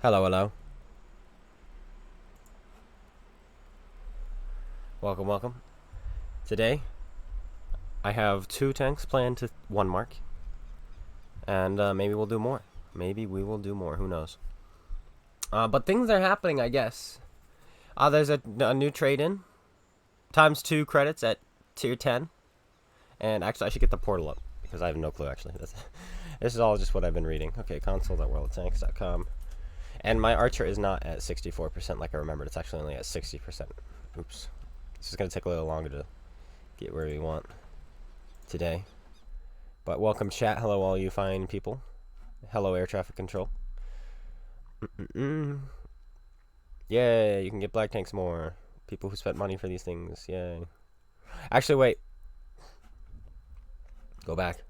Hello, hello. Welcome, welcome. Today, I have 2 tanks planned to 1 mark. And maybe we'll do more. Maybe we will do more. Who knows? But things are happening, I guess. There's a new trade-in. Times 2 credits at tier 10. And actually, I should get the portal up. Because I have no clue, actually. This is all just what I've been reading. Okay, console.worldoftanks.com. And my archer is not at 64% like I remembered. It's actually only at 60%. Oops. This is going to take a little longer to get where we want today. But welcome, chat. Hello, all you fine people. Hello, air traffic control. Yay, you can get black tanks more. People who spent money for these things. Yay. Actually, wait. Go back.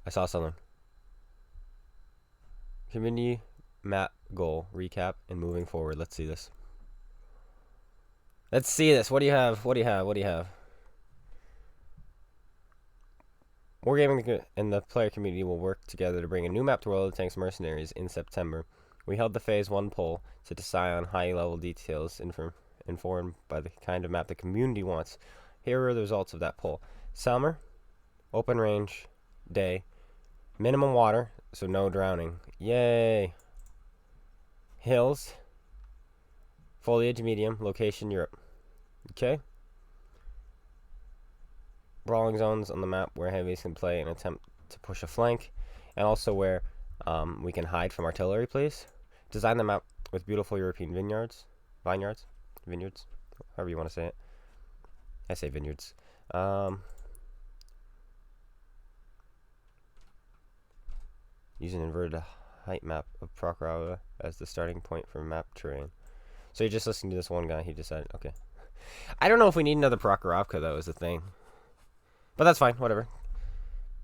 I saw something. Community map goal recap and moving forward. Let's see this. Let's see this. What do you have? What do you have? What do you have? Wargaming and the player community will work together to bring a new map to World of Tanks Mercenaries in September. We held the Phase 1 poll to decide on high-level details informed by the kind of map the community wants. Here are the results of that poll. Summer, open range, day, minimum water, so no drowning. Yay! Hills, foliage medium, location Europe. Okay? Brawling zones on the map where heavies can play and attempt to push a flank, and also where we can hide from artillery, please. Design the map with beautiful European vineyards, however you want to say it. I say vineyards. Use an inverted height map of Prokhorovka as the starting point for map terrain. So you're just listening to this one guy, he decided, okay. I don't know if we need another Prokhorovka, though, is the thing. But that's fine, whatever.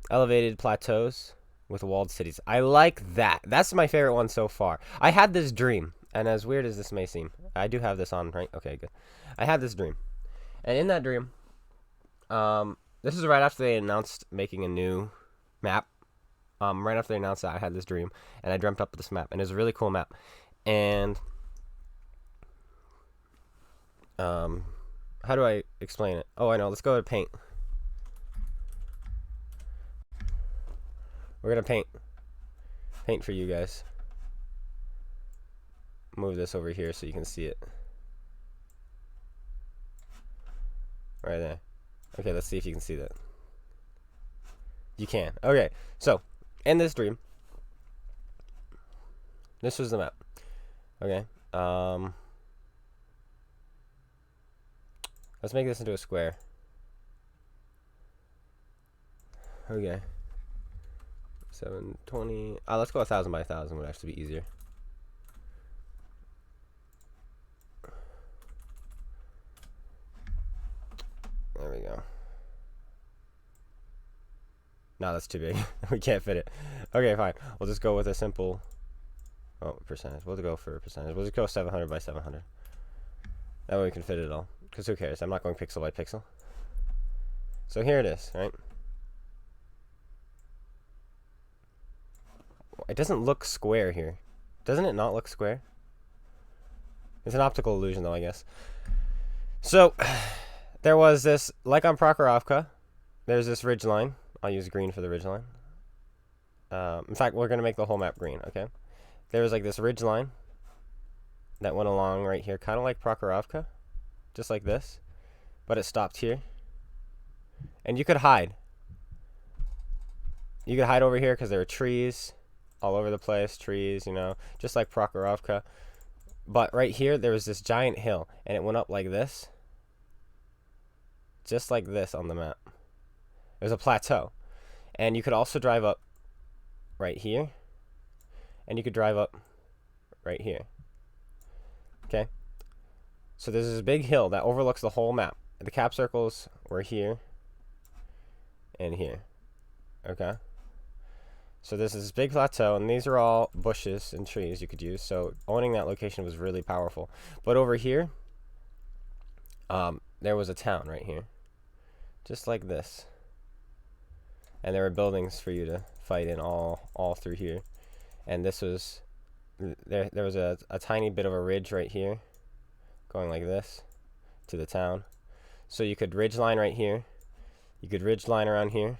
Elevated plateaus with walled cities. I like that. That's my favorite one so far. I had this dream, and as weird as this may seem, I do have this on, right? Okay, good. I had this dream. And in that dream, this is right after they announced making a new map. Right after they announced that, I had this dream, and I dreamt up this map, and it was a really cool map. And how do I explain it? Oh, I know. Let's go to paint. We're gonna paint for you guys. Move this over here so you can see it. Right there. Okay, let's see if you can see that. You can. Okay, so in this dream, this was the map. Okay. Let's make this into a square. Okay. 720. Let's go 1,000 by 1,000 would actually be easier. There we go. No, that's too big. We can't fit it. Okay, fine. We'll just go with a simple. Oh, percentage. We'll go for a percentage. We'll just go 700 by 700. That way we can fit it all. Because who cares? I'm not going pixel by pixel. So here it is, right? It doesn't look square here. Doesn't it not look square? It's an optical illusion, though, I guess. So, there was this, like on Prokhorovka, there's this ridge line. I'll use green for the ridge line. In fact, we're going to make the whole map green, okay? There was like this ridge line that went along right here, kind of like Prokhorovka, just like this, but it stopped here. And you could hide. You could hide over here because there were trees all over the place, trees, you know, just like Prokhorovka. But right here, there was this giant hill, and it went up like this, just like this on the map. There's a plateau, and you could also drive up right here, and you could drive up right here. Okay, so there's this big hill that overlooks the whole map. The cap circles were here and here. Okay, so there's this big plateau, and these are all bushes and trees you could use. So owning that location was really powerful. But over here, there was a town right here, just like this. And there were buildings for you to fight in all through here. And this was there was a tiny bit of a ridge right here, going like this to the town. So you could ridge line right here. You could ridge line around here.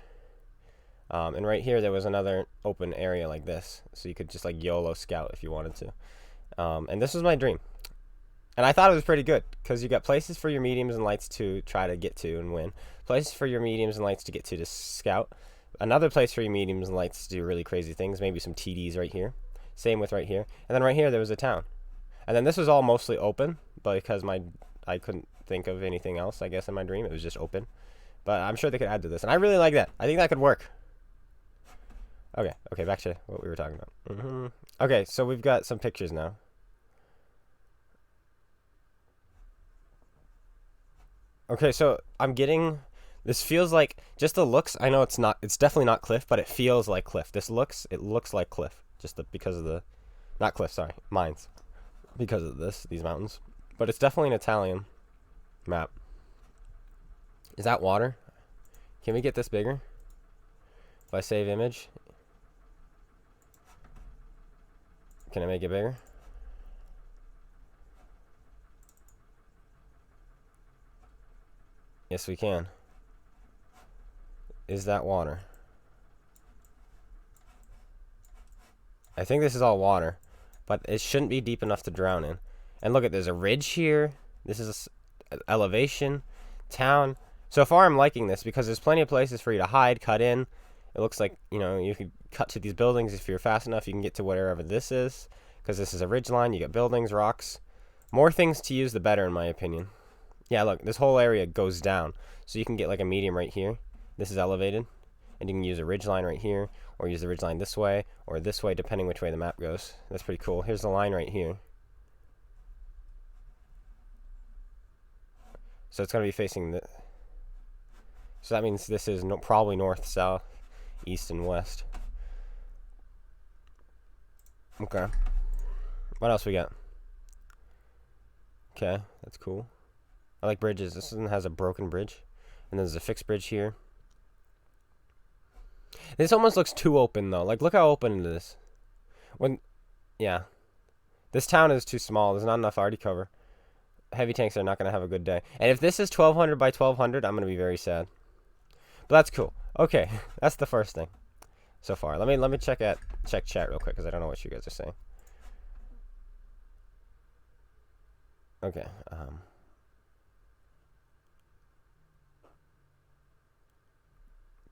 And right here there was another open area like this. So you could just like YOLO scout if you wanted to. And this was my dream. And I thought it was pretty good because you got places for your mediums and lights to try to get to and win. Places for your mediums and lights to get to scout. Another place for your mediums and lights to do really crazy things. Maybe some TDs right here. Same with right here. And then right here there was a town. And then this was all mostly open, but because I couldn't think of anything else, I guess, in my dream. It was just open. But I'm sure they could add to this. And I really like that. I think that could work. Okay, back to what we were talking about. Okay, so we've got some pictures now. Okay, so I'm getting, this feels like, just the looks, I know it's not, it's definitely not cliff, but it feels like cliff. It looks like cliff, because of the, not cliff, sorry, mines, because of these mountains. But it's definitely an Italian map. Is that water? Can we get this bigger? If I save image, can I make it bigger? Yes, we can. Is that water? I think this is all water, but it shouldn't be deep enough to drown in. And look at, there's a ridge here. This is elevation, town. So far, I'm liking this because there's plenty of places for you to hide, cut in. It looks like, you know, you could cut to these buildings if you're fast enough. You can get to whatever this is because this is a ridge line. You got buildings, rocks. More things to use, the better, in my opinion. Yeah, look, this whole area goes down. So you can get like a medium right here. This is elevated. And you can use a ridge line right here, or use the ridge line this way, or this way, depending which way the map goes. That's pretty cool. Here's the line right here. So it's going to be facing the... So that means this is probably north, south, east, and west. Okay. What else we got? Okay, that's cool. I like bridges. This one has a broken bridge. And there's a fixed bridge here. This almost looks too open, though. Like, look how open it is. Yeah. This town is too small. There's not enough arty cover. Heavy tanks are not going to have a good day. And if this is 1200 by 1200, I'm going to be very sad. But that's cool. Okay, that's the first thing so far. Let me check chat real quick because I don't know what you guys are saying. Okay.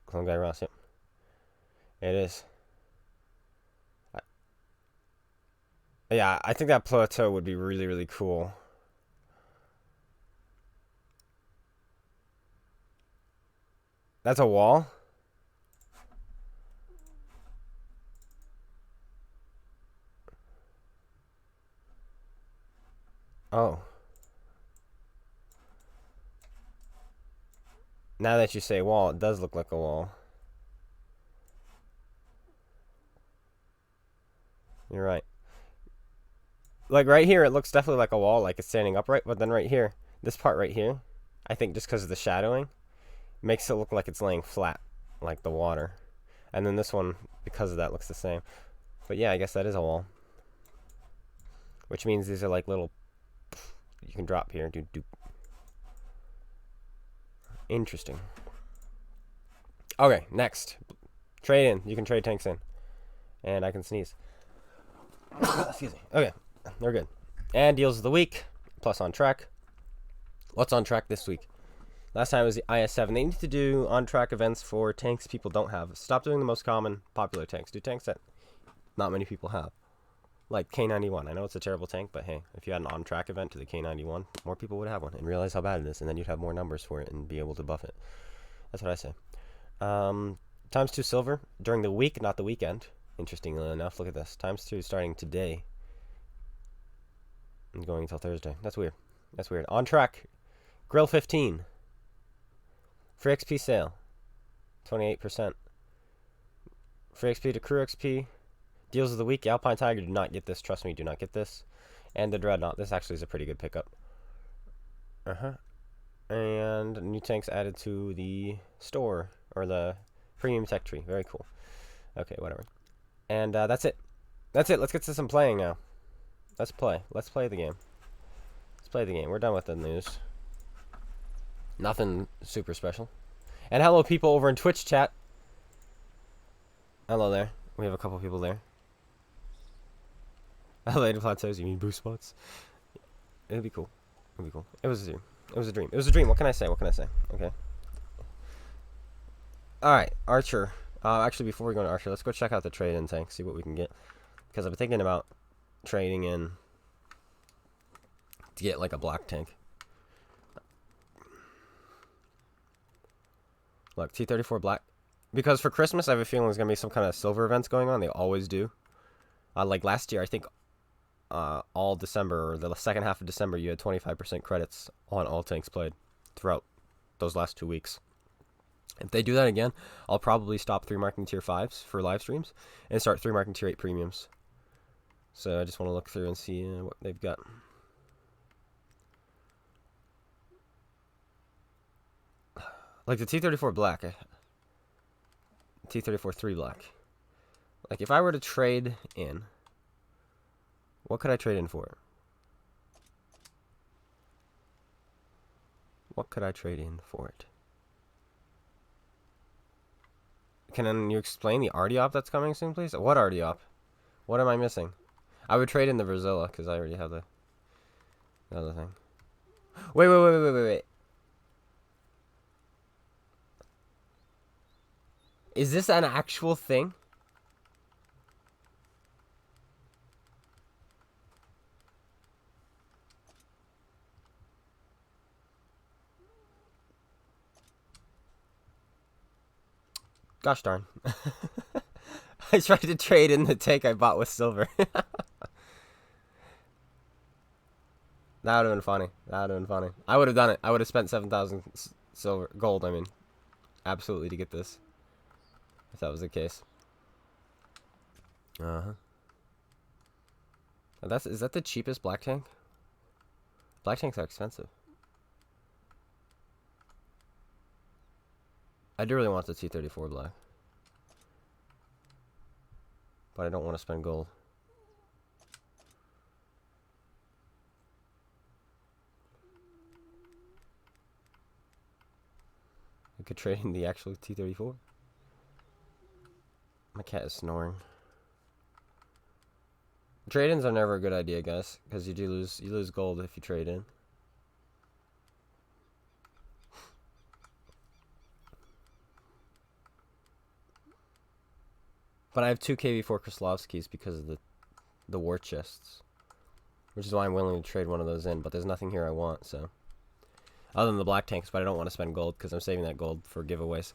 Clone guy Ross. Yep. It is. Yeah, I think that plateau would be really, really cool. That's a wall? Oh. Now that you say wall, it does look like a wall. You're right. Like right here, it looks definitely like a wall, like it's standing upright. But then right here, this part right here, I think just because of the shadowing, makes it look like it's laying flat, like the water. And then this one, because of that, looks the same. But yeah, I guess that is a wall. Which means these are like little... You can drop here. Do. Interesting. Okay, next. Trade in. You can trade tanks in. And I can sneeze. Excuse me. Okay, we're good. And deals of the week. Plus on track. What's on track this week? Last time was the IS-7. They need to do on-track events for tanks people don't have. Stop doing the most common, popular tanks. Do tanks that not many people have. Like K91. I know it's a terrible tank, but hey, if you had an on-track event to the K91, more people would have one and realize how bad it is, and then you'd have more numbers for it and be able to buff it. That's what I say. ×2 silver during the week, not the weekend. Interestingly enough, look at this. ×2 starting today and going until Thursday. That's weird. That's weird. On track. Grill 15. Free XP sale. 28%. Free XP to crew XP. Deals of the week. Alpine Tiger, do not get this. Trust me, do not get this. And the Dreadnought. This actually is a pretty good pickup. And new tanks added to the store. Or the premium tech tree. Very cool. Okay, whatever. And that's it. That's it. Let's get to some playing now. Let's play. Let's play the game. Let's play the game. We're done with the news. Nothing super special. And hello, people over in Twitch chat. Hello there. We have a couple people there. Elevated plateaus. You mean boost spots? It'd be cool. It'd be cool. It was a dream. It was a dream. It was a dream. What can I say? What can I say? Okay. Alright, Archer. Actually, before we go to Archer, let's go check out the trade-in tank, see what we can get. Because I've been thinking about trading in to get like a black tank. Look, T-34 black. Because for Christmas, I have a feeling there's going to be some kind of silver events going on. They always do. Like last year, I think all December, or the second half of December, you had 25% credits on all tanks played throughout those last 2 weeks. If they do that again, I'll probably stop 3-marking tier 5s for live streams and start 3-marking tier 8 premiums. So I just want to look through and see what they've got. Like the T-34 black. T-34 3 black. Like if I were to trade in, what could I trade in for? What could I trade in for it? Can you explain the RD-op that's coming soon, please? What RD-op? What am I missing? I would trade in the Brazilla, because I already have the other thing. Wait. Is this an actual thing? Gosh darn. I tried to trade in the tank I bought with silver. That would have been funny. That would have been funny. I would have done it. I would have spent 7,000 silver gold, I mean. Absolutely to get this. If that was the case. Uh-huh. Is that the cheapest black tank? Black tanks are expensive. I do really want the T-34 black. But I don't want to spend gold. I could trade in the actual T-34. My cat is snoring. Trade-ins are never a good idea, guys, because you lose gold if you trade in. But I have 2 KV4 Kraslovskis because of the war chests. Which is why I'm willing to trade one of those in, but there's nothing here I want, so. Other than the black tanks, but I don't want to spend gold because I'm saving that gold for giveaways.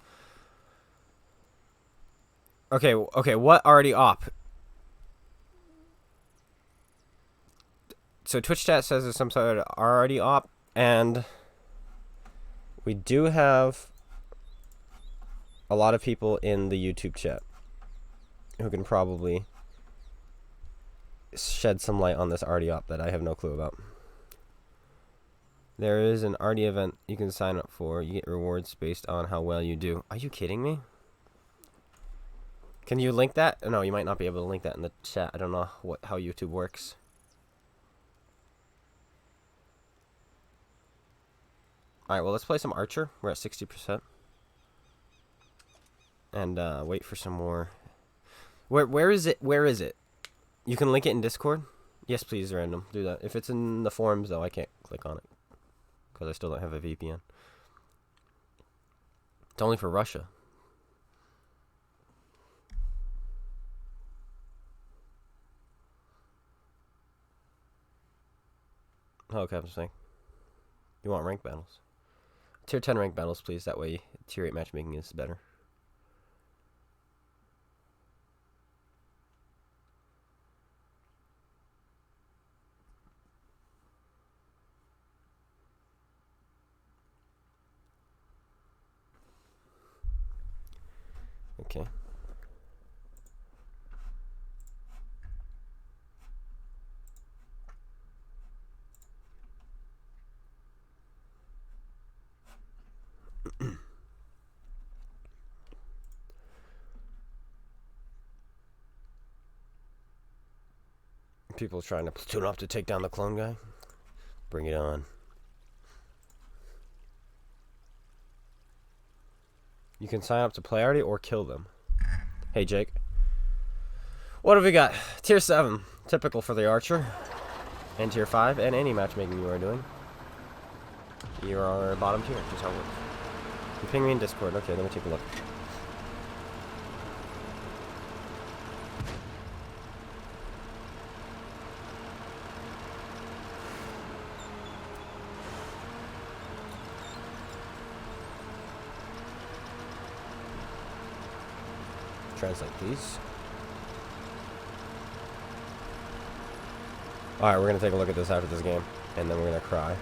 Okay, what already op? So Twitch chat says there's some sort of already op, and we do have a lot of people in the YouTube chat who can probably shed some light on this RD op that I have no clue about. There is an RD event you can sign up for. You get rewards based on how well you do. Are you kidding me? Can you link that? No, you might not be able to link that in the chat. I don't know how YouTube works. Alright, well, let's play some Archer. We're at 60%. And wait for some more. Where is it? Where is it? You can link it in Discord? Yes, please, random. Do that. If it's in the forums, though, I can't click on it. Because I still don't have a VPN. It's only for Russia. Oh, okay, I'm just saying. You want rank battles? Tier 10 rank battles, please. That way, tier 8 matchmaking is better. Okay. People trying to platoon up to take down the clone guy. Bring it on. You can sign up to play already or kill them. Hey, Jake. What have we got? Tier 7. Typical for the archer. And Tier 5. And any matchmaking you are doing. You are bottom tier. Just how it works. You ping me in Discord. Okay, let me take a look. Translate these. Alright, we're gonna take a look at this after this game, and then we're gonna cry.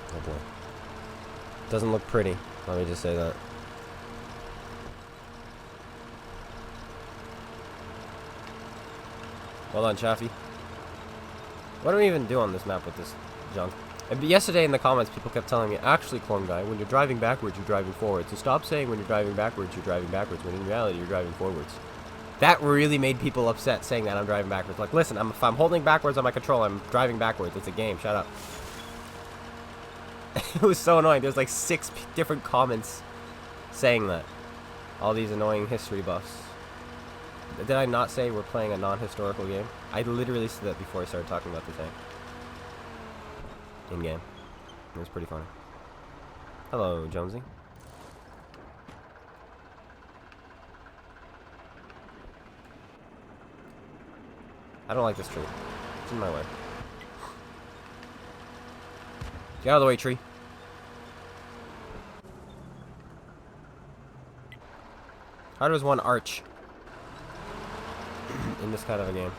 Oh boy. Doesn't look pretty, let me just say that. Well done, Chaffee. What do we even do on this map with this junk? Yesterday in the comments, people kept telling me, actually, clone guy, when you're driving backwards, you're driving forwards. So stop saying when you're driving backwards, you're driving backwards, when in reality, you're driving forwards. That really made people upset, saying that I'm driving backwards. Like, listen, if I'm holding backwards on my control, I'm driving backwards. It's a game. Shut up. It was so annoying. There's like 6 different comments saying that. All these annoying history buffs. Did I not say we're playing a non-historical game? I literally said that before I started talking about the tank. In-game. It was pretty funny. Hello, Jonesy. I don't like this tree. It's in my way. Get out of the way, tree. How does one arch in this kind of a game?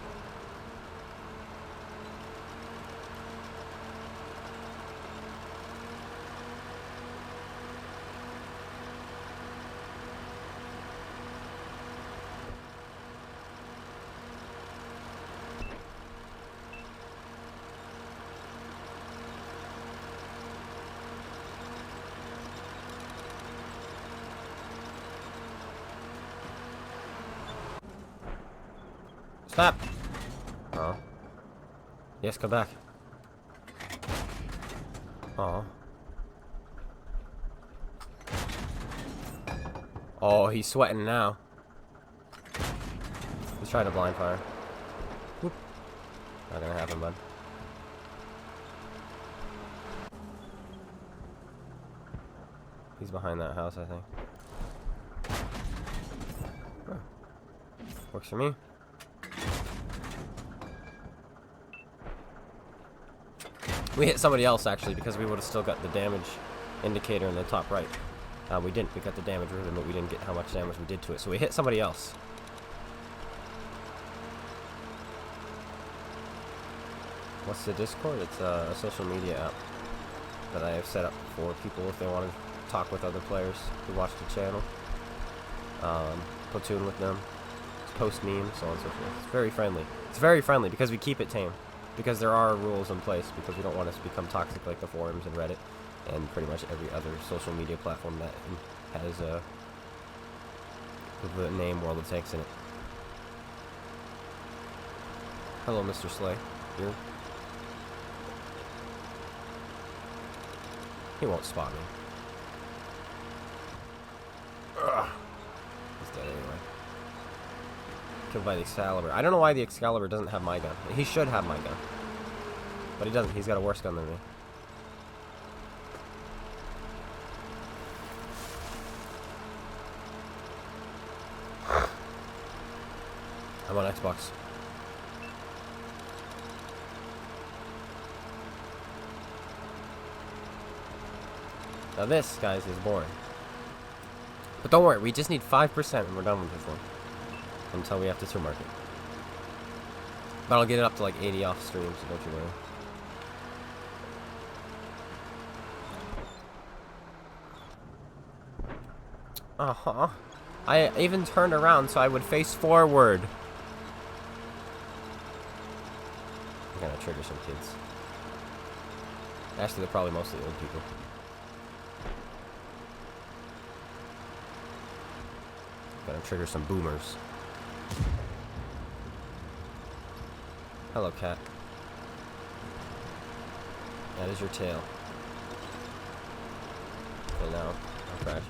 Stop! Oh. Yes, come back. Oh. Oh, he's sweating now. He's trying to blind fire. Whoop. Not gonna happen, bud. He's behind that house, I think. Oh. Works for me. We hit somebody else, actually, because we would have still got the damage indicator in the top right. We didn't. We got the damage ribbon, but we didn't get how much damage we did to it. So we hit somebody else. What's the Discord? It's a social media app that I have set up for people if they want to talk with other players who watch the channel. Platoon with them. Post memes, so on and so forth. It's very friendly. It's very friendly because we keep it tame. Because there are rules in place, because we don't want us to become toxic like the forums and Reddit and pretty much every other social media platform that has the name World of Tanks in it. Hello, Mr. Slay. Here. He won't spot me. Ugh. He's dead anyway. Killed by the Excalibur. I don't know why the Excalibur doesn't have my gun. He should have my gun. But he doesn't. He's got a worse gun than me. I'm on Xbox. Now this, guys, is boring. But don't worry, we just need 5% and we're done with this one. Until we have to tier market. But I'll get it up to like 80 off stream, so don't you worry. Uh-huh. I even turned around so I would face forward. I'm gonna trigger some kids. Actually, they're probably mostly old people. Gonna trigger some boomers. Hello, cat. That is your tail. Okay, now I'm crashing.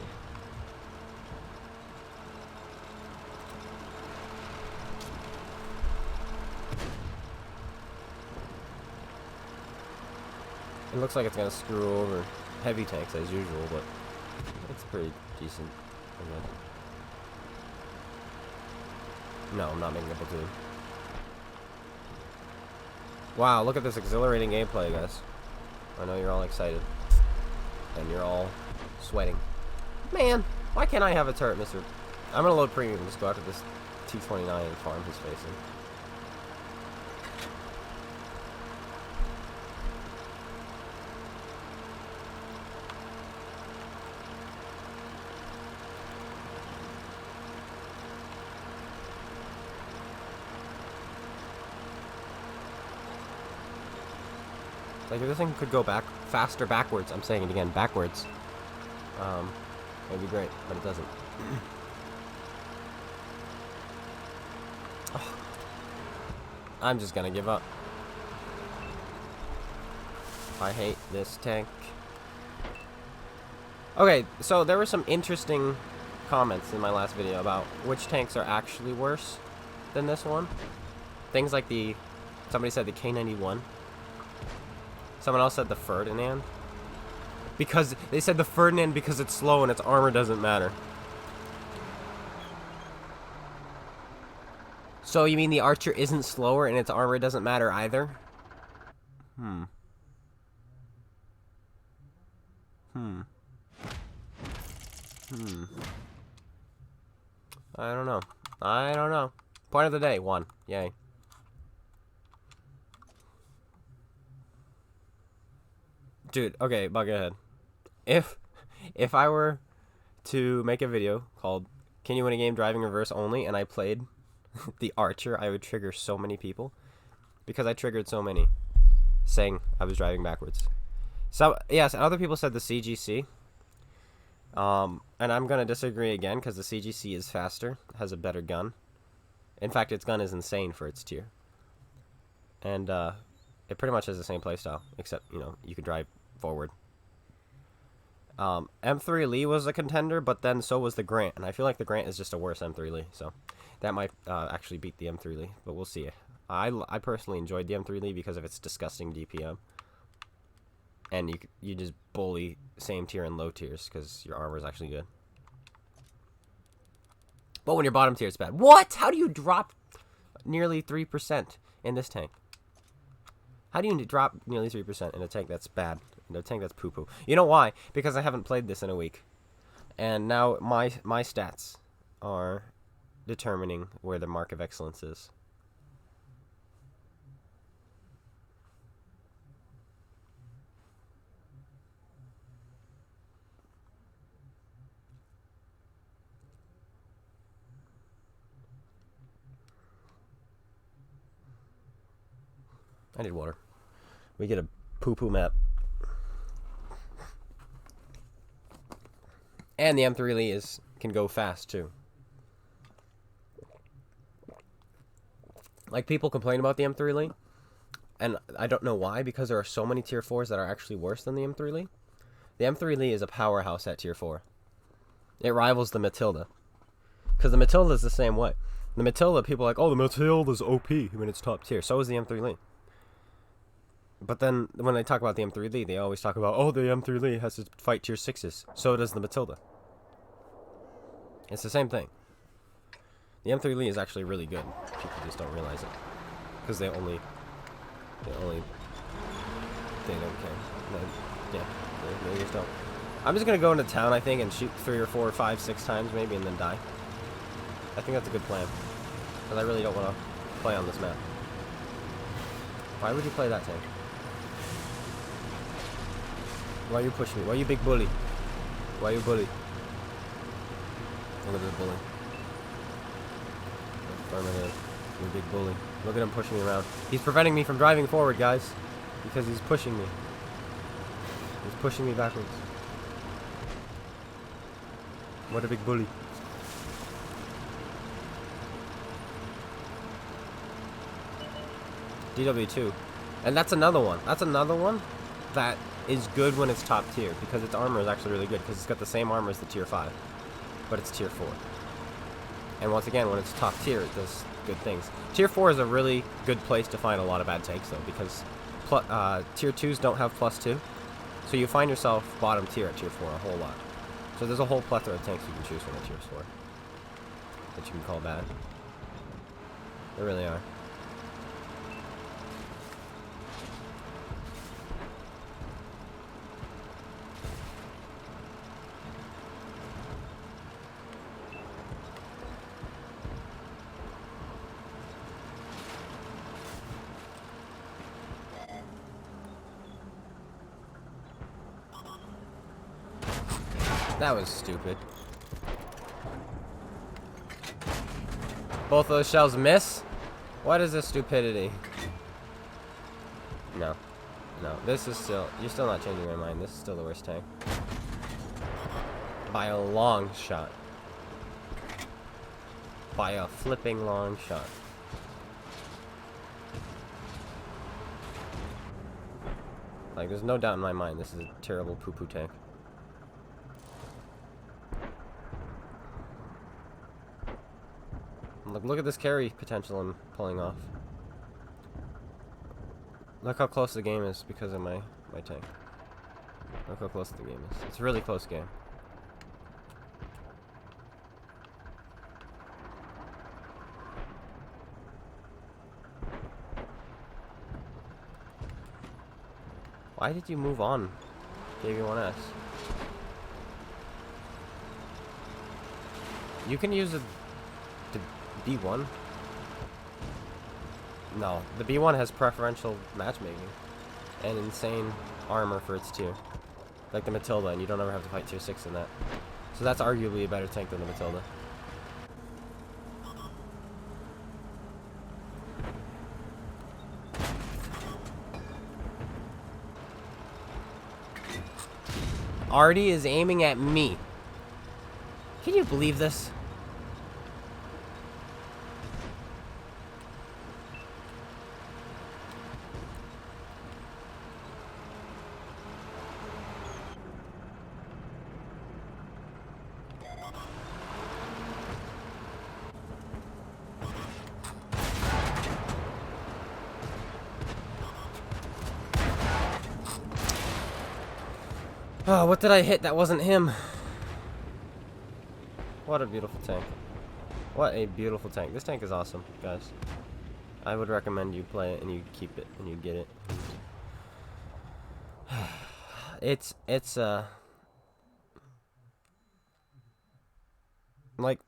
It looks like it's gonna screw over heavy tanks as usual, but it's pretty decent. No, I'm not making a platoon. Wow, look at this exhilarating gameplay, guys. I know you're all excited. And you're all sweating. Man, why can't I have a turret, mister? I'm gonna load premium and just go after this T-29 and farm his face in. Like, if this thing could go back faster backwards, I'm saying it again, backwards, it'd be great, but it doesn't. Oh. I'm just gonna give up. I hate this tank. Okay, so there were some interesting comments in my last video about which tanks are actually worse than this one. Things like somebody said the K91. Someone else said the Ferdinand. Because they said the Ferdinand because it's slow and its armor doesn't matter. So you mean the Archer isn't slower and its armor doesn't matter either? I don't know. I don't know. Point of the day, 1. Yay. Dude, okay, Buckethead. If I were to make a video called "Can you win a game driving reverse only?" and I played the Archer, I would trigger so many people because I triggered so many saying I was driving backwards. So yes, other people said the CGC, and I'm gonna disagree again because the CGC is faster, has a better gun. In fact, its gun is insane for its tier, and it pretty much has the same playstyle, except you can drive forward. M3 Lee was a contender, but then so was the Grant, and I feel like the Grant is just a worse M3 Lee, so that might actually beat the M3 Lee, but we'll see. I personally enjoyed the M3 Lee because of its disgusting DPM, and you just bully same tier and low tiers because your armor is actually good. But when your bottom tier, it's bad. What? How do you drop nearly 3% in this tank? How do you drop nearly 3% in a tank that's bad? In a tank that's poo-poo. You know why? Because I haven't played this in a week. And now my stats are determining where the mark of excellence is. I need water. We get a poo-poo map. And the M3 Lee can go fast too. Like, people complain about the M3 Lee, and I don't know why, because there are so many tier 4s that are actually worse than the M3 Lee. The M3 Lee is a powerhouse at tier 4. It rivals the Matilda. Because the Matilda is the same way. The Matilda, people are like, oh, the Matilda's OP when it's top tier. So is the M3 Lee. But then, when they talk about the M3 Lee, they always talk about, oh, the M3 Lee has to fight tier 6s. So does the Matilda. It's the same thing. The M3 Lee is actually really good. People just don't realize it. Because they don't care. They just don't. I'm just going to go into town, I think, and shoot 3 or 4 or 5, 6 times maybe, and then die. I think that's a good plan. Because I really don't want to play on this map. Why would you play that tank? Why you push me? Why you big bully? Why you bully? Look at this bully. You big bully. Look at him pushing me around. He's preventing me from driving forward, guys. Because he's pushing me. He's pushing me backwards. What a big bully. DW2. And that's another one. That's another one that is good when it's top tier, because its armor is actually really good, because it's got the same armor as the tier 5, but it's tier 4. And once again, when it's top tier, it does good things. Tier 4 is a really good place to find a lot of bad tanks, though, because tier 2s don't have +2, so you find yourself bottom tier at tier 4 a whole lot. So there's a whole plethora of tanks you can choose from at tier 4 that you can call bad. There really are. That was stupid. Both those shells miss? What is this stupidity? No. No. This is still... You're still not changing my mind. This is still the worst tank. By a long shot. By a flipping long shot. Like, there's no doubt in my mind this is a terrible poo-poo tank. Look at this carry potential I'm pulling off. Look how close the game is because of my tank. Look how close the game is. It's a really close game. Why did you move on? Gave you 1S. You can use the B1? No, the B1 has preferential matchmaking and insane armor for its tier. Like the Matilda, and you don't ever have to fight tier 6 in that. So that's arguably a better tank than the Matilda. Artie is aiming at me. Can you believe this? Oh, what did I hit? That wasn't him. What a beautiful tank. What a beautiful tank. This tank is awesome, guys. I would recommend you play it and you keep it and you get it. It's like,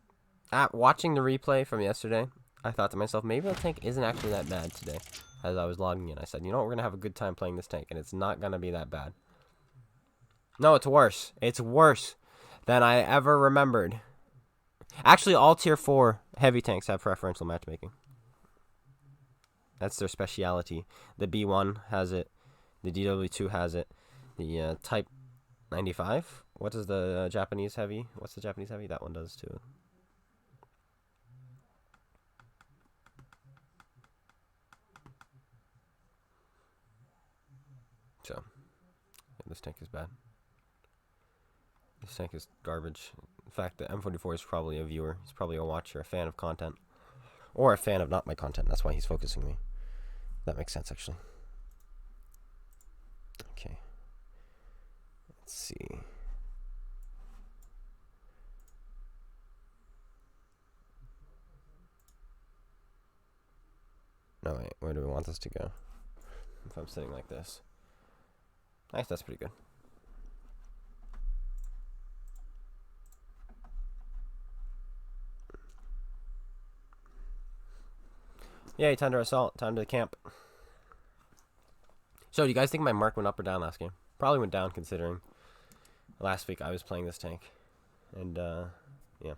watching the replay from yesterday, I thought to myself, maybe the tank isn't actually that bad today. As I was logging in, I said, you know what, we're gonna have a good time playing this tank, and it's not gonna be that bad. No, it's worse. It's worse than I ever remembered. Actually, all tier 4 heavy tanks have preferential matchmaking. That's their speciality. The B1 has it. The DW2 has it. The Type 95. What is the Japanese heavy? What's the Japanese heavy? That one does too. So, yeah, this tank is bad. This tank is garbage. In fact, the M44 is probably a viewer. He's probably a watcher, a fan of content. Or a fan of not my content. That's why he's focusing me. That makes sense, actually. Okay. Let's see. No, wait. Where do we want this to go? If I'm sitting like this. Nice, that's pretty good. Yay, time to assault. Time to camp. So, do you guys think my mark went up or down last game? Probably went down, considering last week I was playing this tank. And, yeah.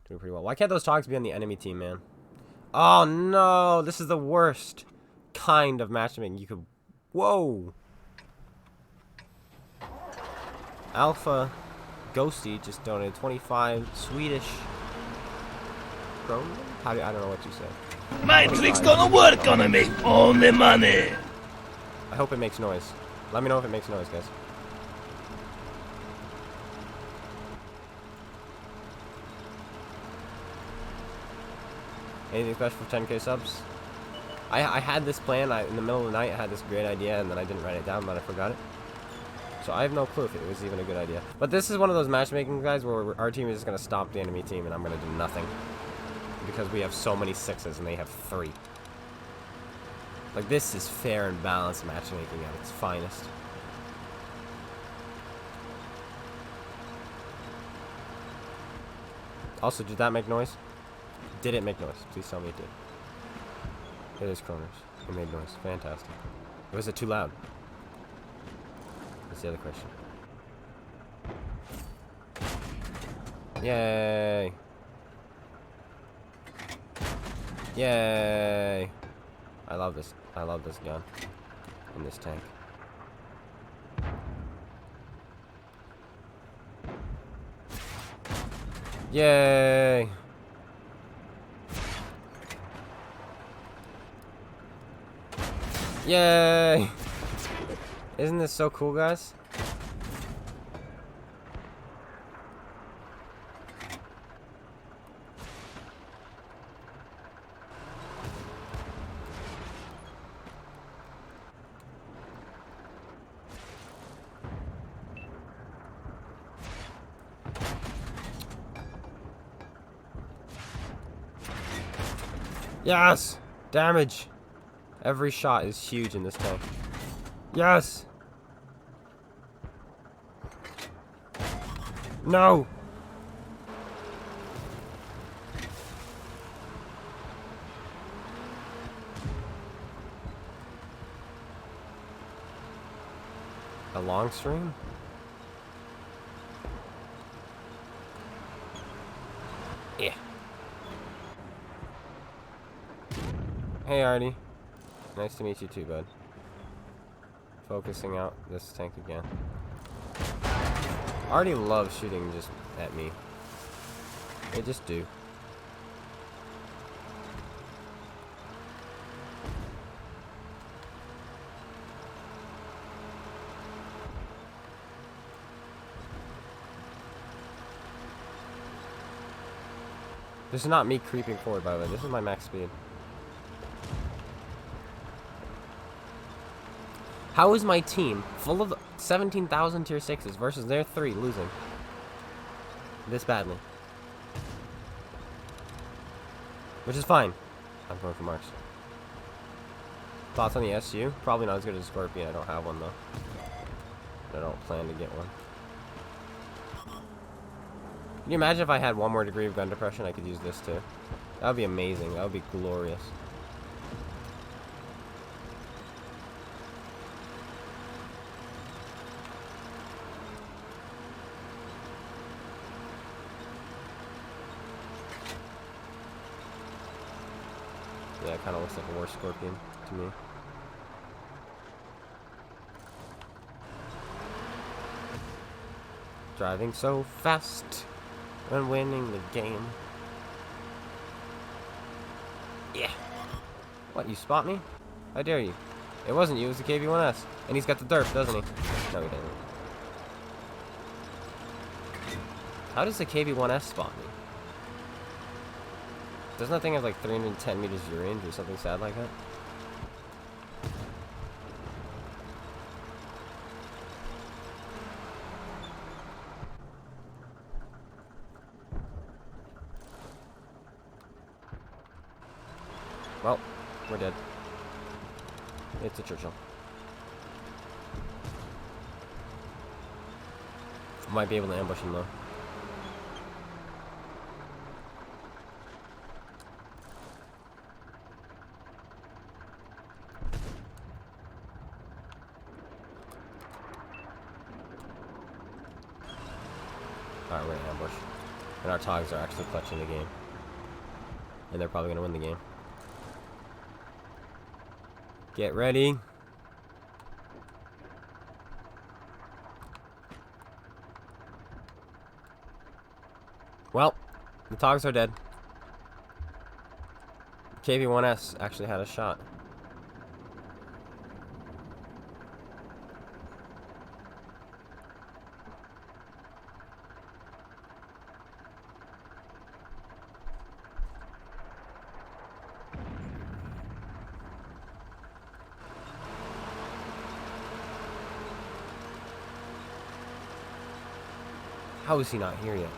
Doing pretty well. Why can't those togs be on the enemy team, man? Oh, no! This is the worst kind of matchmaking you could... Whoa! Alpha Ghosty just donated 25 Swedish kroner? I don't know what you said. My trick's gonna work, gonna make all the money. I hope it makes noise. Let me know if it makes noise, guys. Anything special for 10k subs? I had this plan. In the middle of the night, I had this great idea, and then I didn't write it down, but I forgot it. So I have no clue if it was even a good idea. But this is one of those matchmaking guys where our team is just going to stop the enemy team, and I'm going to do nothing. Because we have so many 6s, and they have 3. Like, this is fair and balanced matchmaking at its finest. Also, did that make noise? Did it make noise? Please tell me it did. It is Kroners. It made noise. Fantastic. Was it too loud? That's the other question. Yay! Yay! I love this. I love this gun. And this tank. Yay! Yay! Isn't this so cool, guys? Yes! Damage! Every shot is huge in this tank. Yes! No! A long stream? Yeah. Hey, Artie. Nice to meet you too, bud. Focusing out this tank again. Artie loves shooting just at me. They just do. This is not me creeping forward, by the way. This is my max speed. How is my team, full of 17,000 tier 6s versus their 3, losing this badly? Which is fine. I'm going for marks. Thoughts on the SU? Probably not as good as Scorpion. I don't have one, though. I don't plan to get one. Can you imagine if I had one more degree of gun depression? I could use this, too. That would be amazing. That would be glorious. Yeah, it kind of looks like a worse Scorpion to me. Driving so fast and winning the game. Yeah. What, you spot me? How dare you? It wasn't you, it was the KV-1S. And he's got the derp, doesn't he? No, he doesn't. How does the KV-1S spot me? Doesn't that thing have like 310 meters of range or something sad like that? Well, we're dead. It's a Churchill. Might be able to ambush him though. Alright, we're gonna ambush. And our Togs are actually clutching the game. And they're probably gonna win the game. Get ready. Well, the Togs are dead. KV-1S actually had a shot. How is he not here yet?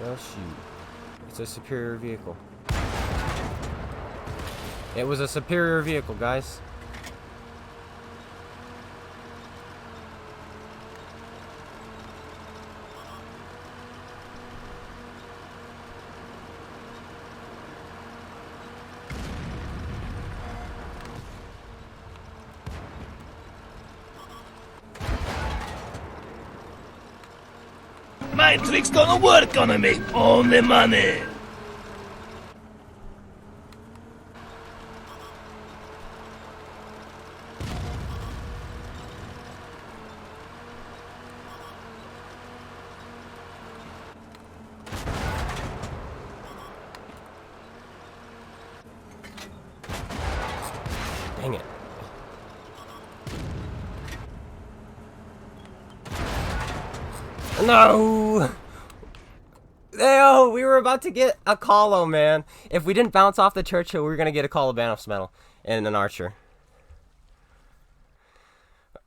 Well, shoot. It's a superior vehicle. It was a superior vehicle, guys. My trick's gonna work, gonna make all the money. Dang it. No! Oh, we were about to get a Colo, man. If we didn't bounce off the Churchill, we were going to get a Colo Banos medal and an Archer.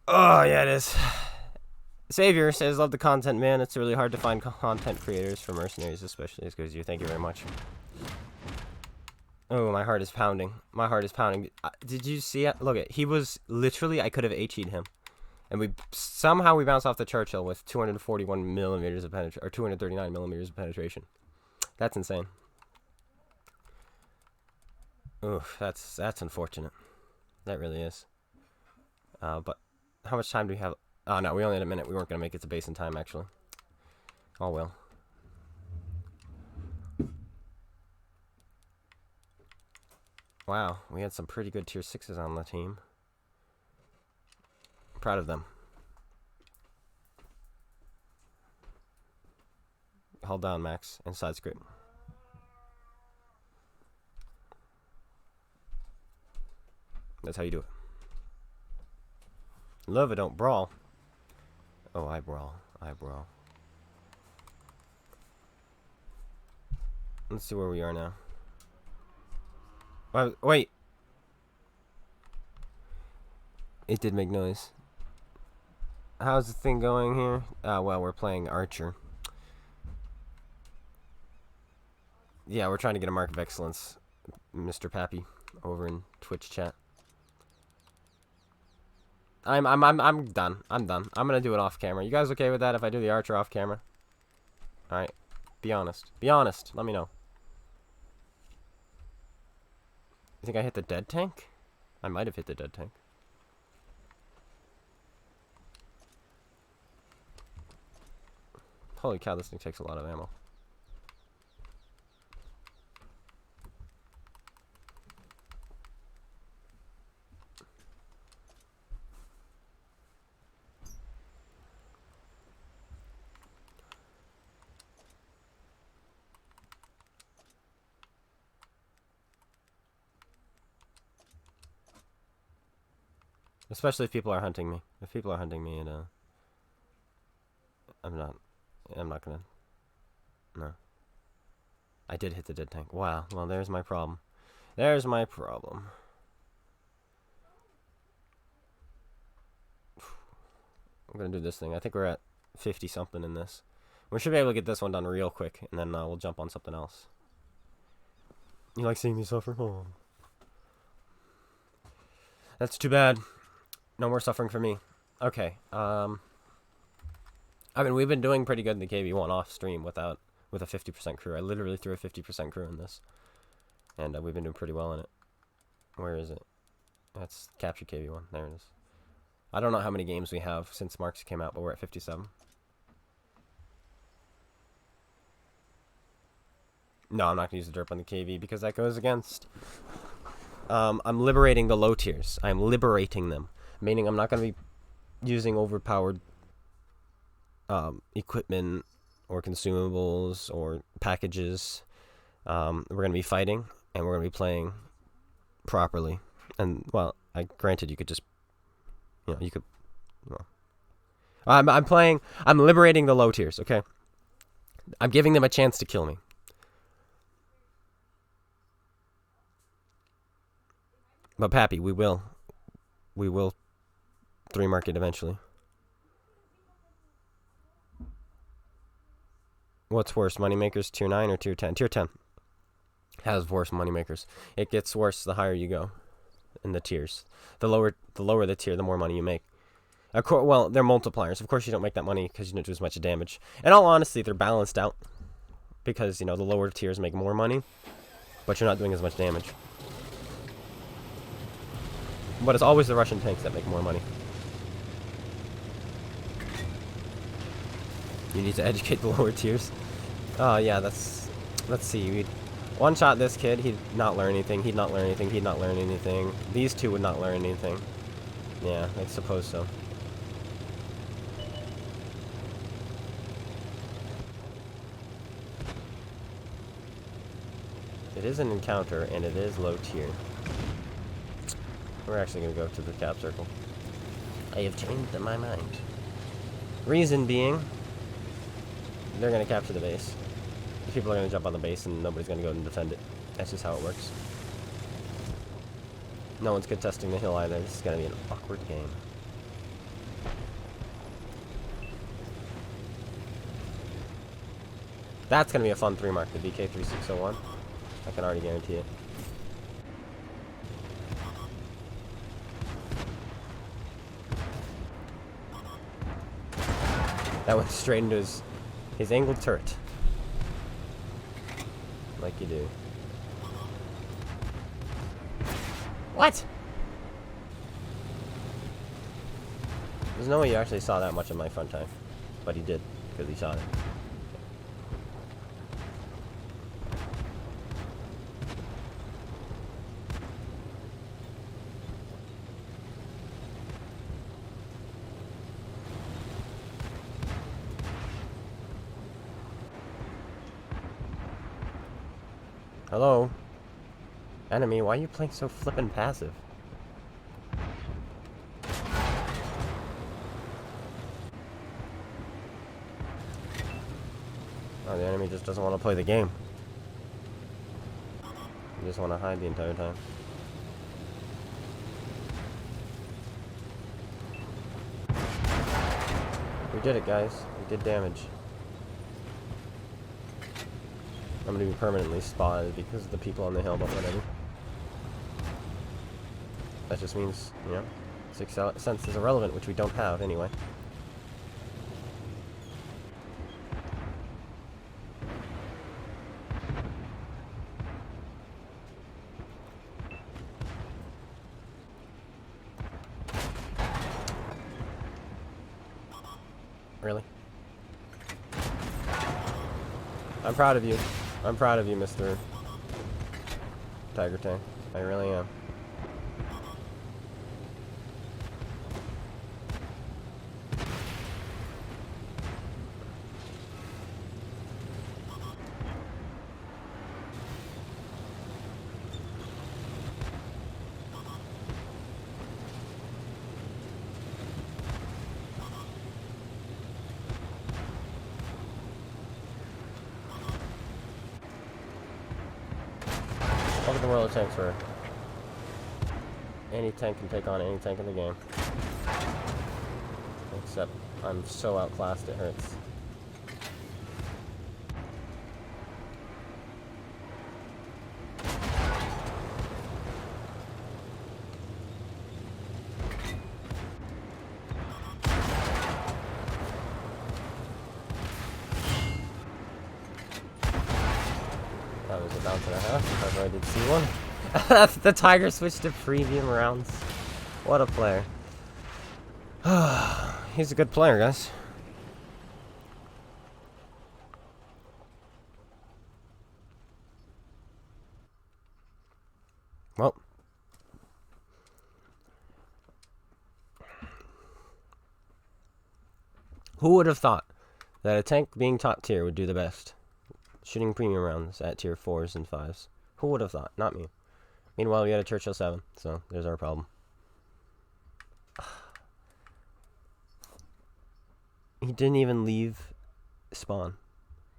Oh, yeah, it is. Savior says, love the content, man. It's really hard to find content creators for Mercenaries, especially as good as you. Thank you very much. Oh, my heart is pounding. My heart is pounding. Did you see it? Look, he was literally, I could have HE'd him. And somehow we bounced off the Churchill with 241 millimeters of penetration, or 239 millimeters of penetration. That's insane. Oof, that's unfortunate. That really is. But how much time do we have? Oh no, we only had a minute. We weren't gonna make it to base in time, actually. Oh well. Wow, we had some pretty good tier 6s on the team. Proud of them. Hold down, Max, and side script. That's how you do it. Love it, don't brawl. Oh, I brawl. I brawl. Let's see where we are now. Wait. It did make noise. How's the thing going here? Well, we're playing Archer. Yeah, we're trying to get a mark of excellence, Mr. Pappy, over in Twitch chat. I'm done. I'm done. I'm gonna do it off camera. You guys okay with that if I do the Archer off camera? Alright. Be honest. Be honest. Let me know. You think I hit the dead tank? I might have hit the dead tank. Holy cow, this thing takes a lot of ammo. Especially if people are hunting me. If people are hunting me, and I'm not gonna. No. I did hit the dead tank. Wow. Well, there's my problem. There's my problem. I'm gonna do this thing. I think we're at 50 something in this. We should be able to get this one done real quick, and then we'll jump on something else. You like seeing me suffer? Oh. That's too bad. No more suffering for me. Okay. I mean, we've been doing pretty good in the KV1 off stream with a 50% crew. I literally threw a 50% crew in this, and we've been doing pretty well in it. Where is it? That's captured KV1. There it is. I don't know how many games we have since Marks came out, but we're at 57. No, I'm not gonna use the derp on the KV because that goes against. I'm liberating the low tiers. I'm liberating them. Meaning I'm not going to be using overpowered equipment or consumables or packages. We're going to be fighting, and we're going to be playing properly. And, well, granted, you could just, you could, well. I'm liberating the low tiers, okay? I'm giving them a chance to kill me. But, Pappy, we will 3 market eventually. What's worse, moneymakers tier 9 or tier 10? Tier 10 has worse moneymakers. It gets worse the higher you go in the tiers. The lower the tier, the more money you make. Well, they're multipliers. Of course, you don't make that money because you don't do as much damage. In all honesty, they're balanced out because, the lower tiers make more money, but you're not doing as much damage. But it's always the Russian tanks that make more money. You need to educate the lower tiers. Oh, yeah, let's see. We'd one-shot this kid. He'd not learn anything. He'd not learn anything. He'd not learn anything. These two would not learn anything. Yeah, I suppose so. It is an encounter, and it is low tier. We're actually going to go to the cap circle. I have changed my mind. Reason being, they're going to capture the base. People are going to jump on the base, and nobody's going to go and defend it. That's just how it works. No one's contesting the hill either. This is going to be an awkward game. That's going to be a fun 3 mark, the VK3601. I can already guarantee it. That went straight into his angled turret. Like you do. What? There's no way you actually saw that much of my front time. But he did, because he shot it. Hello? Enemy, why are you playing so flippin' passive? Oh, the enemy just doesn't want to play the game. You just want to hide the entire time. We did it, guys. We did damage. I'm gonna be permanently spotted because of the people on the hill, but whatever. That just means, Sixth Sense is irrelevant, which we don't have anyway. Really? I'm proud of you. I'm proud of you, Mr. Tiger Tank. I really am. Look at the world of tanks for any tank can take on any tank in the game. Except I'm so outclassed it hurts. That was a bounce and a half, if ever I did see one. The Tiger switched to premium rounds. What a player. He's a good player, guys. Well. Who would have thought that a tank being top tier would do the best. Shooting premium rounds at tier 4s and 5s. Who would have thought? Not me. Meanwhile, we had a Churchill 7, so there's our problem. He didn't even leave spawn.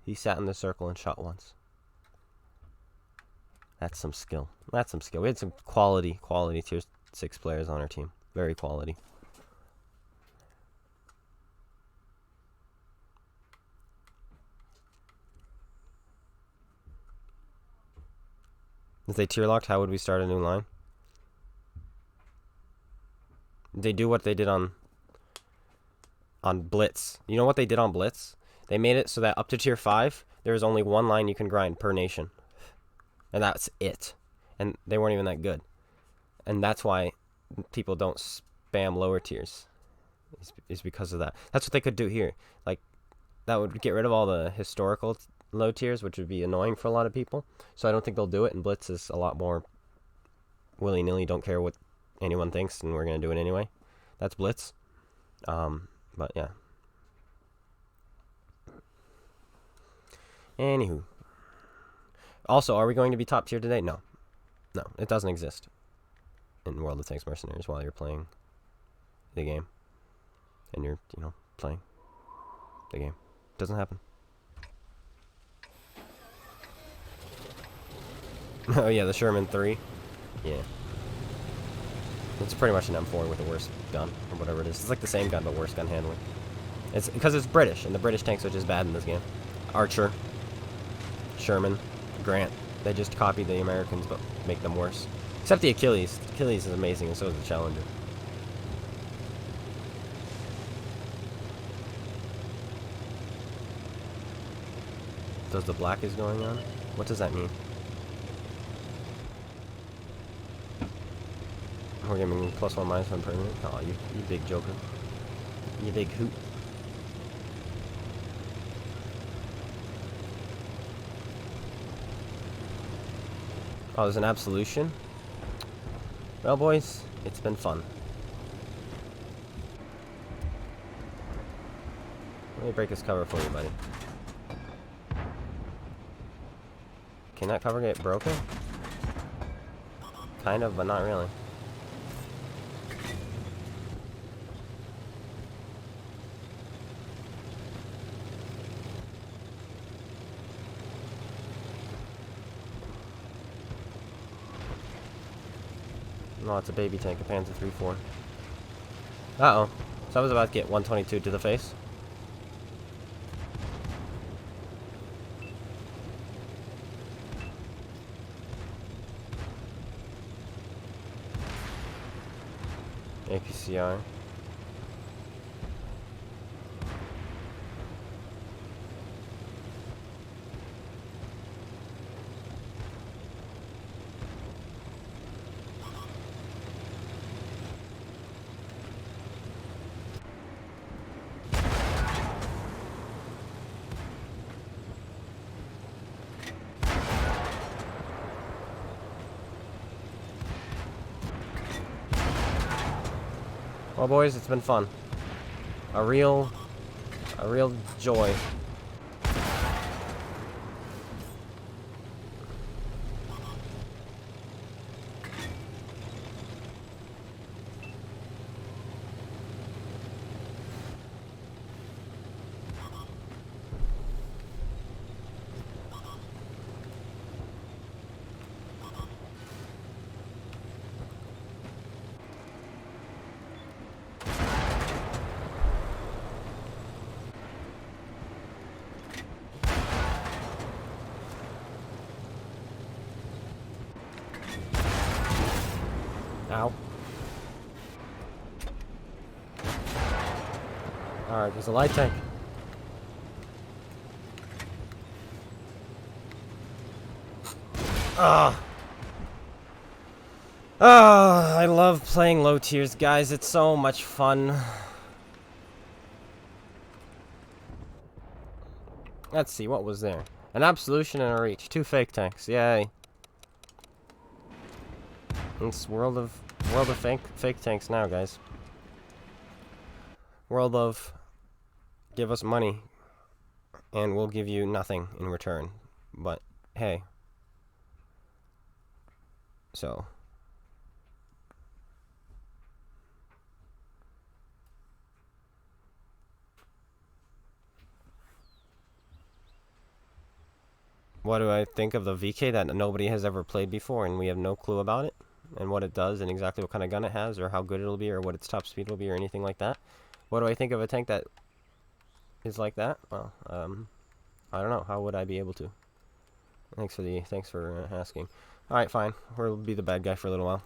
He sat in the circle and shot once. That's some skill. That's some skill. We had some quality tier 6 players on our team. Very quality. If they tier locked, how would we start a new line? They do what they did on Blitz. You know what they did on Blitz? They made it so that up to tier 5, there is only one line you can grind per nation. And that's it. And they weren't even that good. And that's why people don't spam lower tiers. Is because of that. That's what they could do here. Like, that would get rid of all the historical low tiers, which would be annoying for a lot of people. So I don't think they'll do it. And Blitz is a lot more willy-nilly. Don't care what anyone thinks, and we're going to do it anyway. That's Blitz. But yeah. Anywho. Also, are we going to be top tier today? No. No, it doesn't exist in World of Tanks Mercenaries while you're playing the game. And you're, playing the game. Doesn't happen. Oh yeah, the Sherman 3. Yeah. It's pretty much an M4 with a worse gun, or whatever it is. It's like the same gun, but worse gun handling. It's because it's British, and the British tanks are just bad in this game. Archer, Sherman, Grant. They just copy the Americans, but make them worse. Except the Achilles. The Achilles is amazing, and so is the Challenger. Does the black is going on? What does that mean? We're giving +1 -1 permanent. Oh, you big joker. You big hoot. Oh, there's an absolution? Well, boys, it's been fun. Let me break this cover for you, buddy. Can that cover get broken? Kind of, but not really. No, it's a baby tank, a Panzer 3-4. Uh-oh. So I was about to get 122 to the face. APCR. Well, boys, it's been fun. A real joy. Ow. Alright, there's a light tank. I love playing low tiers, guys. It's so much fun. Let's see, what was there? An absolution and a reach. 2 fake tanks. Yay. It's world of fake tanks now, guys. World of give us money. and we'll give you nothing in return. But hey, so what do I think of the VK that nobody has ever played before, and we have no clue about it, and what it does, and exactly what kind of gun it has, or how good it'll be, or what its top speed will be, or anything like that? What do I think of a tank that is like that? Well, I don't know. How would I be able to? Thanks for asking. All right, fine. We'll be the bad guy for a little while.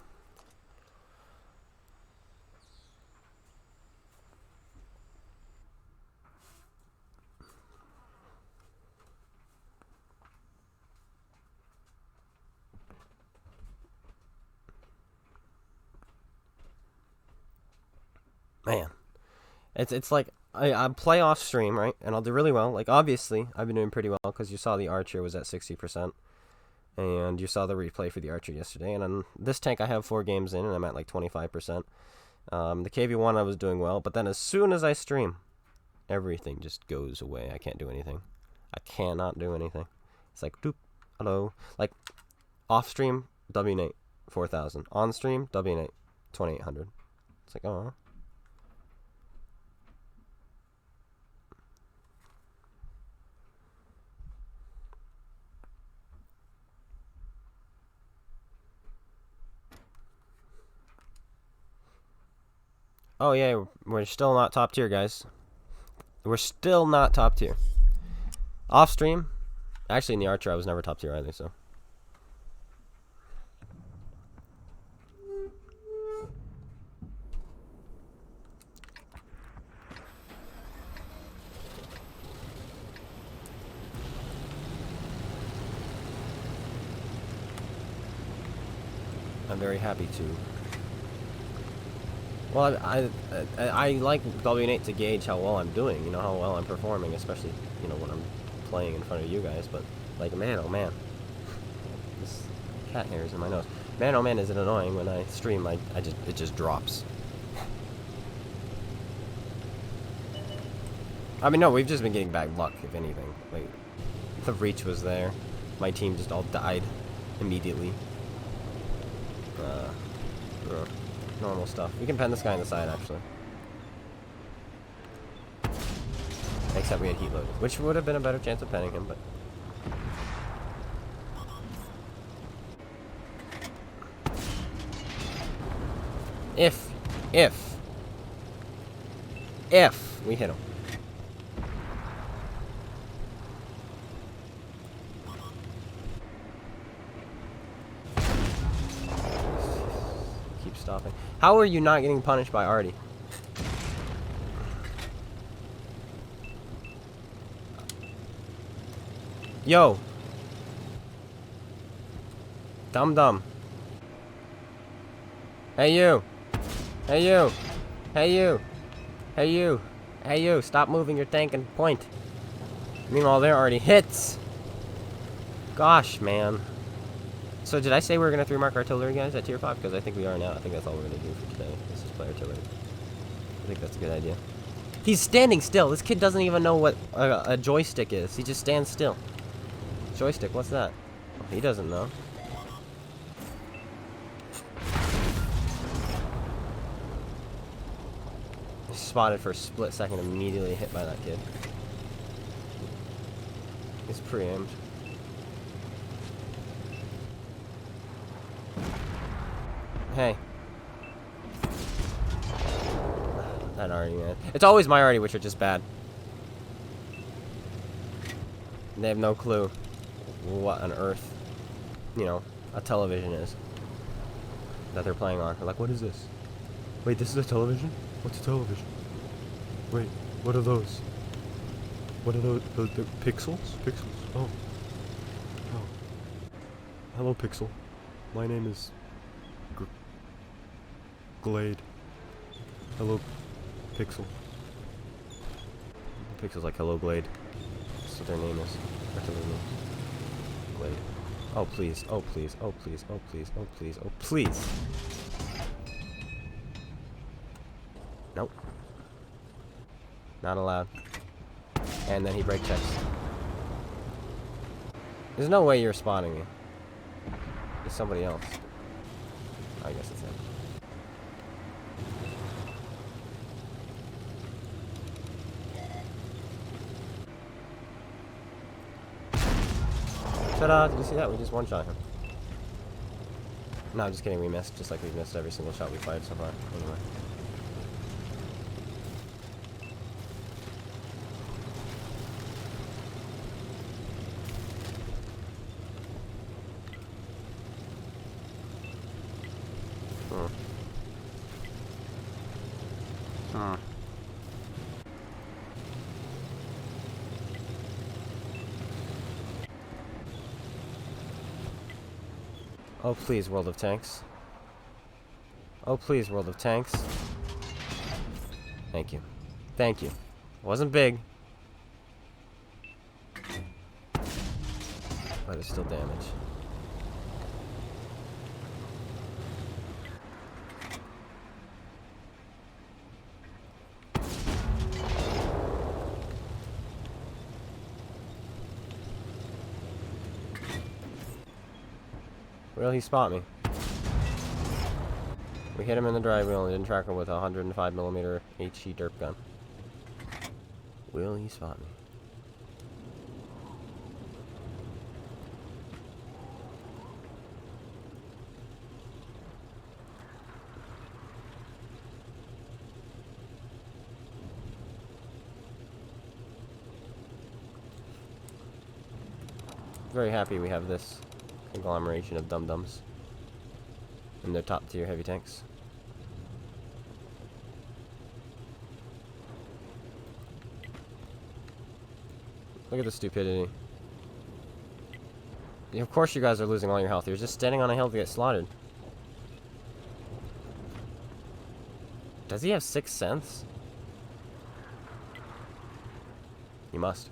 Man, it's like I play off stream, right, and I'll do really well. Like obviously, I've been doing pretty well because you saw the Archer was at 60%, and you saw the replay for the Archer yesterday. And on this tank, I have 4 games in, and I'm at like 25%. The KV1 I was doing well, but then as soon as I stream, everything just goes away. I can't do anything. I cannot do anything. It's like doop, hello. Like off stream, W8 4000. On stream, W8 2800. It's like oh. Oh yeah, we're still not top tier, guys. We're still not top tier. Off stream, actually in the Archer I was never top tier either, so. I'm very happy to. Well, I like W8 to gauge how well I'm doing, you know, how well I'm performing, especially, you know, when I'm playing in front of you guys, but, like, man, oh man. This cat hair is in my nose. Man, oh man, is it annoying when I stream, it just drops. I mean, no, we've just been getting bad luck, if anything. Like, the reach was there. My team just all died immediately. Normal stuff. We can pen this guy on the side, actually. Except we had heat loaded, which would have been a better chance of penning him, but... If we hit him. Keep stopping. How are you not getting punished by Artie? Yo. Dum. Hey you. Hey you. Hey you. Hey you. Hey you. Stop moving your tank and point. Meanwhile, there already hits. Gosh, man. So did I say we were going to 3-mark artillery guys at tier 5? Because I think we are now. I think that's all we're going to do for today. Let's just play artillery. I think that's a good idea. He's standing still. This kid doesn't even know what a joystick is. He just stands still. Joystick, what's that? Oh, he doesn't know. Spotted for a split second, immediately hit by that kid. He's pre-aimed. Hey. That Artie, man. It's always my Artie, which are just bad. They have no clue what on earth, you know, a television is that they're playing on. They're like, what is this? Wait, this is a television? What's a television? Wait, what are those? What are those? The pixels? Pixels? Oh. Oh. Hello, Pixel. My name is... Glade. Hello, Pixel. Pixel's like, hello, Glade. That's what their name is. That's what their name is. Glade. Oh, please. Oh, please. Oh, please. Oh, please. Oh, please. Oh, please. Nope. Not allowed. And then he brake checks. There's no way you're spotting me. It's somebody else. I guess it's him. Ta-da! Did you see that? We just one-shot him. No, I'm just kidding. We missed, just like we missed every single shot we fired so far. Anyway. Oh, please, World of Tanks. Oh, please, World of Tanks. Thank you. Thank you. Wasn't big. But it's still damage. Will he spot me? We hit him in the drive wheel and didn't track him with a 105mm HE derp gun. Will he spot me? Very happy we have this conglomeration of dum-dums in their top tier heavy tanks. Look at the stupidity. Of course you guys are losing all your health. You're just standing on a hill to get slaughtered. Does he have 6th sense? He must.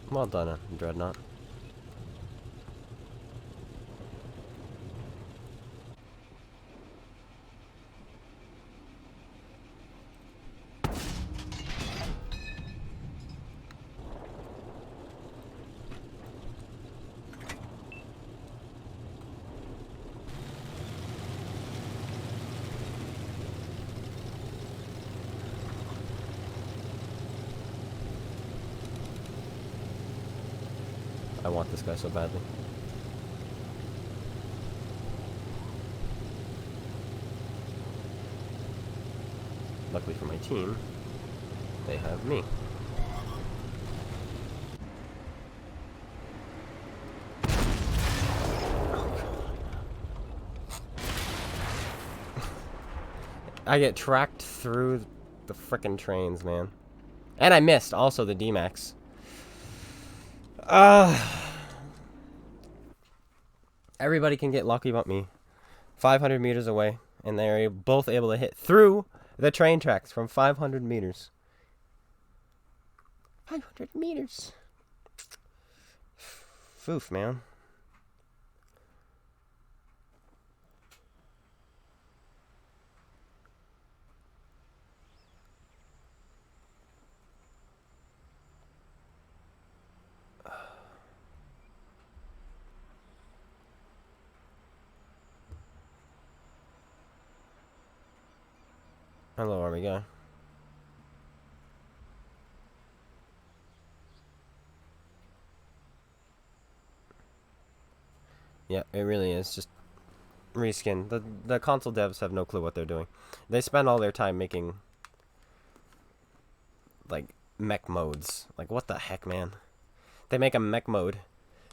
Well done, Dreadnought. I want this guy so badly. Luckily for my team, they have me. I get tracked through the frickin' trains, man. And I missed also the D-Max. Everybody can get lucky but me. 500 meters away, and they're both able to hit through the train tracks from 500 meters. 500 meters. Foof, man. Hello, Army guy. Yeah, it really is just reskin. The console devs have no clue what they're doing. They spend all their time making like mech modes. Like what the heck, man? They make a mech mode.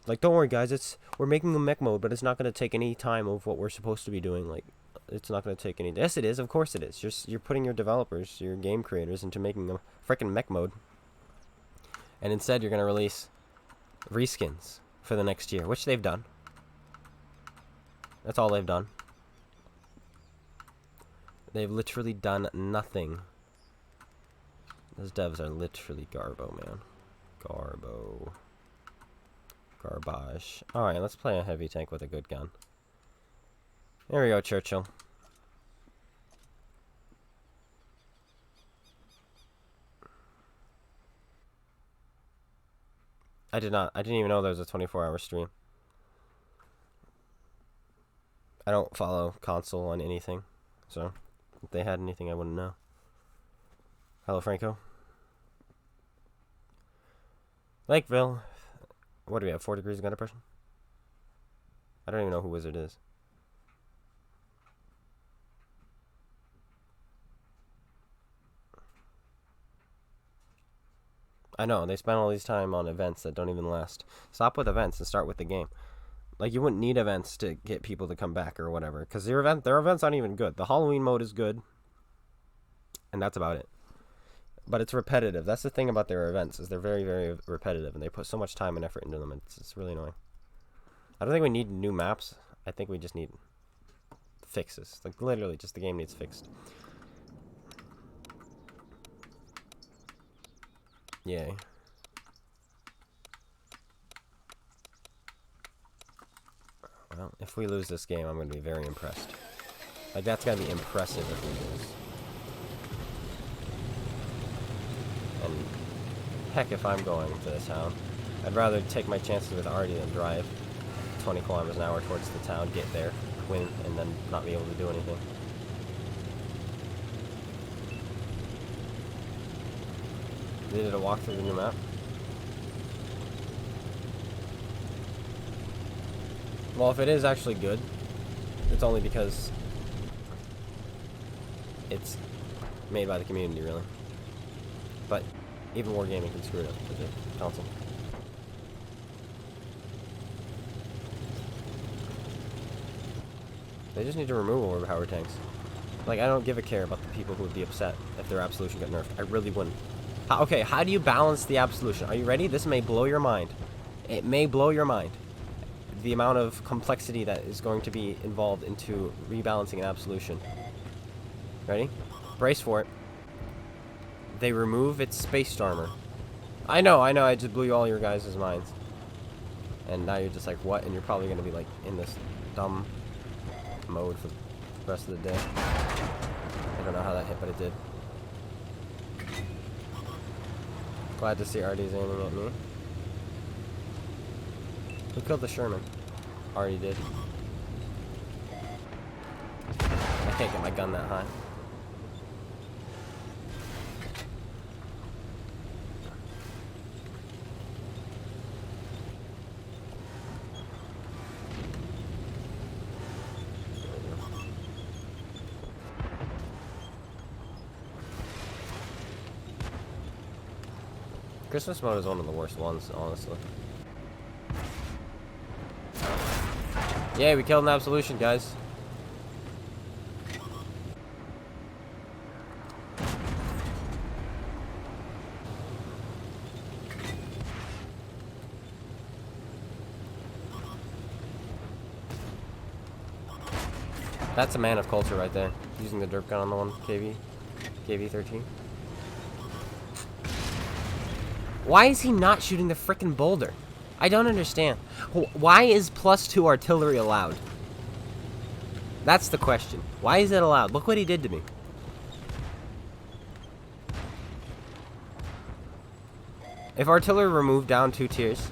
Like, don't worry guys, we're making a mech mode, but it's not gonna take any time of what we're supposed to be doing. Like, it's not going to take any... Yes, it is. Of course it is. You're putting your developers, your game creators, into making a frickin' mech mode. And instead, you're going to release reskins for the next year, which they've done. That's all they've done. They've literally done nothing. Those devs are literally garbo, man. Garbage. Alright, let's play a heavy tank with a good gun. There we go, Churchill. I didn't even know there was a 24-hour stream. I don't follow console on anything, so if they had anything, I wouldn't know. Hello, Franco. Lakeville. What do we have, 4 degrees of gun depression? I don't even know who Wizard is. I know, they spend all these time on events that don't even last. Stop with events and start with the game. Like, you wouldn't need events to get people to come back or whatever, because their events aren't even good. The Halloween mode is good, and that's about it. But it's repetitive. That's the thing about their events, is they're very, very repetitive, and they put so much time and effort into them. It's really annoying. I don't think we need new maps. I think we just need fixes. Like, literally, just the game needs fixed. Yay. Well, if we lose this game, I'm going to be very impressed. Like, that's got to be impressive if we lose. And heck, if I'm going to this town, I'd rather take my chances with Artie than drive 20 kilometers an hour towards the town, get there, win, and then not be able to do anything. They did a walk through the new map. Well, if it is actually good, it's only because it's made by the community, really. But even Wargaming can screw it up with the console. They just need to remove overpowered tanks. Like, I don't give a care about the people who would be upset if their absolution got nerfed. I really wouldn't. Okay, how do you balance the absolution? Are you ready? This may blow your mind. It may blow your mind. The amount of complexity that is going to be involved into rebalancing an absolution. Ready? Brace for it. They remove its space armor. I know, I just blew all your guys' minds. And now you're just like, what? And you're probably going to be like in this dumb mode for the rest of the day. I don't know how that hit, but it did. Glad to see Artie's aiming at me. Who killed the Sherman? Artie did. I can't get my gun that high. Christmas mode is one of the worst ones, honestly. Yay, we killed an absolution, guys. That's a man of culture right there. Using the derp gun on the one KV-13. Why is he not shooting the frickin' boulder? I don't understand. Why is +2 artillery allowed? That's the question. Why is it allowed? Look what he did to me. If artillery were moved down 2 tiers,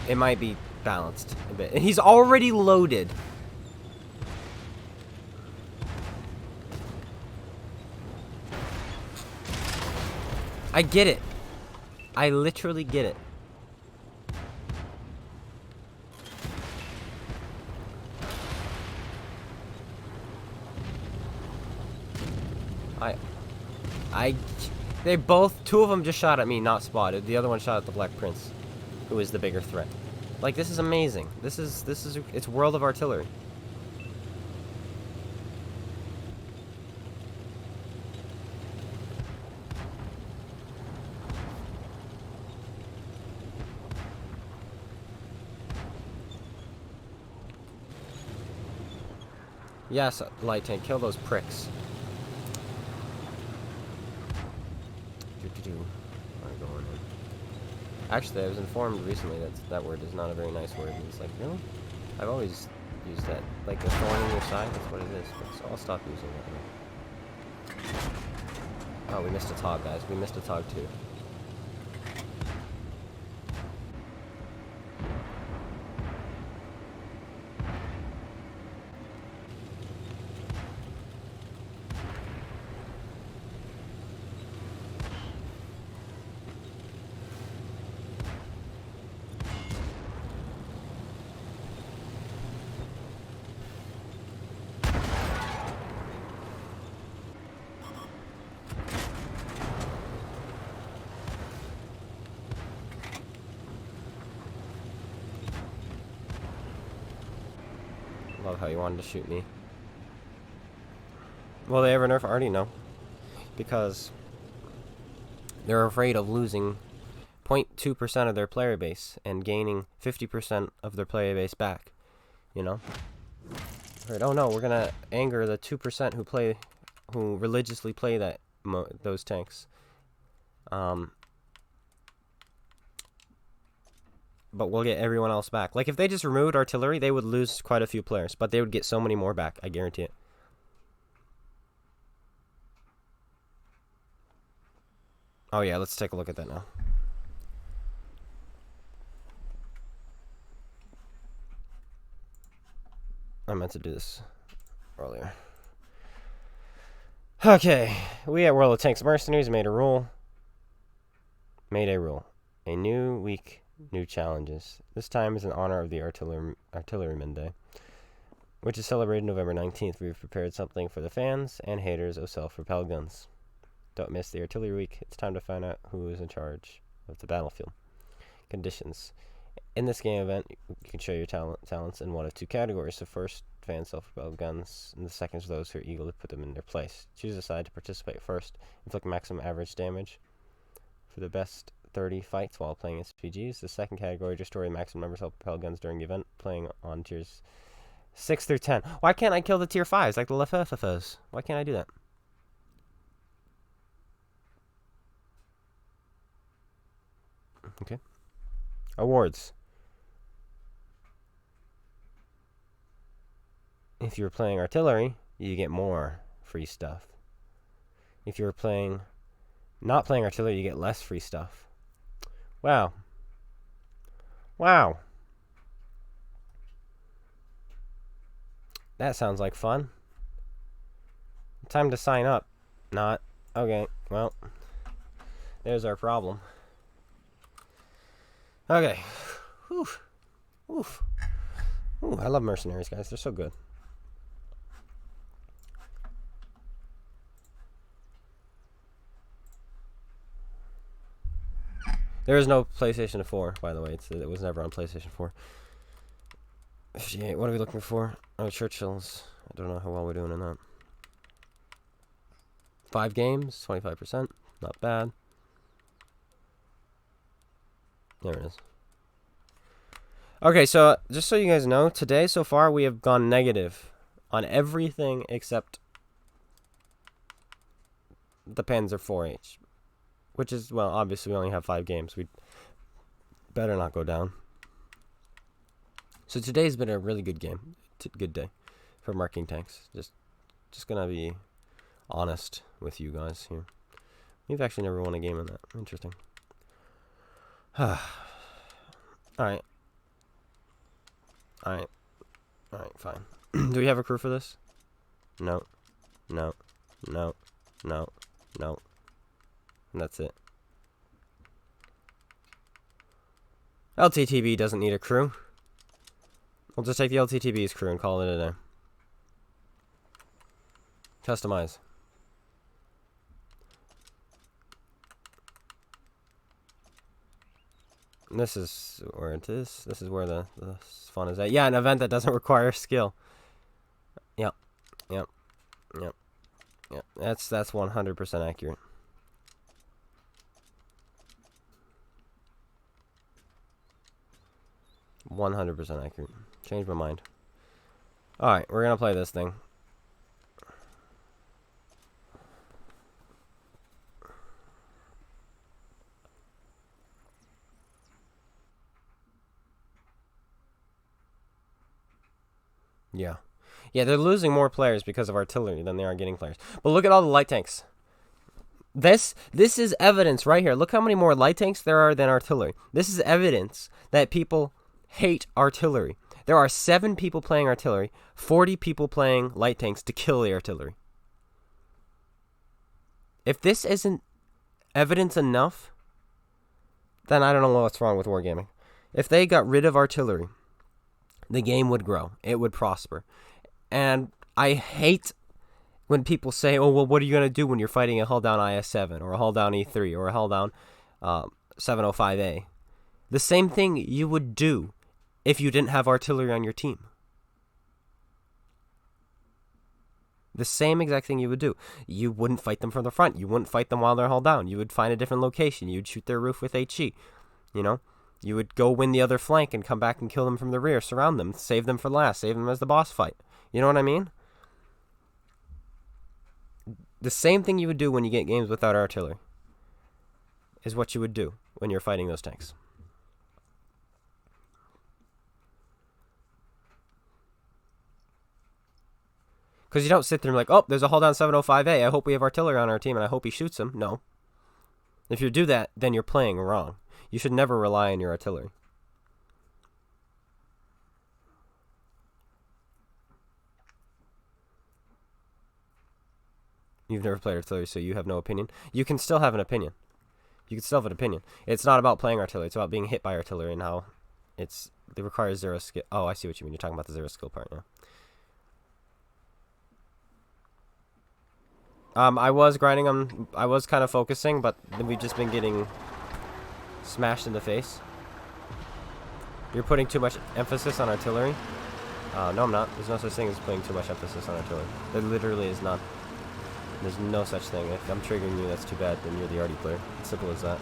it might be balanced a bit. And he's already loaded. I get it. I literally get it. They both, 2 of them just shot at me, not spotted. The other one shot at the Black Prince, who is the bigger threat. Like, this is amazing. This is, it's World of Artillery. Yes, light tank, kill those pricks. Actually, I was informed recently that that word is not a very nice word. And it's like, really? I've always used that. Like a thorn in your side, that's what it is. But so I'll stop using it now. Oh, we missed a tog, guys. We missed a tog too. Love how you wanted to shoot me. Will they ever nerf? I already know. Because they're afraid of losing 0.2% of their player base and gaining 50% of their player base back. You know? Right, oh no, we're gonna anger the 2% who religiously play those tanks. But we'll get everyone else back. Like, if they just removed artillery, they would lose quite a few players. But they would get so many more back, I guarantee it. Oh yeah, let's take a look at that now. I meant to do this earlier. Okay, we at World of Tanks Mercenaries made a rule. A new week, new challenges. This time is in honor of the Artilleryman Day, which is celebrated November 19th. We've prepared something for the fans and haters of self-propelled guns. Don't miss the Artillery Week. It's time to find out who is in charge of the battlefield. Conditions. In this game event, you can show your talents in one of two categories. The first, fan self-propelled guns, and the second is those who are eager to put them in their place. Choose a side to participate first. Inflict maximum average damage for the best 30 fights while playing SPGs. The second category, destroy the maximum number of self-propelled guns during the event, playing on tiers 6 through 10. Why can't I kill the tier 5s like the LFFs? Why can't I do that? Okay. Awards. If you're playing artillery, you get more free stuff. If you're not playing artillery, you get less free stuff. Wow. Wow. That sounds like fun. Time to sign up. Not. Okay, well. There's our problem. Okay. Whew. Oof. Ooh, I love Mercenaries, guys. They're so good. There is no PlayStation 4, by the way. It was never on PlayStation 4. 58. What are we looking for? Oh, Churchill's. I don't know how well we're doing in that. 5 games, 25%. Not bad. There it is. Okay, so just so you guys know, today so far we have gone negative on everything except the Panzer 4H. Which is, well, obviously we only have 5 games. We better not go down. So today's been a really good game. Good day for marking tanks. Just gonna be honest with you guys here. We've actually never won a game in that. Interesting. Alright. Alright, fine. Do we have a crew for this? No. No. No. No. No. And that's it. LTTB doesn't need a crew. We'll just take the LTTB's crew and call it a day. Customize. This is where it is. This is where the fun is at. Yeah, an event that doesn't require skill. Yep. That's 100% accurate. %100% accurate. Changed my mind. Alright, we're gonna play this thing. Yeah. Yeah, they're losing more players because of artillery than they are getting players. But look at all the light tanks. This is evidence right here. Look how many more light tanks there are than artillery. This is evidence that people hate artillery. There are 7 people playing artillery, 40 people playing light tanks to kill the artillery. If this isn't evidence enough, then I don't know what's wrong with wargaming. If they got rid of artillery, the game would grow. It would prosper. And I hate when people say, oh, well, what are you going to do when you're fighting a hull down IS-7 or a hull down E3 or a hull down 705A? The same thing you would do if you didn't have artillery on your team. The same exact thing you would do. You wouldn't fight them from the front. You wouldn't fight them while they're hull down. You would find a different location. You'd shoot their roof with HE. You know? You would go win the other flank and come back and kill them from the rear, surround them, save them for last, save them as the boss fight. You know what I mean? The same thing you would do when you get games without artillery is what you would do when you're fighting those tanks. Because you don't sit there and like, oh, there's a hull down 705A. I hope we have artillery on our team and I hope he shoots him. No. If you do that, then you're playing wrong. You should never rely on your artillery. You've never played artillery, so you have no opinion. You can still have an opinion. You can still have an opinion. It's not about playing artillery. It's about being hit by artillery and how it requires 0 skill. Oh, I see what you mean. You're talking about the 0 skill part now. I was grinding on. I was kind of focusing, but then we've just been getting smashed in the face. You're putting too much emphasis on artillery. No, I'm not. There's no such thing as putting too much emphasis on artillery. There literally is not. There's no such thing. If I'm triggering you, that's too bad. Then you're the arty player. Simple as that.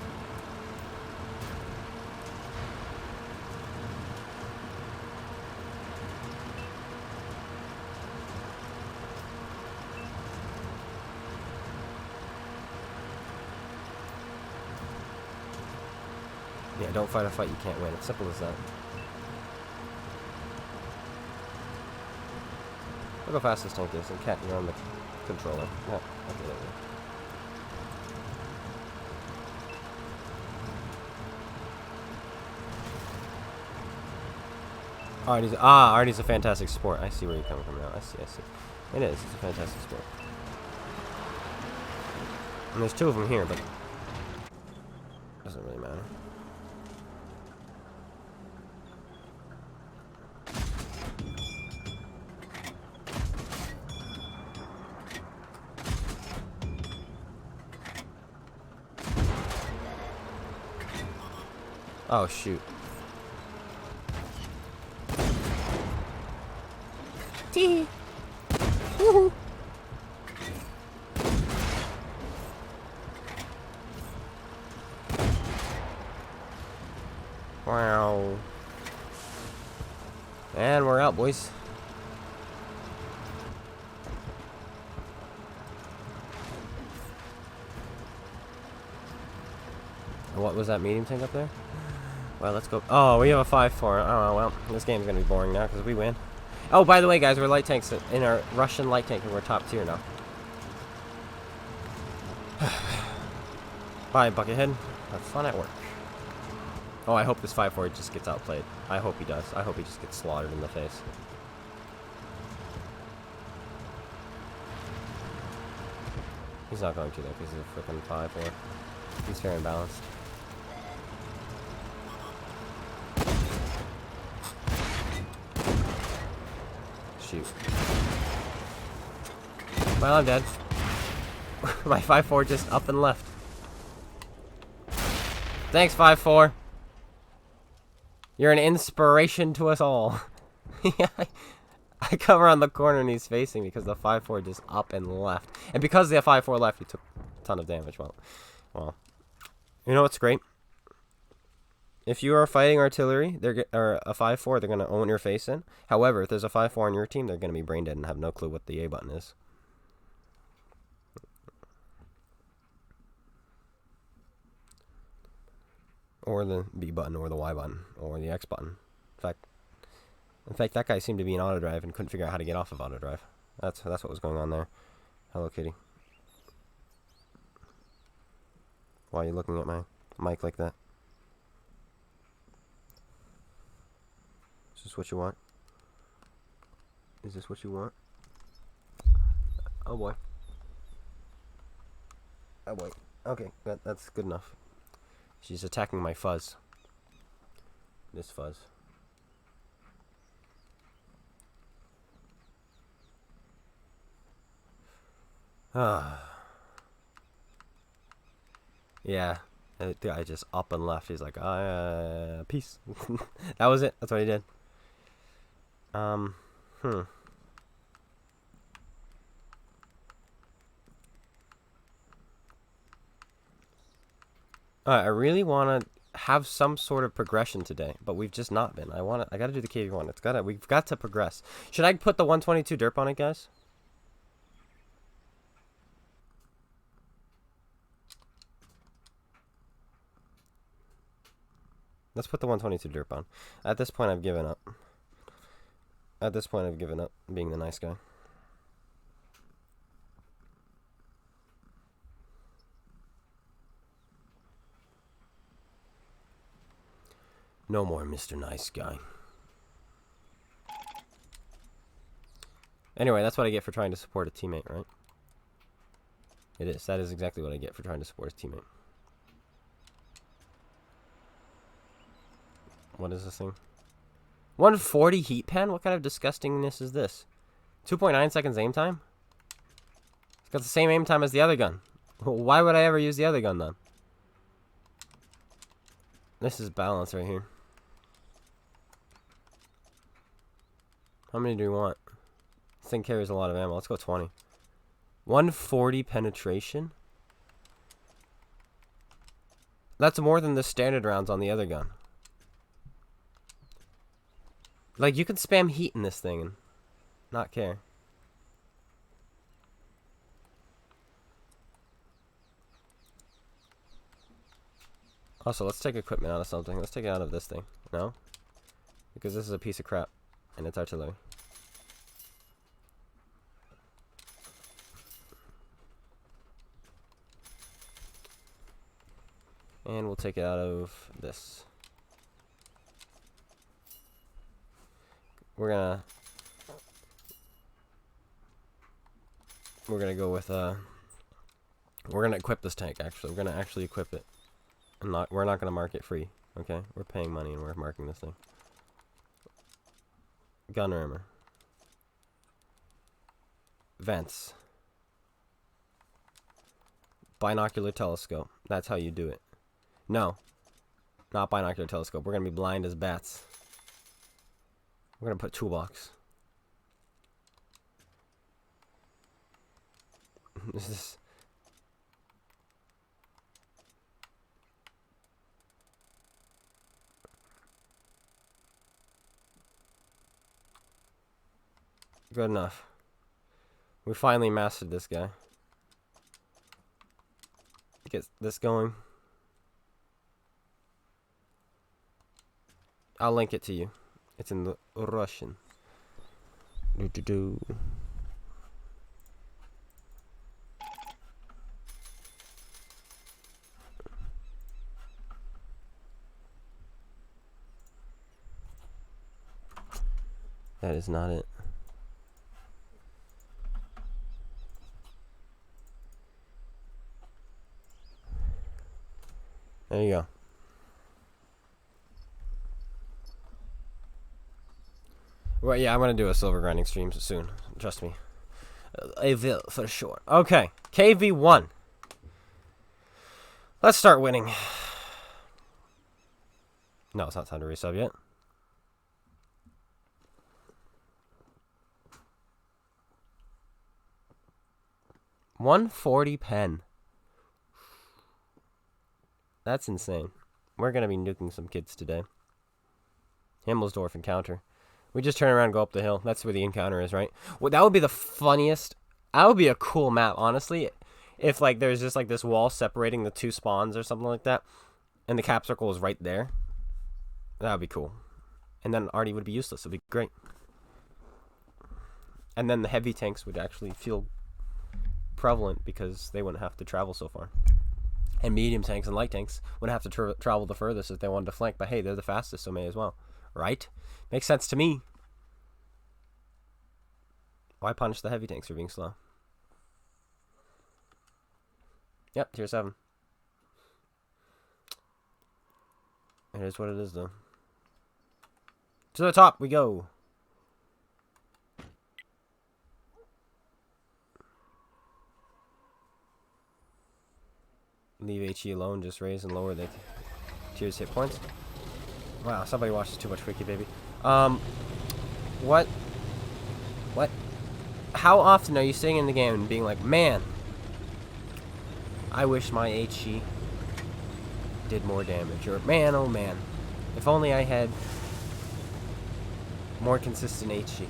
Yeah, don't fight a fight you can't win. It's simple as that. Look how fast this tank is. And cat, you're on the controller. Yeah, okay, there we go. Arty's a fantastic sport. I see where you're coming from now. I see. It is. It's a fantastic sport. And there's 2 of them here, but doesn't really matter. Oh, shoot. Tee. Woohoo. Wow. And we're out, boys. What was that medium tank up there? Well, let's go. Oh, we have a 5-4. Oh, well, this game's going to be boring now because we win. Oh, by the way, guys, we're light tanks in our Russian light tank, and we're top tier now. Bye, Buckethead. Have fun at work. Oh, I hope this 5-4 just gets outplayed. I hope he does. I hope he just gets slaughtered in the face. He's not going to, though, because he's a freaking 5-4. He's fair and balanced. Shoot. Well, I'm dead. My 5-4 just up and left. Thanks, 5-4. You're an inspiration to us all. Yeah, I come around the corner and he's facing me because the 5-4 just up and left. And because the 5-4 left, he took a ton of damage. Well. You know what's great? If you are fighting artillery, or a 5-4, they're going to own your face in. However, if there's a 5-4 on your team, they're going to be brain dead and have no clue what the A button is. Or the B button, or the Y button, or the X button. In fact, In fact, that guy seemed to be in auto drive and couldn't figure out how to get off of auto drive. That's what was going on there. Hello, Kitty. Why are you looking at my mic like that? Is this what you want? Is this what you want? Oh boy. Oh boy. Okay, that's good enough. She's attacking my fuzz. This fuzz. Ah. Yeah. The guy just up and left. He's like, peace. That was it. That's what he did. I really want to have some sort of progression today, but we've just not been. I got to do the KV1. We've got to progress. Should I put the 122 derp on it, guys? Let's put the 122 derp on. At this point, I've given up. At this point, I've given up being the nice guy. No more Mr. Nice Guy. Anyway, that's what I get for trying to support a teammate, right? It is. That is exactly what I get for trying to support a teammate. What is this thing? 140 heat pen? What kind of disgustingness is this? 2.9 seconds aim time? It's got the same aim time as the other gun. Why would I ever use the other gun then? This is balance right here. How many do we want? This thing carries a lot of ammo. Let's go 20. 140 penetration? That's more than the standard rounds on the other gun. Like, you can spam heat in this thing and not care. Also, let's take equipment out of something. Let's take it out of this thing. No? Because this is a piece of crap. And it's artillery. And we'll take it out of this. We're gonna go with we're gonna equip this tank. Actually, we're gonna actually equip it. We're not gonna mark it free. Okay, we're paying money and we're marking this thing. Gun armor. Vents. Binocular telescope. That's how you do it. No. Not binocular telescope. We're gonna be blind as bats. We're gonna put toolbox. This is... Good enough. We finally mastered this guy. Get this going. I'll link it to you. It's in the Russian. Do. That is not it. There you go. Well, yeah, I'm gonna do a silver grinding stream soon. Trust me. I will, for sure. Okay, KV1. Let's start winning. No, it's not time to resub yet. $140 pen. That's insane. We're gonna be nuking some kids today. Himmelsdorf encounter. We just turn around and go up the hill. That's where the encounter is, right? Well, that would be the funniest. That would be a cool map, honestly. If, like, there's just, like, this wall separating the two spawns or something like that. And the cap circle is right there. That would be cool. and then arty would be useless. It'd be great. And then the heavy tanks would actually feel prevalent because they wouldn't have to travel so far. And medium tanks and light tanks wouldn't have to travel the furthest if they wanted to flank. But hey, they're the fastest, so may as well. Right? Makes sense to me. Why punish the heavy tanks for being slow? Yep, tier 7. It is what it is, though. To the top we go. Leave HE alone, just raise and lower the tiers hit points. Wow, somebody watches too much Wiki, baby. What? How often are you sitting in the game and being like, man, I wish my HE did more damage, or man, oh man, if only I had more consistent HE.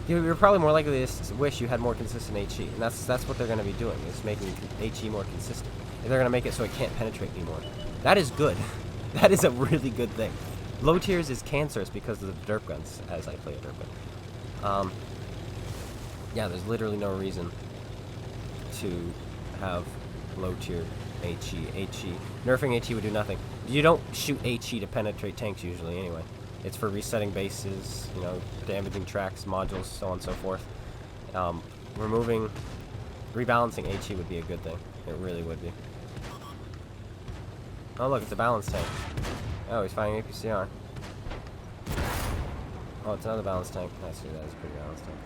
You're probably more likely to wish you had more consistent HE, and that's what they're going to be doing, is making HE more consistent. And they're going to make it so it can't penetrate anymore. That is good. That is a really good thing. Low tiers is cancerous because of the derp guns, as I play a derp gun. Yeah, there's literally no reason to have low tier HE. Nerfing HE would do nothing. You don't shoot HE to penetrate tanks usually anyway. It's for resetting bases, you know, damaging tracks, modules, so on and so forth. Rebalancing HE would be a good thing. It really would be. Oh look, it's a balance tank. Oh, he's fighting APCR. Oh, it's another balance tank. I see, that is a pretty balanced tank.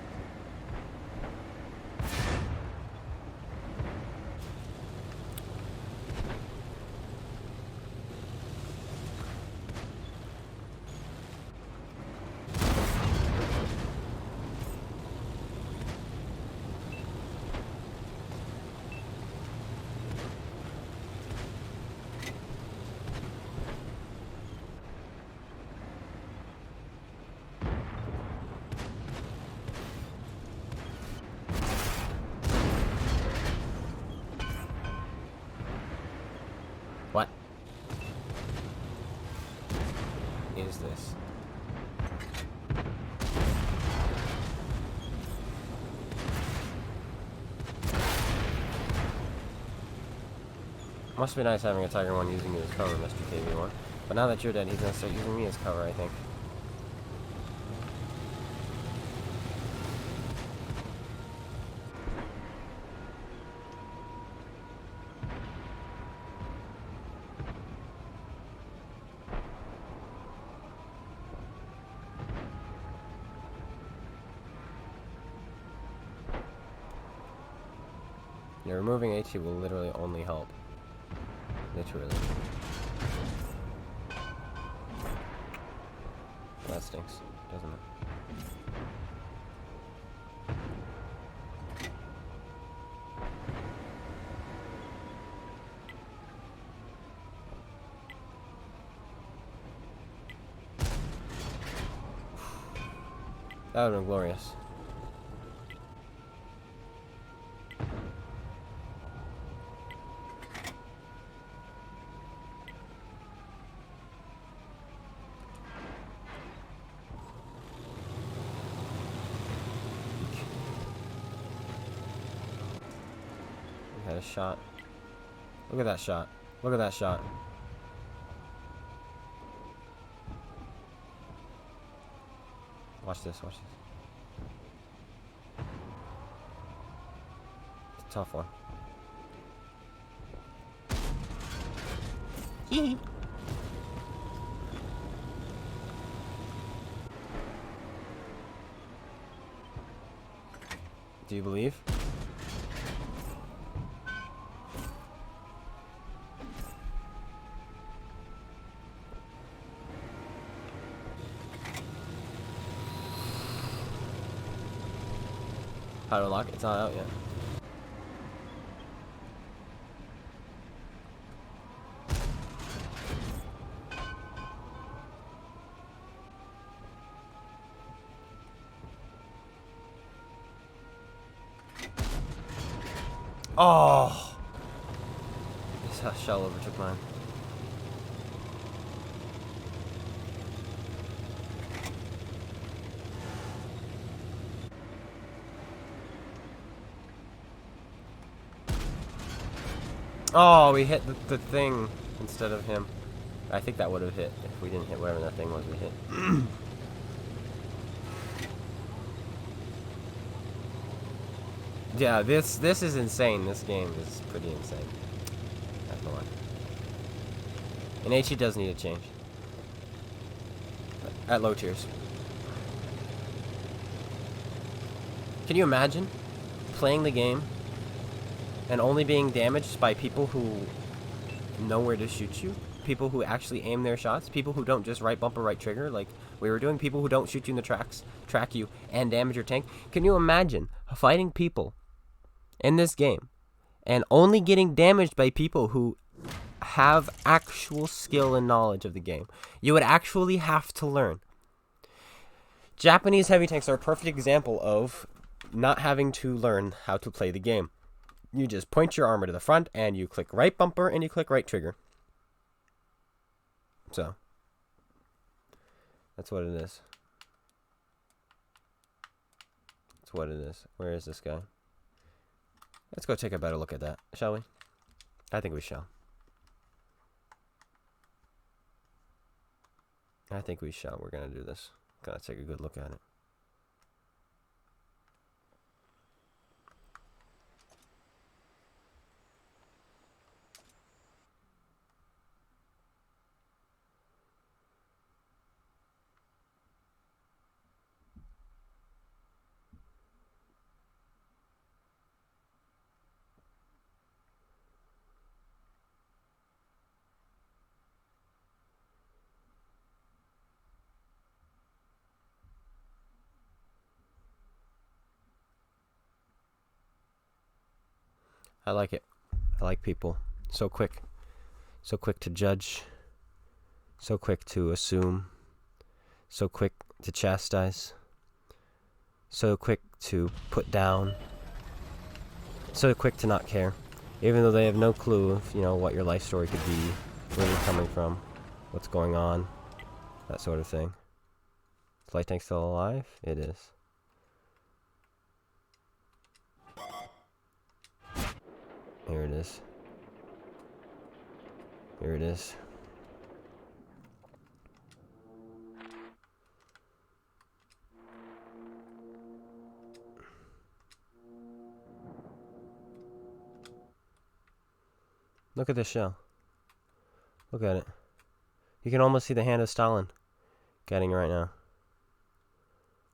What is this? Must be nice having a Tiger 1 using you as cover, Mr. KB1. But now that you're dead, he's gonna start using me as cover, I think. Yeah, removing HE will literally only help. Literally. That stinks, doesn't it? That would have been glorious. Had a shot. Look at that shot. Look at that shot. Watch this, watch this. It's a tough one. Do you believe? How to lock? It's not out yet. Oh! This shell overtook mine. Oh, we hit the thing instead of him. I think that would have hit if we didn't hit whatever that thing was we hit. Yeah, this is insane. This game is pretty insane. That's the one. And HE does need a change. At low tiers. Can you imagine playing the game and only being damaged by people who know where to shoot you? People who actually aim their shots? People who don't just right bumper, right trigger like we were doing? People who don't shoot you in the tracks, track you, and damage your tank? Can you imagine fighting people in this game and only getting damaged by people who have actual skill and knowledge of the game? You would actually have to learn. Japanese heavy tanks are a perfect example of not having to learn how to play the game. You just point your armor to the front and you click right bumper and you click right trigger. So, that's what it is. That's what it is. Where is this guy? Let's go take a better look at that, shall we? I think we shall. I think we shall. We're going to do this. Gotta take a good look at it. I like it. I like people. So quick. So quick to judge. So quick to assume. So quick to chastise. So quick to put down. So quick to not care. Even though they have no clue of, you know, what your life story could be, where you're coming from, what's going on, that sort of thing. Is Light Tank still alive? It is. Here it is. Here it is. Look at this shell. Look at it. You can almost see the hand of Stalin getting it right now.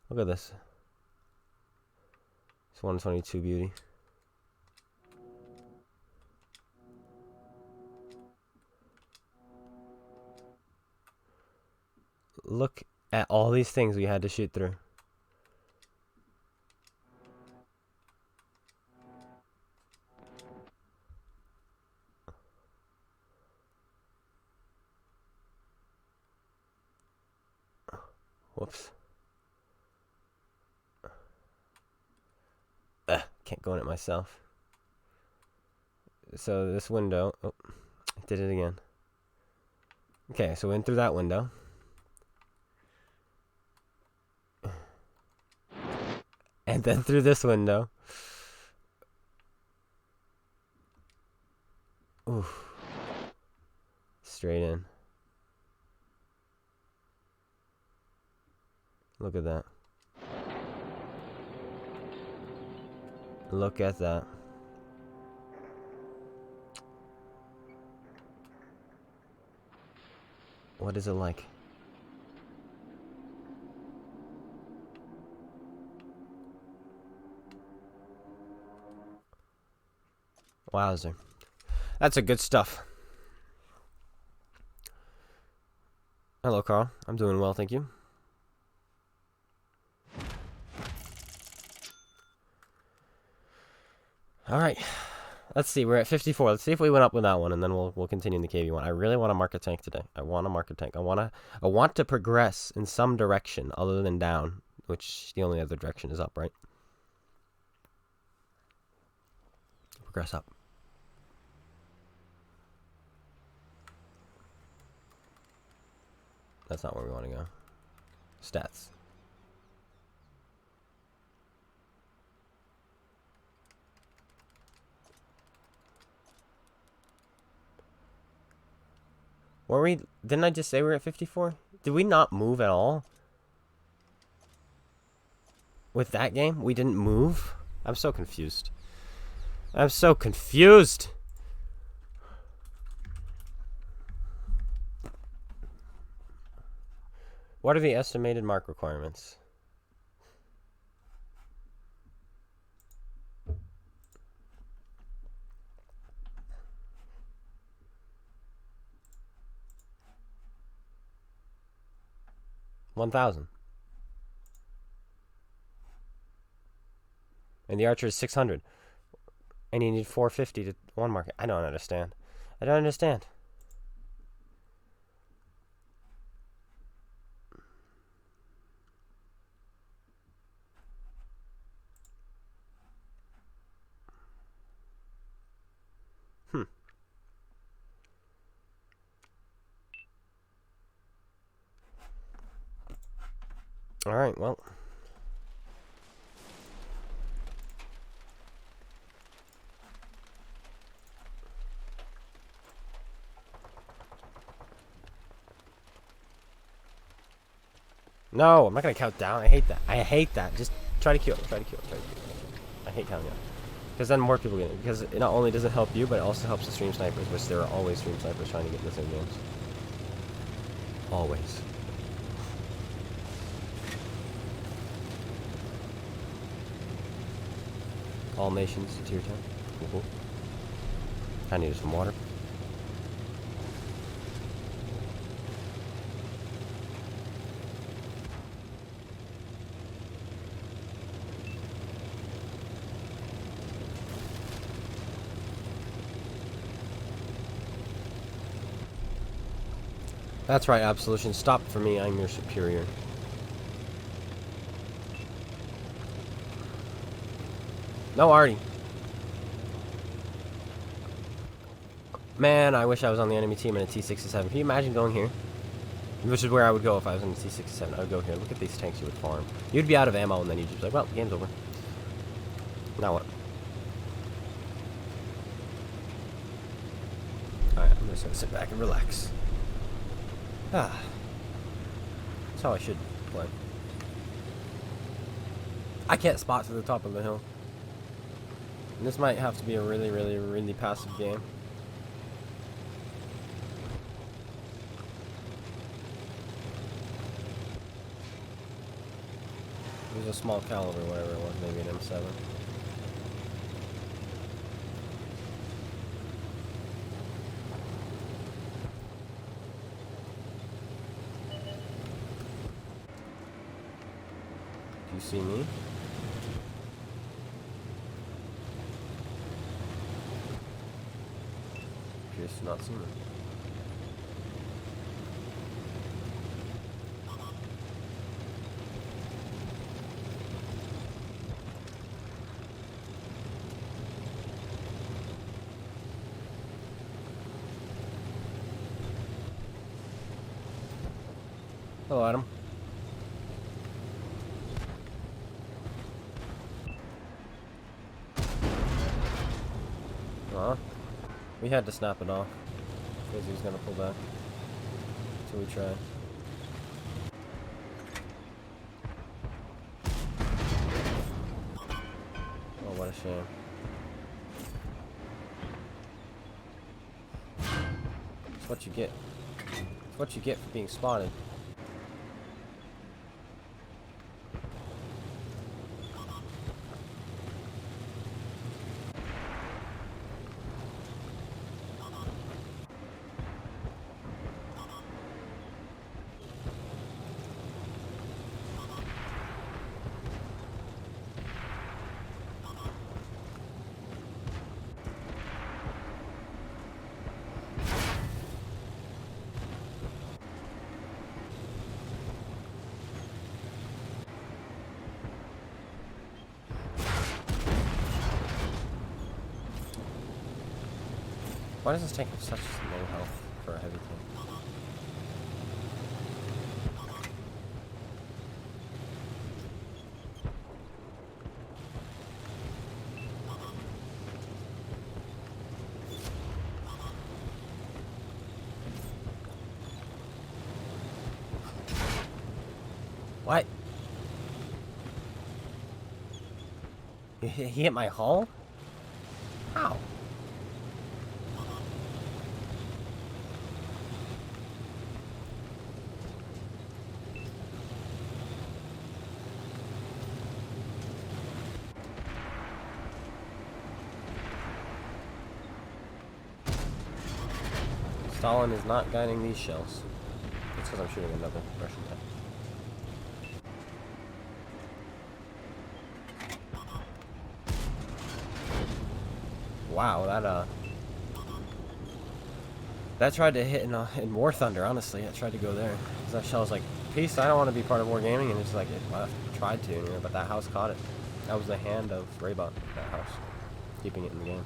Look at this. It's 122 beauty. Look at all these things we had to shoot through. Whoops. Can't go in it myself. So this window, oh, I did it again. Okay, so in through that window. And then through this window. Oof. Straight in. Look at that. Look at that. What is it like? Wowzer. That's a good stuff. Hello, Carl. I'm doing well, thank you. Alright. Let's see, we're at 54. Let's see if we went up with that one, and then we'll continue in the KV1. I really want to mark a tank today. I want to mark a tank. I want to progress in some direction other than down, which the only other direction is up, right? Progress up. That's not where we want to go. Stats. Were we? Didn't I just say we're at 54? Did we not move at all? With that game, we didn't move? I'm so confused. I'm so confused! What are the estimated mark requirements? $1,000. And the archer is 600. And you need 450 to one mark. I don't understand. I don't understand. Alright, well. No, I'm not gonna count down. I hate that. I hate that. Just try to kill. Try to kill. Try to kill. I hate counting down. Because then more people get it. Because it not only does it help you, but it also helps the stream snipers, which there are always stream snipers trying to get in the same games. Always. All nations, tier 10. Cool. I needed some water. That's right, Absolution. Stop for me. I'm your superior. No, Artie. Man, I wish I was on the enemy team in a T-67. Can you imagine going here? Which is where I would go if I was in a T-67. I would go here. Look at these tanks you would farm. You'd be out of ammo, and then you'd just be like, well, game's over. Now what? Alright, I'm just gonna sit back and relax. Ah. That's how I should play. I can't spot to the top of the hill. And this might have to be a really, really, really passive game. It was a small caliber, whatever it was, maybe an M7. Do you see me? Appears to not see me. Hello, Adam. We had to snap it off because he was gonna pull back. So we tried. Oh, what a shame. It's what you get. It's what you get for being spotted. Why does this tank have such low health for a heavy tank? He hit my hull? How? Stalin is not guiding these shells. It's because I'm shooting another Russian tank. Wow, that tried to hit in War Thunder, honestly. I tried to go there. Because that shell was like, peace, I don't want to be part of Wargaming. And it's like, it left. Tried to, you know, but that house caught it. That was the hand of Raybot, that house. Keeping it in the game.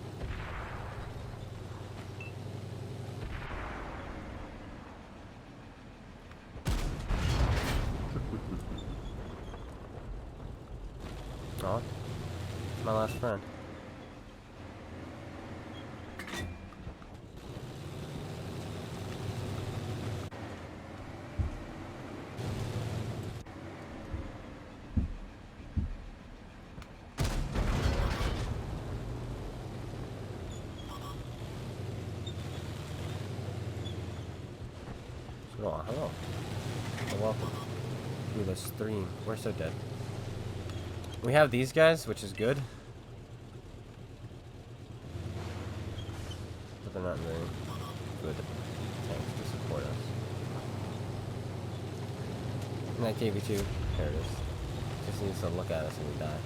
Oh, my last friend. Oh, hello. So welcome to the stream. We're so dead. We have these guys, which is good. But they're not very good tanks to support us. And that KV2, there it is. Just needs to look at us and we die.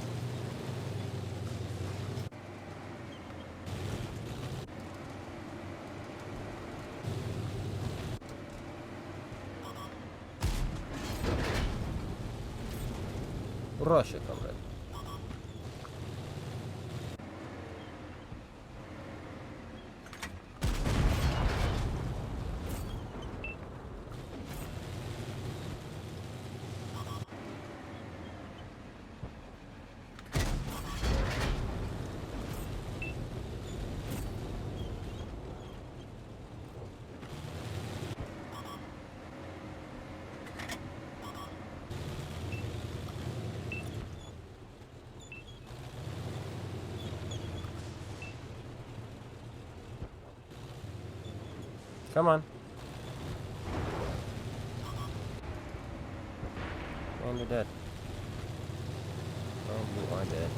Russia, comrade. Come on. And you're dead. And you are dead.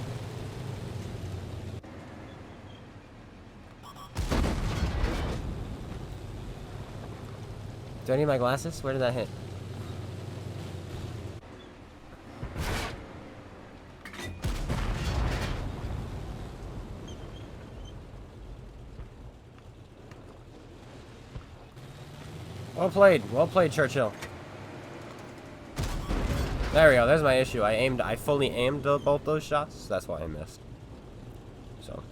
Do I need my glasses? Where did that hit? Well played, Churchill. There we go, there's my issue. I fully aimed both those shots, that's why I missed. So.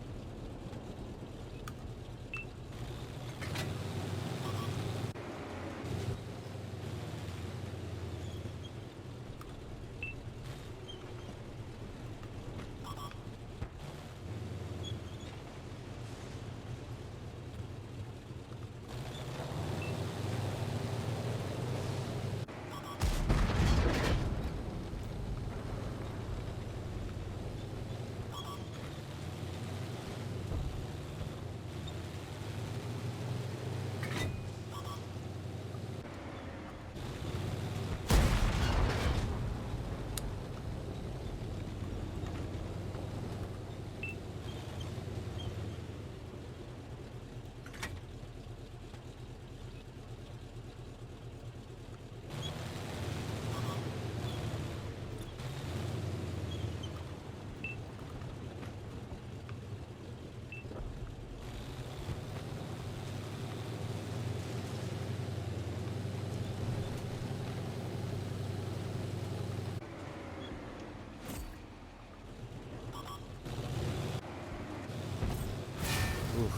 Oof.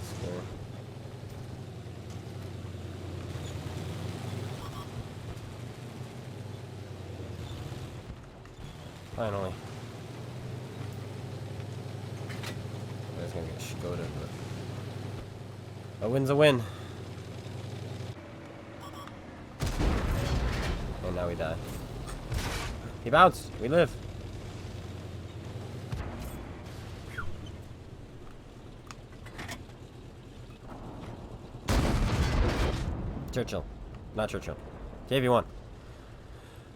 Scary. Finally. I was gonna get Skoda, but a win's a win. And now we die. He bounced. We live. Churchill. Not Churchill. KV1.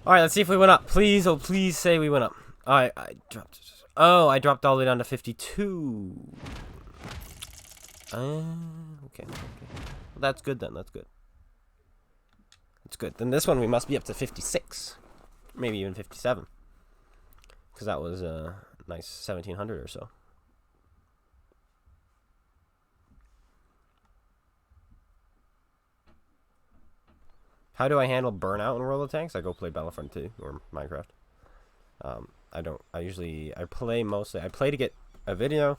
Alright, let's see if we went up. Please, oh please say we went up. Alright, I dropped. Oh, I dropped all the way down to 52. Okay. Well, that's good then. That's good. That's good. Then this one we must be up to 56. Maybe even 57. Because that was a nice 1700 or so. How do I handle burnout in World of Tanks? I go play Battlefront 2 or Minecraft. I play mostly. I play to get a video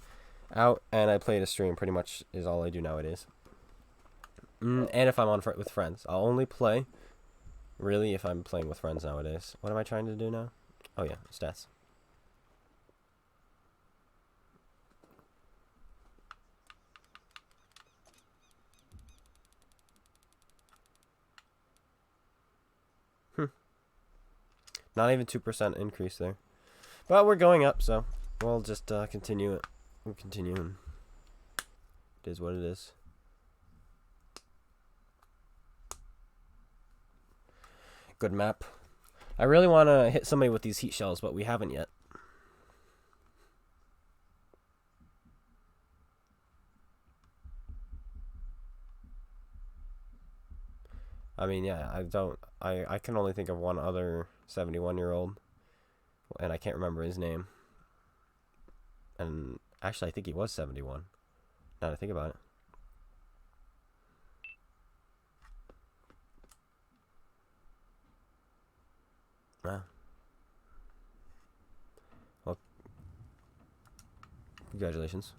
out, and I play to stream. Pretty much is all I do nowadays. And if I'm on with friends, I'll only play. Really, if I'm playing with friends nowadays. What am I trying to do now? Oh yeah, stats. Not even 2% increase there. But we're going up, so we'll just continue it. We'll continue. It is what it is. Good map. I really want to hit somebody with these heat shells, but we haven't yet. I mean, yeah, I can only think of one other 71-year-old, and I can't remember his name. And actually, I think he was 71. Now that I think about it. Wow. Well, congratulations.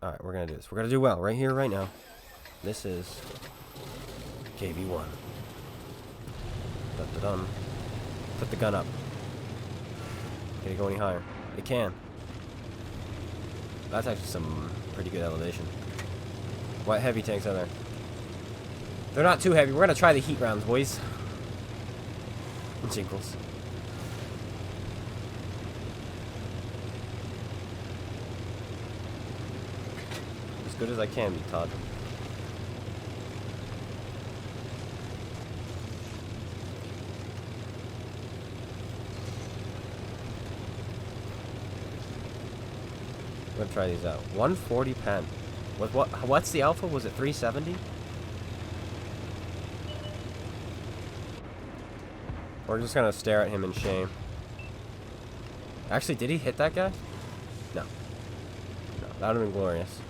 Alright, we're gonna do this. We're gonna do well right here, right now. This is KV1. Dun-dun-dun. Put the gun up. Can it go any higher? It can. That's actually some pretty good elevation. What heavy tanks are there? They're not too heavy. We're gonna try the heat rounds, boys. Jingles. As good as I can be, Todd. I'm gonna try these out. 140 pen. What's the alpha? Was it 370? We're just gonna stare at him in shame. Actually, did he hit that guy? No. No, that would have been glorious.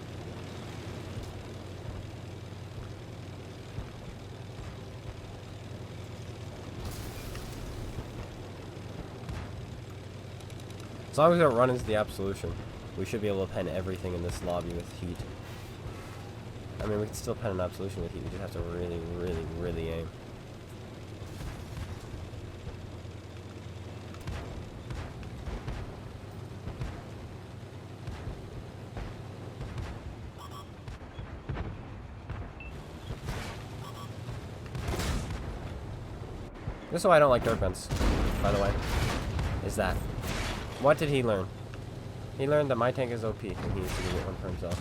As long as we don't run into the absolution, we should be able to pen everything in this lobby with heat. I mean, we can still pen an absolution with heat. We just have to really, really, really aim. This is why I don't like dirt guns, by the way, is that. What did he learn? He learned that my tank is OP and he needs to get one for himself.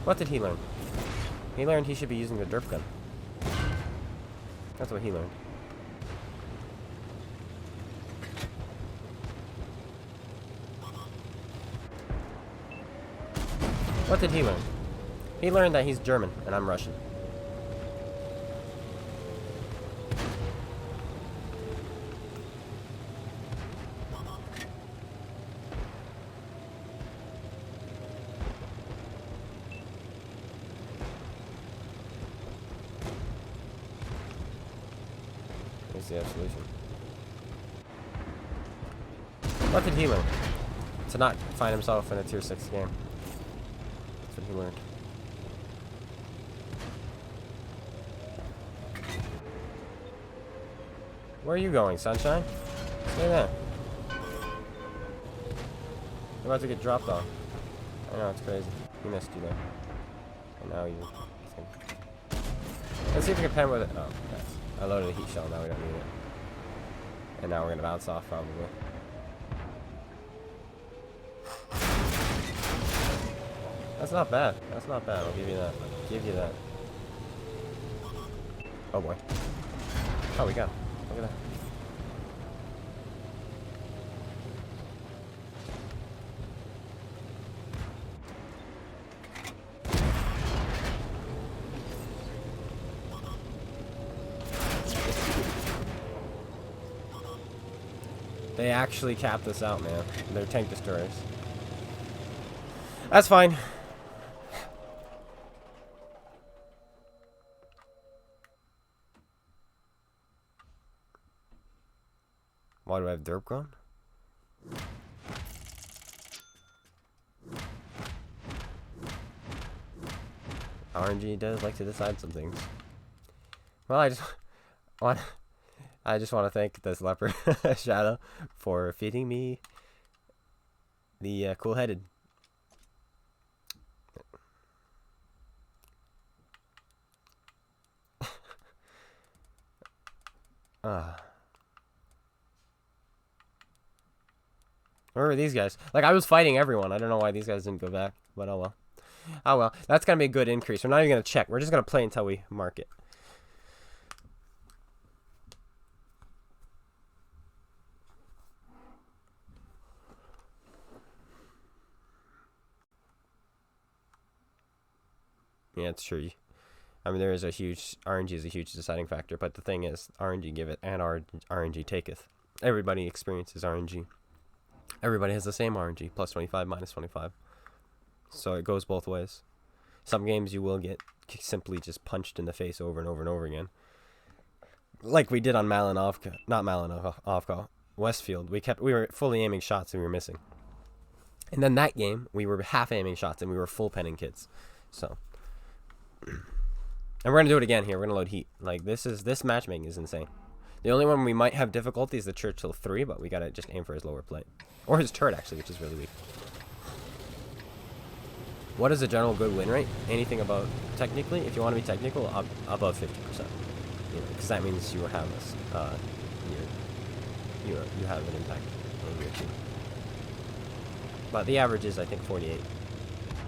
What did he learn? He learned he should be using the derp gun. That's what he learned. What did he learn? He learned that he's German and I'm Russian. Here's the absolution. What did he learn? To not find himself in a tier 6 game. That's what he learned. Where are you going, sunshine? Stay there. You're about to get dropped off. I know, it's crazy. He missed you there. And now you... Let's see if we can pen with it. Oh, I loaded a heat shell, now we don't need it. And now we're gonna bounce off probably. That's not bad. That's not bad. I'll give you that. I'll give you that. Oh boy. Oh, we got him. Look at that. They actually capped this out, man. They're tank destroyers. That's fine. Why do I have derp grown? RNG does like to decide some things. Well, I just want to thank this leopard Shadow for feeding me the cool-headed. Where were these guys? Like, I was fighting everyone. I don't know why these guys didn't go back, but oh well. Oh well. That's gonna be a good increase. We're not even gonna check. We're just gonna play until we mark it. Yeah, it's true. I mean, there is a huge RNG is a huge deciding factor, but the thing is, RNG giveth and RNG taketh. Everybody experiences RNG. Everybody has the same RNG, plus 25, minus 25. So it goes both ways. Some games you will get simply just punched in the face over and over and over again. Like we did on Malinovka, not Malinovka, Westfield. We were fully aiming shots and we were missing. And then that game, we were half aiming shots and we were full penning kids. So, and we're gonna do it again here. We're gonna load heat. Like this matchmaking is insane. The only one we might have difficulty is the Churchill 3, but we gotta just aim for his lower plate. Or his turret, actually, which is really weak. What is a general good win rate? Anything about, technically, if you want to be technical, above 50%. Because that means you have you have an impact on your team. But the average is, I think, 48.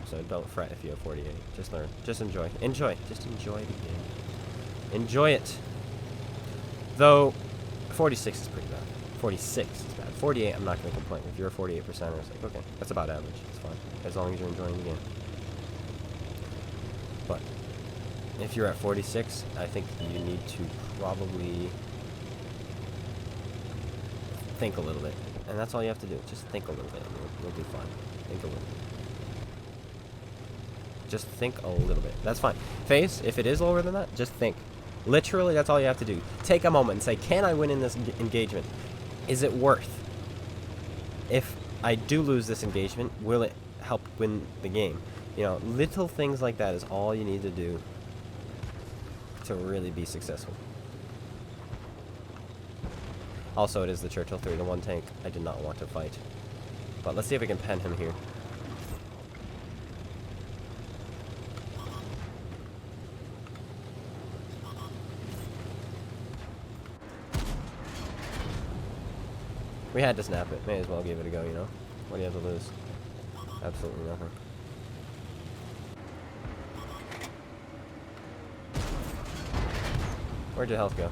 So don't fret if you have 48. Just learn. Just enjoy. Enjoy. Just enjoy the game. Enjoy it. Though, 46 is pretty bad. 46 is bad. 48, I'm not going to complain. If you're a 48%er, it's like, okay, that's about average. It's fine. As long as you're enjoying the game. But, if you're at 46, I think you need to probably think a little bit. And that's all you have to do. Just think a little bit. You'll be fine. Think a little bit. Just think a little bit. That's fine. Phase, if it is lower than that, just think. Literally, that's all you have to do. Take a moment and say, can I win in this engagement? Is it worth? If I do lose this engagement, will it help win the game? You know, little things like that is all you need to do to really be successful. Also, it is the Churchill 3, the one tank I did not want to fight. But let's see if we can pen him here. We had to snap it. May as well give it a go, you know? What do you have to lose? Absolutely nothing. Where'd your health go?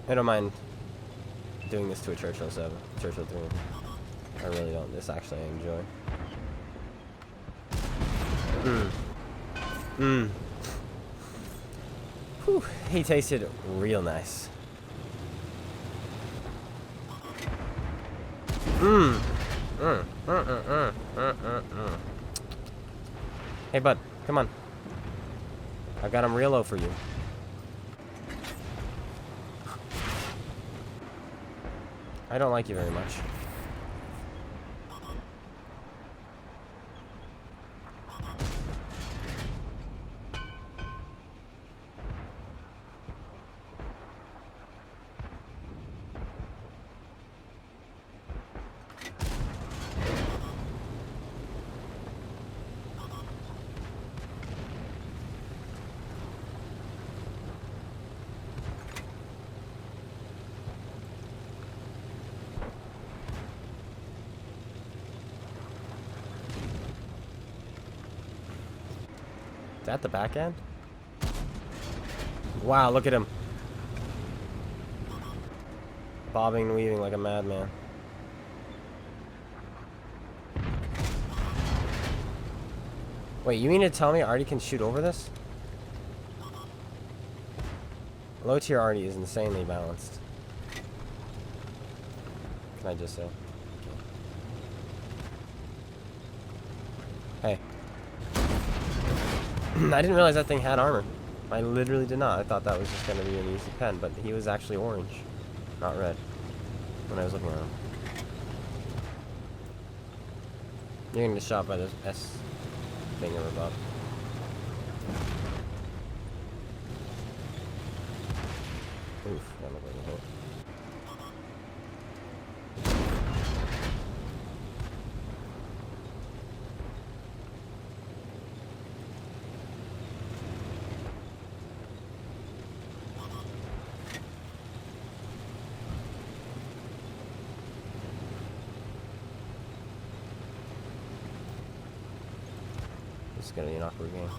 I don't mind doing this to a Churchill 7. Churchill 3. I really don't. This actually I enjoy. Whew. He tasted real nice. Hey, bud, come on. I've got him real low for you. I don't like you very much. that the back end? Wow, look at him. Bobbing and weaving like a madman. Wait, you mean to tell me Artie can shoot over this? Low tier Artie is insanely balanced. Can I just say? Hey. I didn't realize that thing had armor. I literally did not. I thought that was just going to be an easy pen, but he was actually orange, not red, when I was looking at him. You're going to get shot by this S thing or above. Oof, that looked like a hit. This is gonna be an awkward game.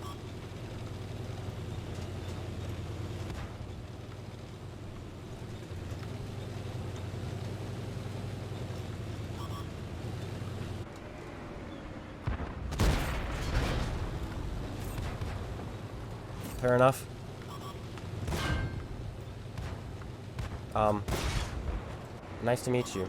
Fair enough. Nice to meet you.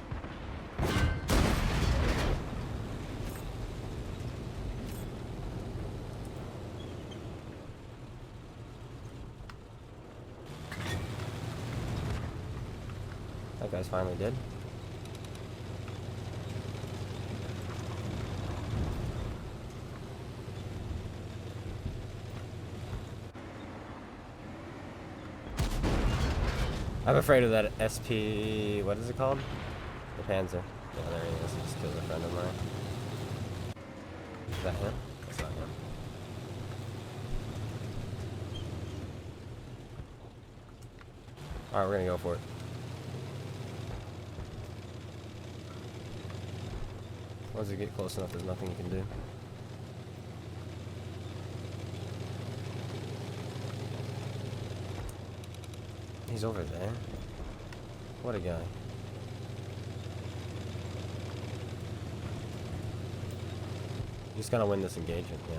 That guy's finally dead. I'm afraid of that SP... What is it called? The Panzer. Yeah, there he is. He just killed a friend of mine. Is that him? That's not him. Alright, we're gonna go for it. Once you get close enough, there's nothing you can do. He's over there. What a guy. He's gonna win this engagement, yeah.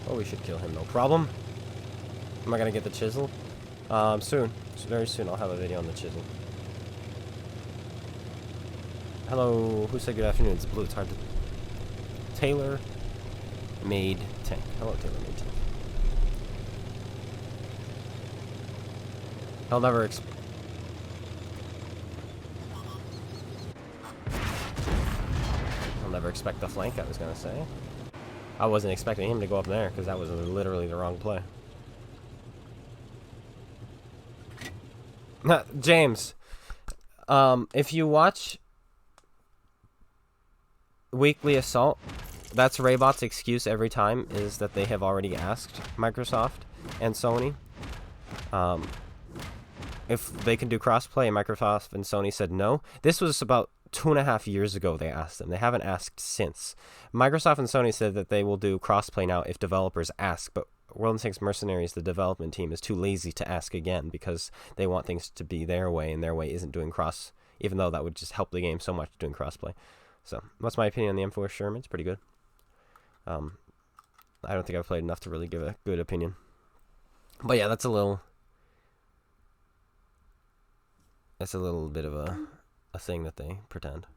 Oh, we should kill him, no problem. Am I gonna get the chisel? Soon. Very soon I'll have a video on the chisel. Hello, who said good afternoon? It's blue, it's hard to... Taylor made tank. Hello, Taylor made tank. I'll never expect the flank, I was gonna say. I wasn't expecting him to go up there, because that was literally the wrong play. James, if you watch Weekly Assault, that's Raybot's excuse every time, is that they have already asked Microsoft and Sony if they can do crossplay, and Microsoft and Sony said no. This was about 2.5 years ago they asked them. They haven't asked since. Microsoft and Sony said that they will do crossplay now if developers ask, but World of Tanks Mercenaries, the development team, is too lazy to ask again because they want things to be their way, and their way isn't doing cross, even though that would just help the game so much doing crossplay. So, what's my opinion on the M4 Sherman? It's pretty good. I don't think I've played enough to really give a good opinion. But yeah, that's a little bit of a thing that they pretend.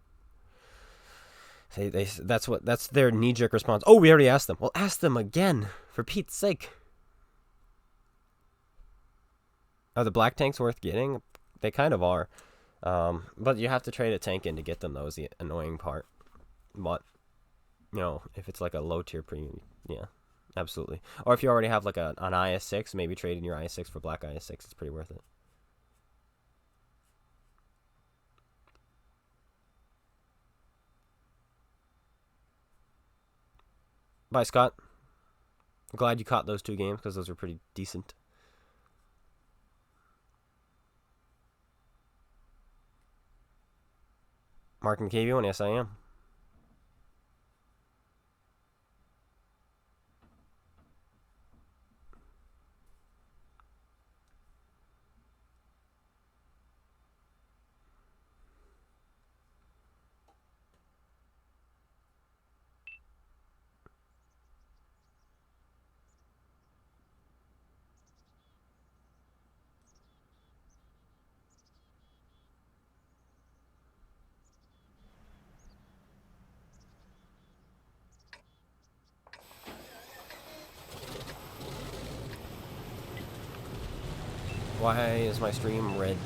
That's their knee-jerk response. Oh, we already asked them. Well, ask them again, for Pete's sake. Are the black tanks worth getting? They kind of are. But you have to trade a tank in to get them, though, is the annoying part. But, you know, if it's like a low-tier premium, yeah, absolutely. Or if you already have like an IS-6, maybe trading your IS-6 for black IS-6, it's pretty worth it. Bye, Scott. I'm glad you caught those 2 games, because those were pretty decent. Marking KV1, yes I am. Why is my stream red?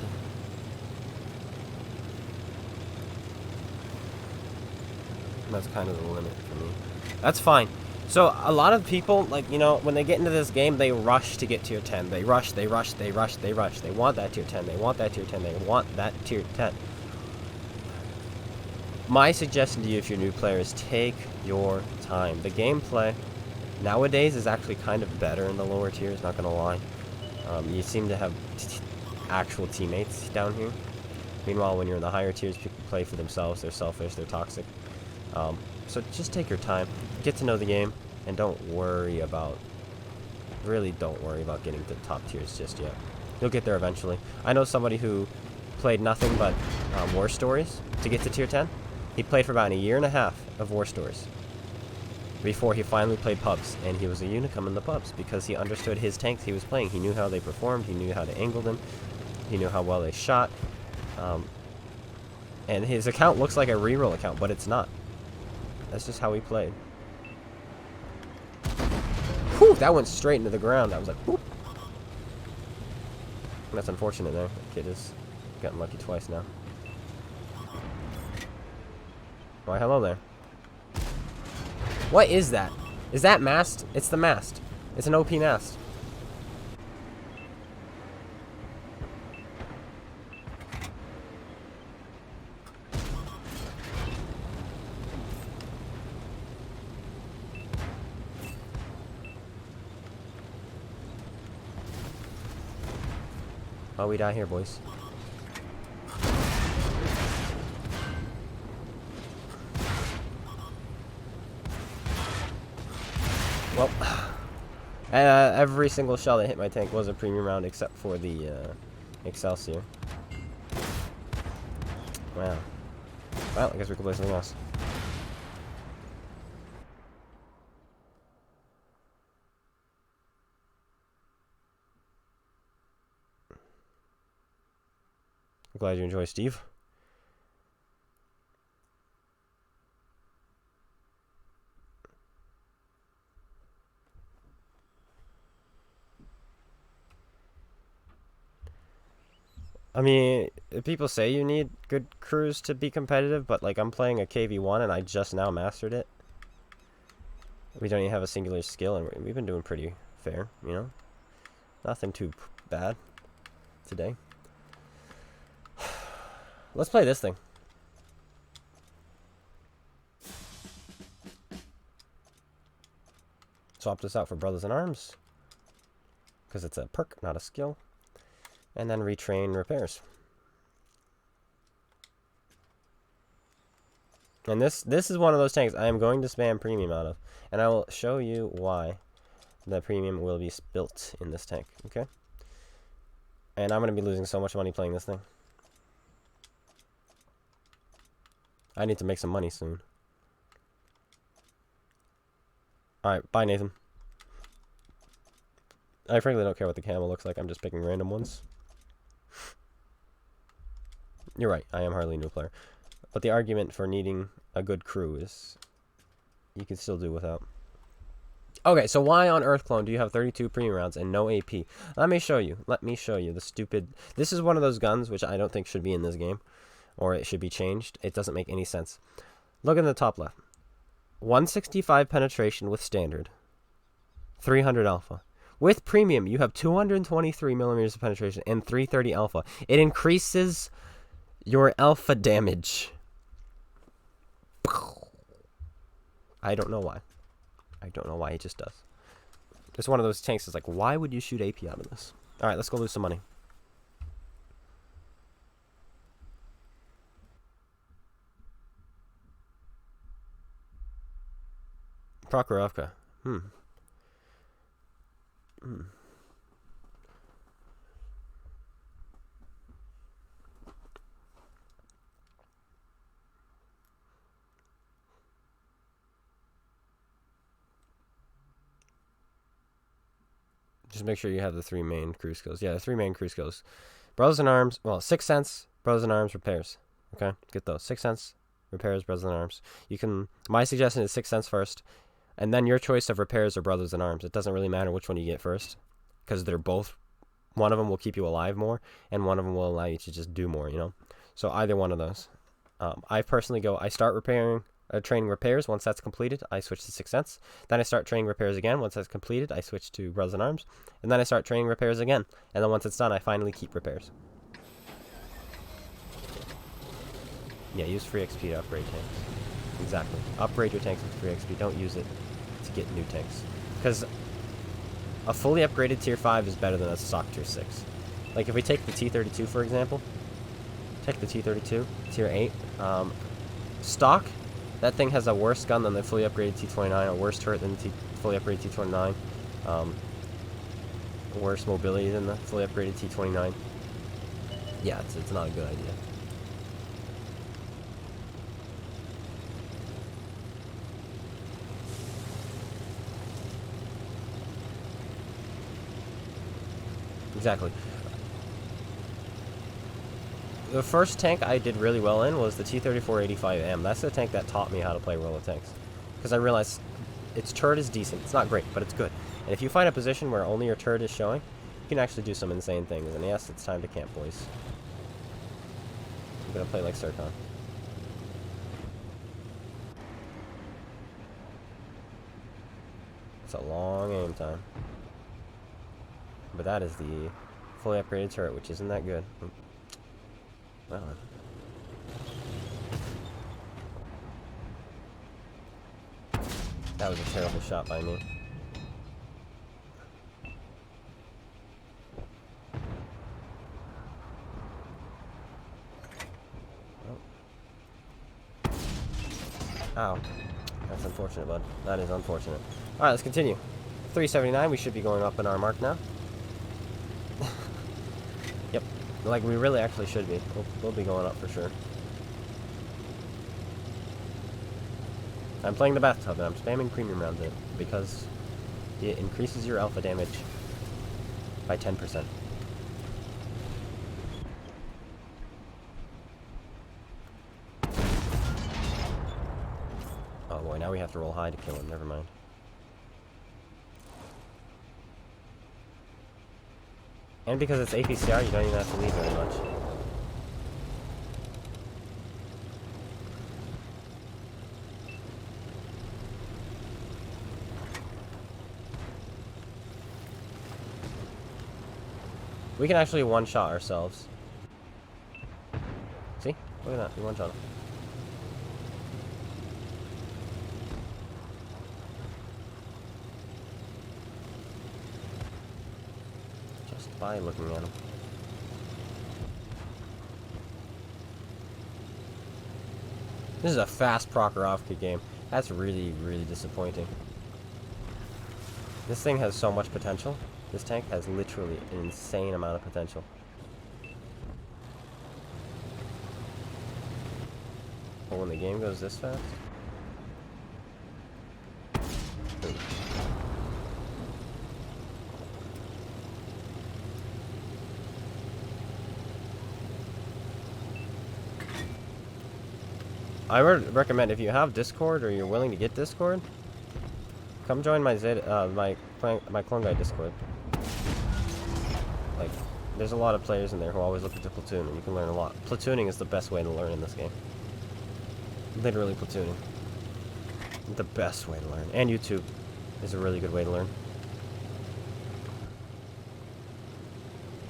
That's kind of the limit for me. That's fine. So, a lot of people, like, you know, when they get into this game, they rush to get tier 10. They rush, they rush, they rush, they rush. They want that tier 10. They want that tier 10. They want that tier 10. My suggestion to you, if you're a new player, is take your time. The gameplay nowadays is actually kind of better in the lower tiers, not going to lie. You seem to have actual teammates down here. Meanwhile, when you're in the higher tiers, people play for themselves. They're selfish. They're toxic. So just take your time. Get to know the game. And don't worry about... Really don't worry about getting to top tiers just yet. You'll get there eventually. I know somebody who played nothing but War Stories to get to tier 10. He played for about a year and a half of War Stories before he finally played pubs, and he was a unicum in the pubs because he understood his tanks he was playing. He knew how they performed, he knew how to angle them, he knew how well they shot, and his account looks like a reroll account, but it's not. That's just how he played. Whew, that went straight into the ground. I was like, whoop. That's unfortunate there. That kid has gotten lucky twice now. Why, hello there. What is that? Is that mast? It's the mast. It's an OP mast. Oh, we die here, boys. Well, every single shell that hit my tank was a premium round except for the Excelsior. Wow. Well, I guess we can play something else. I'm glad you enjoy, Steve. I mean, people say you need good crews to be competitive, but like I'm playing a KV1 and I just now mastered it. We don't even have a singular skill, and we've been doing pretty fair, you know? Nothing too bad today. Let's play this thing. Swap this out for Brothers in Arms, because it's a perk, not a skill. And then retrain repairs. And this is one of those tanks I am going to spam premium out of. And I will show you why the premium will be built in this tank, okay? And I'm going to be losing so much money playing this thing. I need to make some money soon. Alright, bye Nathan. I frankly don't care what the camo looks like, I'm just picking random ones. You're right, I am hardly a new player. But the argument for needing a good crew is you can still do without. Okay, so why on Earth Clone do you have 32 premium rounds and no AP? Let me show you. Let me show you the stupid... This is one of those guns which I don't think should be in this game. Or it should be changed. It doesn't make any sense. Look in the top left. 165 penetration with standard. 300 alpha. With premium, you have 223 millimeters of penetration and 330 alpha. It increases your alpha damage. I don't know why. I don't know why, it just does. It's one of those tanks that's like, why would you shoot AP out of this? Alright, let's go lose some money. Prokhorovka. Just make sure you have the 3 main crew skills. Yeah, the 3 main crew skills. Brothers in Arms. Well, 6th Sense, Brothers in Arms, Repairs. Okay, get those. 6th Sense, Repairs, Brothers in Arms. You can. My suggestion is 6th Sense first, and then your choice of Repairs or Brothers in Arms. It doesn't really matter which one you get first, because they're both. One of them will keep you alive more, and one of them will allow you to just do more. You know, so either one of those. I personally go. I start training repairs. Once that's completed, I switch to 6th Sense. Then I start training repairs again. Once that's completed, I switch to Brothers in Arms. And then I start training repairs again. And then once it's done, I finally keep repairs. Yeah, use free XP to upgrade tanks. Exactly. Upgrade your tanks with free XP. Don't use it to get new tanks. Because a fully upgraded tier 5 is better than a stock tier 6. Like if we take the T-32, for example. Take the T-32, tier 8. Stock, that thing has a worse gun than the fully upgraded T-29, a worse turret than the fully upgraded T-29, worse mobility than the fully upgraded T-29. Yeah, it's not a good idea. Exactly. The first tank I did really well in was the T-3485M. That's the tank that taught me how to play roll of tanks. Because I realized its turret is decent. It's not great, but it's good. And if you find a position where only your turret is showing, you can actually do some insane things. And yes, it's time to camp, boys. I'm going to play like Sircon. It's a long aim time. But that is the fully upgraded turret, which isn't that good. Well, that was a terrible shot by me. Oh. Ow. That's unfortunate, bud. That is unfortunate. Alright, let's continue. 379, we should be going up in our mark now. Yep. Like, we really actually should be. We'll be going up for sure. I'm playing the bathtub and I'm spamming premium rounds in because it increases your alpha damage by 10%. Oh boy, now we have to roll high to kill him. Never mind. And because it's APCR, you don't even have to leave very much. We can actually one-shot ourselves. See? Look at that. We one-shot him. Just by looking at him. This is a fast Prokhorovka game. That's really, really disappointing. This thing has so much potential. This tank has literally an insane amount of potential. But when the game goes this fast... Ooh. I would recommend, if you have Discord or you're willing to get Discord, come join my my Clone Guy Discord. Like, there's a lot of players in there who always look at the platoon, and you can learn a lot. Platooning is the best way to learn in this game. Literally platooning. The best way to learn. And YouTube is a really good way to learn.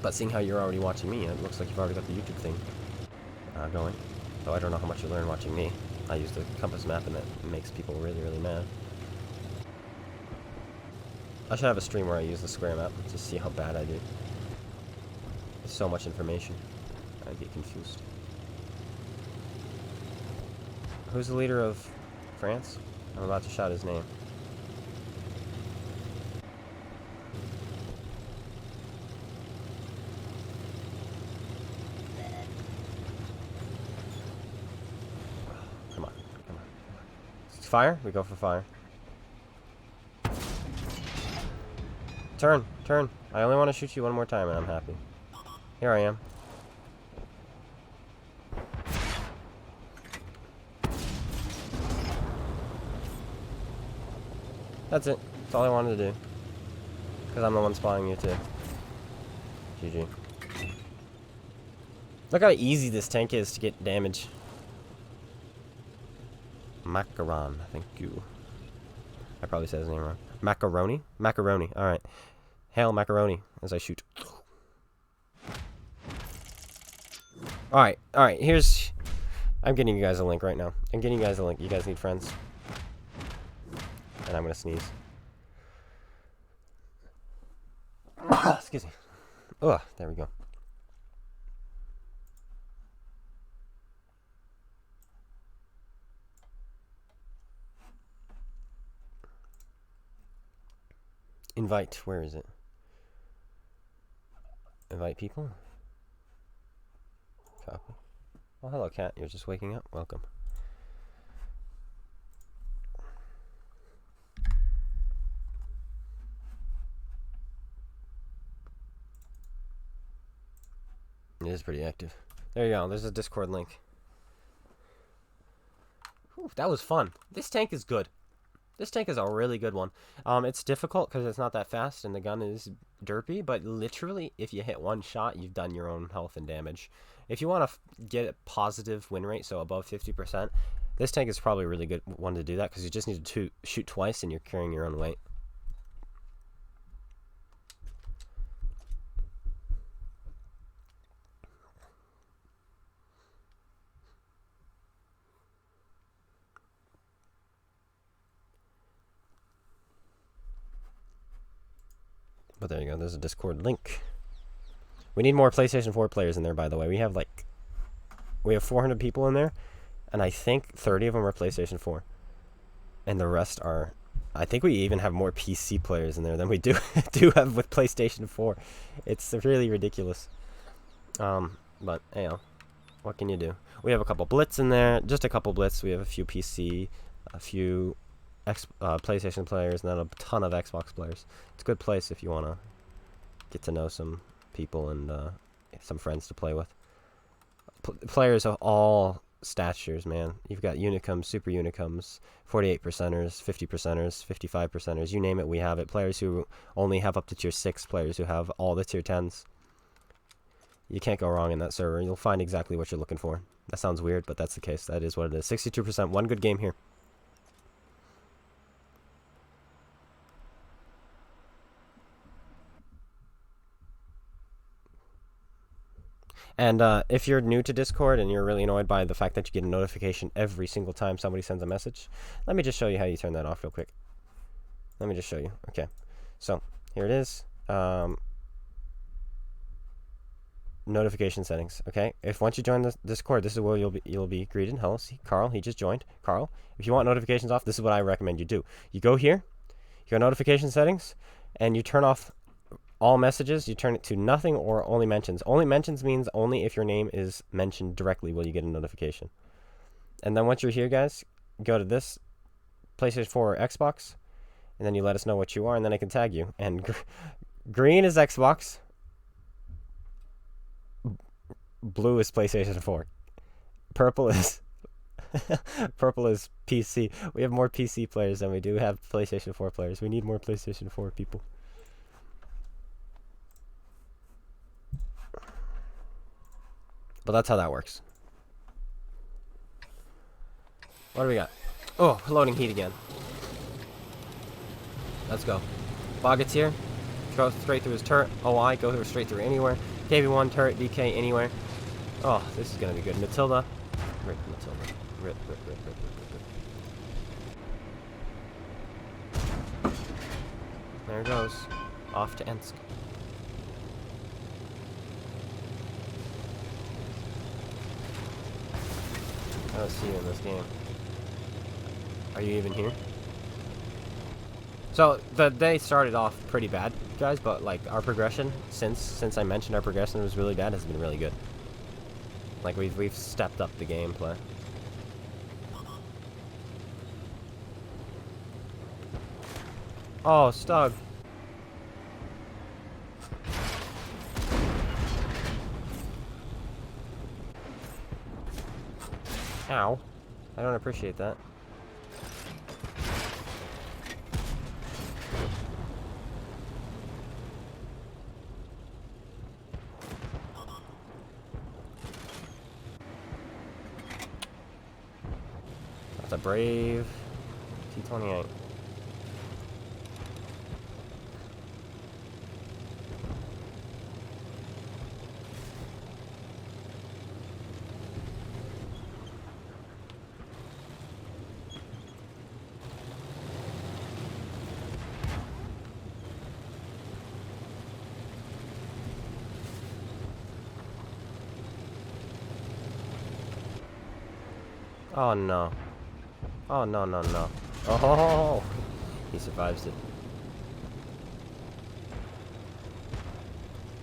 But seeing how you're already watching me, it looks like you've already got the YouTube thing going. Though I don't know how much you learn watching me. I use the compass map, and that makes people really, really mad. I should have a stream where I use the square map to see how bad I do. There's so much information. I get confused. Who's the leader of France? I'm about to shout his name. fire? We go for fire. Turn, turn. I only want to shoot you one more time and I'm happy. Here I am. That's it. That's all I wanted to do. Because I'm the one spawning you too. GG. Look how easy this tank is to get damage. Macaron, thank you. I probably said his name wrong. Macaroni? Macaroni, alright. Hail macaroni as I shoot. Alright, alright, here's... I'm getting you guys a link right now. I'm getting you guys a link. You guys need friends. And I'm gonna sneeze. Excuse me. Ugh, there we go. Invite, where is it? Invite people? Copy. Oh, hello, cat. You're just waking up. Welcome. It is pretty active. There you go. There's a Discord link. Whew, that was fun. This tank is good. This tank is a really good one. It's difficult because it's not that fast and the gun is derpy, but literally, if you hit one shot, you've done your own health and damage. If you want to get a positive win rate, so above 50%, this tank is probably a really good one to do that because you just need to shoot twice and you're carrying your own weight. But there you go. There's a Discord link. We need more PlayStation 4 players in there, by the way. We have 400 people in there, and I think 30 of them are PlayStation 4. And the rest are... I think we even have more PC players in there than we do have with PlayStation 4. It's really ridiculous. But, hey, what can you do? We have a couple Blitz in there. Just a couple Blitz. We have a few PC, a few PlayStation players, and then a ton of Xbox players. It's a good place if you want to get to know some people and some friends to play with. Players of all statures, man. You've got Unicums, Super Unicums, 48 percenters, 50 percenters, 55 percenters, you name it, we have it. Players who only have up to tier 6, players who have all the tier 10s. You can't go wrong in that server. You'll find exactly what you're looking for. That sounds weird, but that's the case. That is what it is. 62%, one good game here. And if you're new to Discord and you're really annoyed by the fact that you get a notification every single time somebody sends a message, let me just show you how you turn that off real quick. Let me just show you. Okay, so here it is. Notification settings. Okay, if once you join the Discord, this is where you'll be greeted. Hello, see Carl, he just joined. Carl, if you want notifications off, this is what I recommend you do. You go here, you go notification settings, and you turn off all messages. You turn it to nothing or only mentions. Only mentions means only if your name is mentioned directly will you get a notification. And then once you're here, guys, go to this PlayStation 4 or Xbox, and then you let us know what you are, and then I can tag you. And green is Xbox, blue is PlayStation 4, purple is purple is PC. We have more PC players than we do have PlayStation 4 players. We need more PlayStation 4 people. But that's how that works. What do we got? Oh, loading heat again. Let's go. Bogateer. Go straight through his turret. OI, go straight through anywhere. KV1, turret, DK, anywhere. Oh, this is going to be good. Matilda. Rip Matilda. Rip. There it goes. Off to Ensk. I don't see you in this game. Are you even here? So the day started off pretty bad, guys, but like our progression since I mentioned our progression was really bad has been really good. Like we've stepped up the gameplay. Oh, Stug. Ow. I don't appreciate that. That's a brave T-28. Oh no. Oh no no no. Oh, he survives it.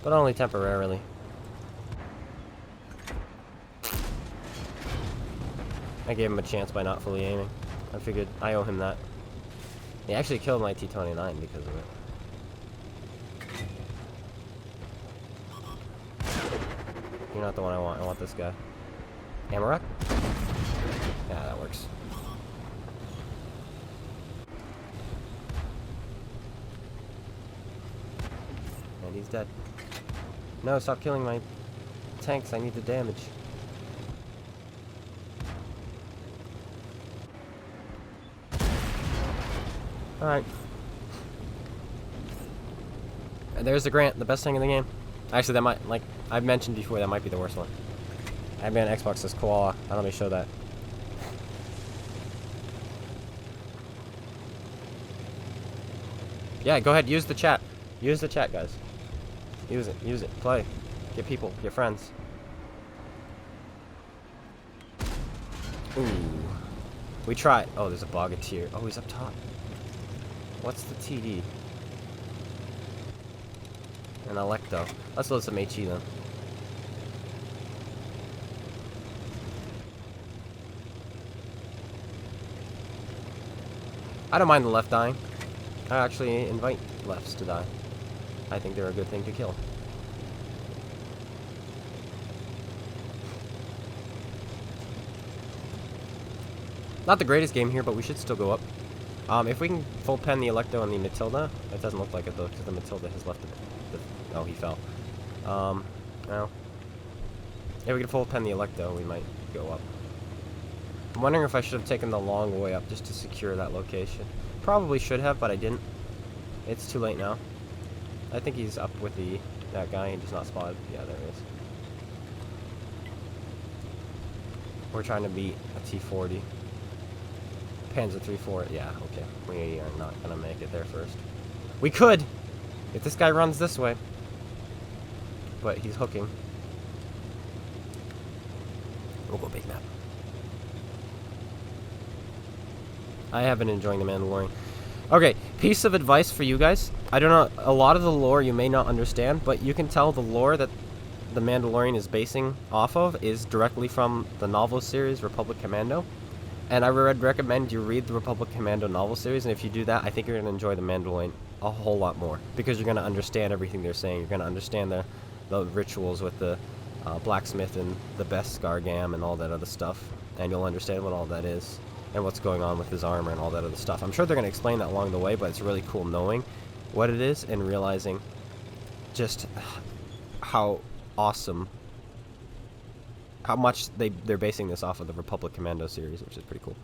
But only temporarily. I gave him a chance by not fully aiming. I figured I owe him that. He actually killed my T-29 because of it. You're not the one I want. I want this guy. Amarak? Yeah, that works. And he's dead. No, stop killing my tanks. I need the damage. Alright. And there's the Grant, the best thing in the game. Actually, that might, like I've mentioned before, that might be the worst one. I have been on Xbox as Koala. Now let me show that. Yeah, go ahead, use the chat. Use the chat, guys. Use it, play. Get people, get friends. Ooh. We tried. Oh, there's a Bogateer. Oh, he's up top. What's the TD? An Electo. Let's load some HE then. I don't mind the left dying. I actually invite lefts to die. I think they're a good thing to kill. Not the greatest game here, but we should still go up. If we can full pen the Electo and the Matilda, it doesn't look like it though, because the Matilda has left oh, he fell. Well. If we can full pen the Electo, we might go up. I'm wondering if I should have taken the long way up just to secure that location. Probably should have, but I didn't. It's too late now. I think he's up with that guy and just not spotted. Yeah, there he is. We're trying to beat a T-40. Panzer 3-4. Yeah, okay. We are not gonna make it there first. We could! If this guy runs this way. But he's hooking. We'll go big map. I have been enjoying The Mandalorian. Okay, piece of advice for you guys. I don't know, a lot of the lore you may not understand, but you can tell the lore that The Mandalorian is basing off of is directly from the novel series Republic Commando. And I would recommend you read the Republic Commando novel series, and if you do that, I think you're going to enjoy The Mandalorian a whole lot more. Because you're going to understand everything they're saying. You're going to understand the rituals with the blacksmith and the Beskar Gam and all that other stuff. And you'll understand what all that is. And what's going on with his armor and all that other stuff. I'm sure they're going to explain that along the way, but it's really cool knowing what it is and realizing just how awesome, how much they're basing this off of the Republic Commando series, which is pretty cool.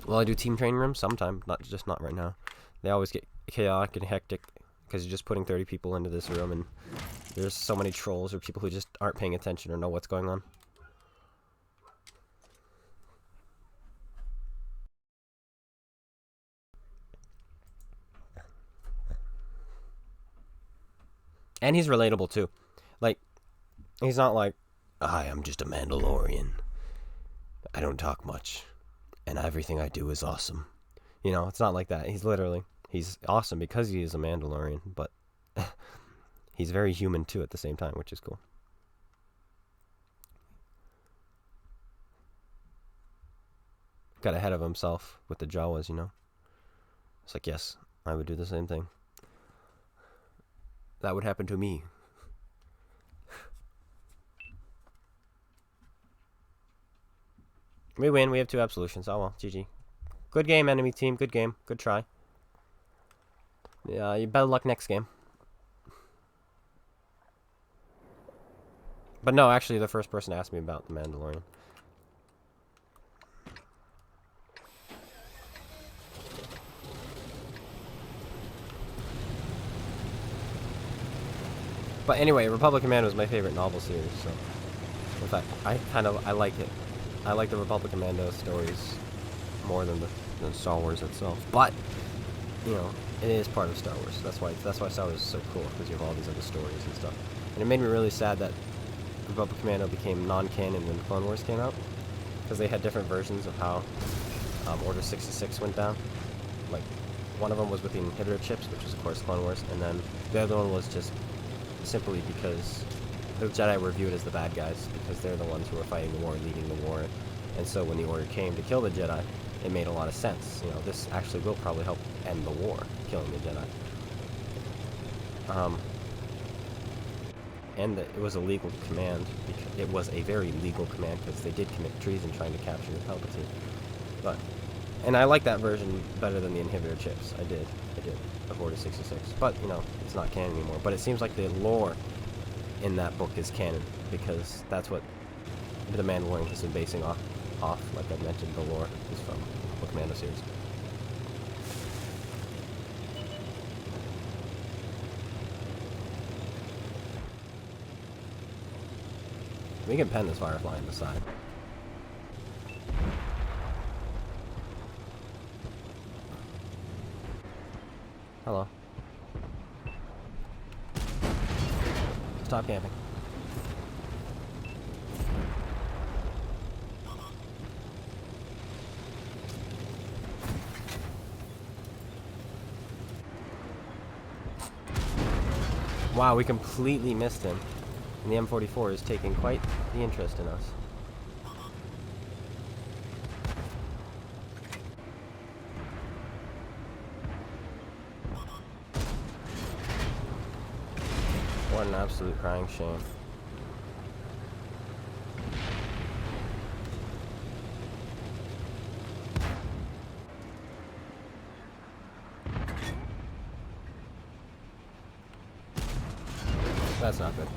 Will I do team training rooms? Sometime, not right now. They always get chaotic and hectic because you're just putting 30 people into this room and there's so many trolls or people who just aren't paying attention or know what's going on. And he's relatable too. Like, he's not like, I am just a Mandalorian. I don't talk much. And everything I do is awesome. You know, it's not like that. He's awesome because he is a Mandalorian, but he's very human too at the same time, which is cool. Got ahead of himself with the Jawas, you know. It's like, yes, I would do the same thing. That would happen to me. We win. We have 2 absolutions. Oh well, GG. Good game, enemy team. Good game. Good try. Yeah, you better luck next game. But no, actually, the first person asked me about the Mandalorian. But anyway, Republic Commando is my favorite novel series, so in fact, I like it. I like the Republic Commando stories more than Star Wars itself. But you know, it is part of Star Wars. That's why Star Wars is so cool, because you have all these other stories and stuff. And it made me really sad that Republic Commando became non-canon when Clone Wars came out, because they had different versions of how Order 66 went down. Like, one of them was with the inhibitor chips, which was of course Clone Wars, and then the other one was just simply because the Jedi were viewed as the bad guys, because they're the ones who were fighting the war, leading the war. And so when the Order came to kill the Jedi, it made a lot of sense. You know, this actually will probably help end the war, killing the Jedi. And it was a legal command. It was a very legal command, because they did commit treason trying to capture Palpatine. And I like that version better than the inhibitor chips. I did, of Order 66. But, you know, it's not canon anymore. But it seems like the lore in that book is canon, because that's what the Mandalorian has been basing off. Like I mentioned, the lore is from the Commando series. We can pen this Firefly on the side. Hello. Stop camping. Wow, we completely missed him. And the M44 is taking quite the interest in us. What an absolute crying shame. That's not good.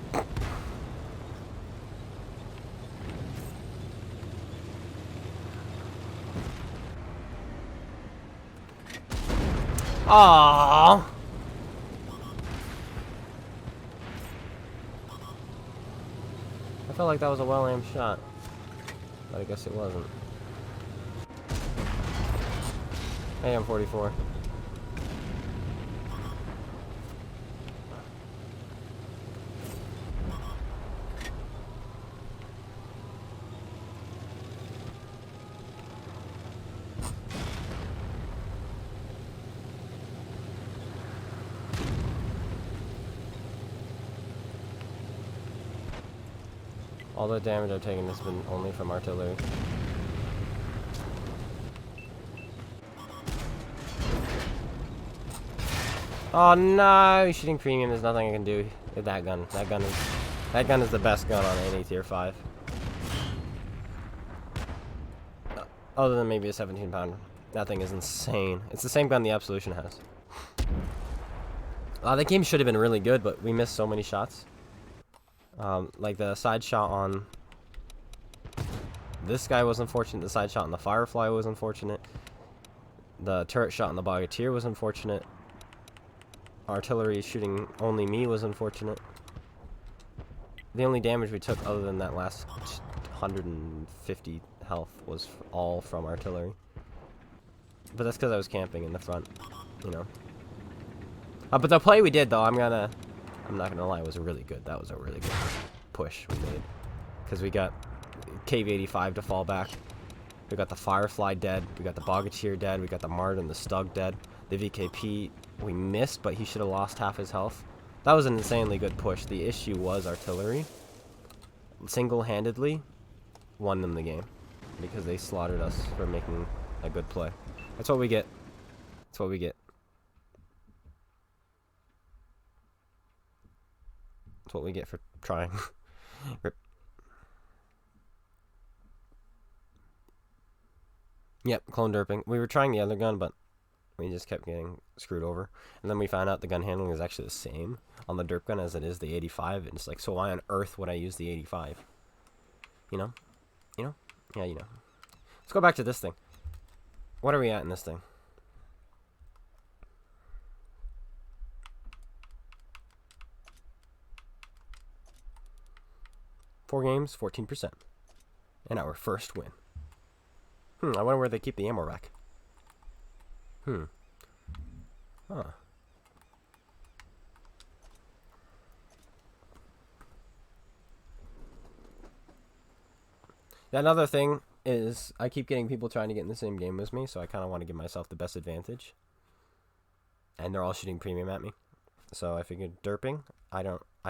Aww. I felt like that was a well-aimed shot, but I guess it wasn't. Hey, M44. All the damage I've taken has been only from artillery. Oh no! Shooting premium, there's nothing I can do with that gun. That gun is the best gun on any tier 5. Other than maybe a 17-pounder. That thing is insane. It's the same gun the Absolution has. That game should have been really good, but we missed so many shots. Like the side shot on this guy was unfortunate. The side shot on the Firefly was unfortunate. The turret shot on the Bogatir was unfortunate. Artillery shooting only me was unfortunate. The only damage we took other than that last 150 health was all from artillery. But that's because I was camping in the front, you know. But the play we did, though, I'm not gonna lie, was really good. That was a really good push we made, because we got KV-85 to fall back. We got the Firefly dead. We got the Bogatir dead. We got the Mart and the Stug dead. The VKP we missed, but he should have lost half his health. That was an insanely good push. The issue was artillery. Single-handedly won them the game, because they slaughtered us for making a good play. That's what we get. That's what we get. That's what we get for trying. Rip. Yep, clone derping. We were trying the other gun, but we just kept getting screwed over. And then we found out the gun handling is actually the same on the derp gun as it is the 85. And it's like, so why on earth would I use the 85? You know? You know? Yeah, you know. Let's go back to this thing. What are we at in this thing? Four games, 14%. And our first win. I wonder where they keep the ammo rack. Huh. Another thing is I keep getting people trying to get in the same game as me, so I kind of want to give myself the best advantage. And they're all shooting premium at me. So I figured derping, I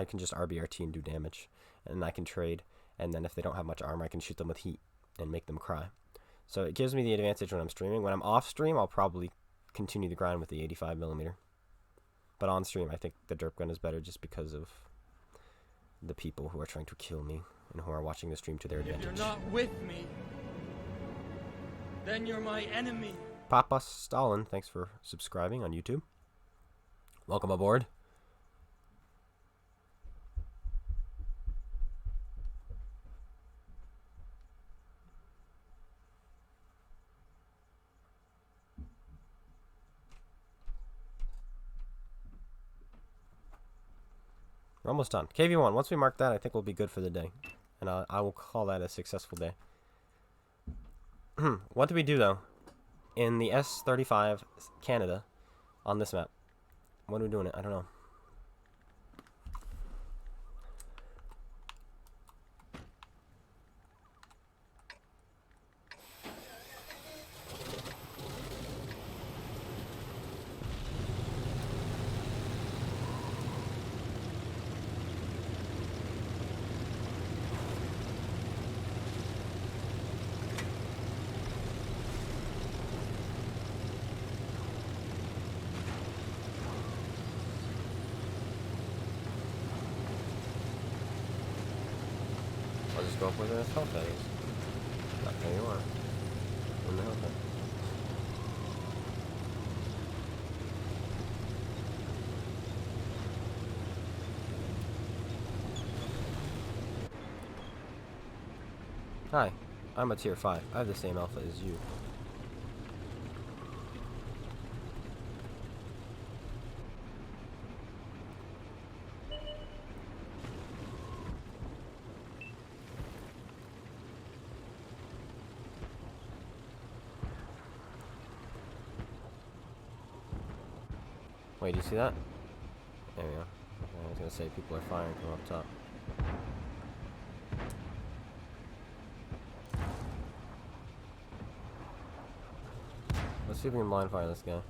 can just RBRT and do damage. And I can trade. And then if they don't have much armor, I can shoot them with heat and make them cry. So it gives me the advantage when I'm streaming. When I'm off stream, I'll probably continue the grind with the 85mm. But on stream, I think the derp gun is better just because of the people who are trying to kill me and who are watching the stream to their advantage. If you're not with me, then you're my enemy. Papa Stalin, thanks for subscribing on YouTube. Welcome aboard. We're almost done. KV1, once we mark that, I think we'll be good for the day. And I will call that a successful day. What do we do, though? In the S35 Canada, on this map. What are we doing it? I don't know. I'll just go up where the health pad is. There you are. In the health pad. Hi, I'm a tier 5. I have the same alpha as you. Wait, do you see that? There we go. I was gonna say people are firing from up top. Let's see if we can blind fire this guy.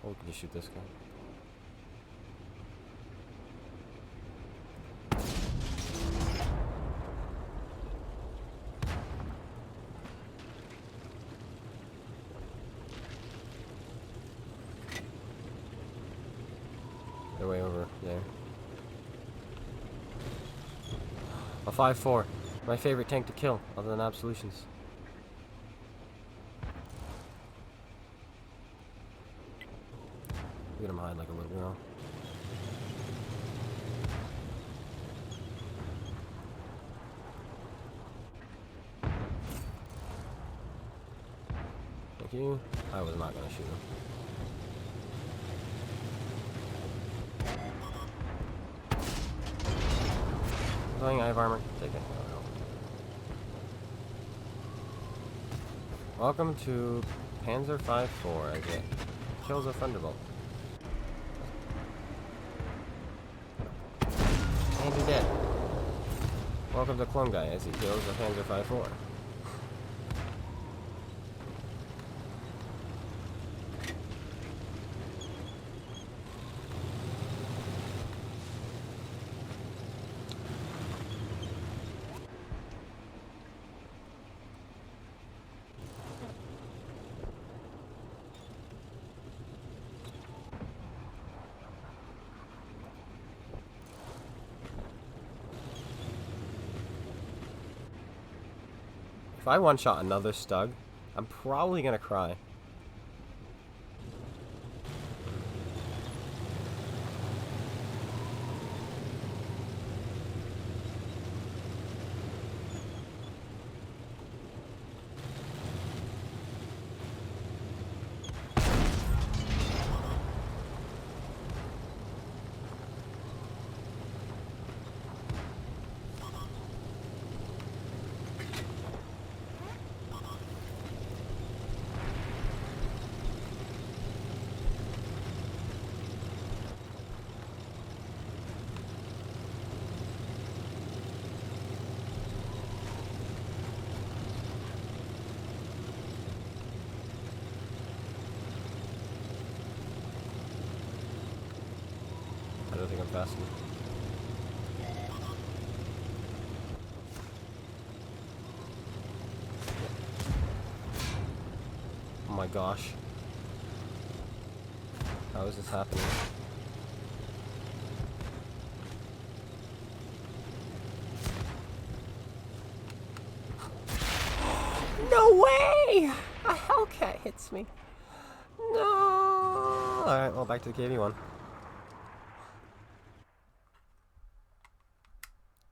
Or we can just shoot this guy. They're way over there. A 5-4. My favorite tank to kill, other than Absolutions. Look at him hide like a little girl. Thank you. I was not gonna shoot him. I have armor. Take it. Welcome to Panzer 5-4 as it kills a Thunderbolt. And you're dead. Welcome to Clone Guy as he kills a Panzer 5-4. If I one-shot another Stug, I'm probably gonna cry. I don't think I'm fast enough. Oh my gosh. How is this happening? No way! A Hellcat hits me. No! Alright, well, back to the KV1.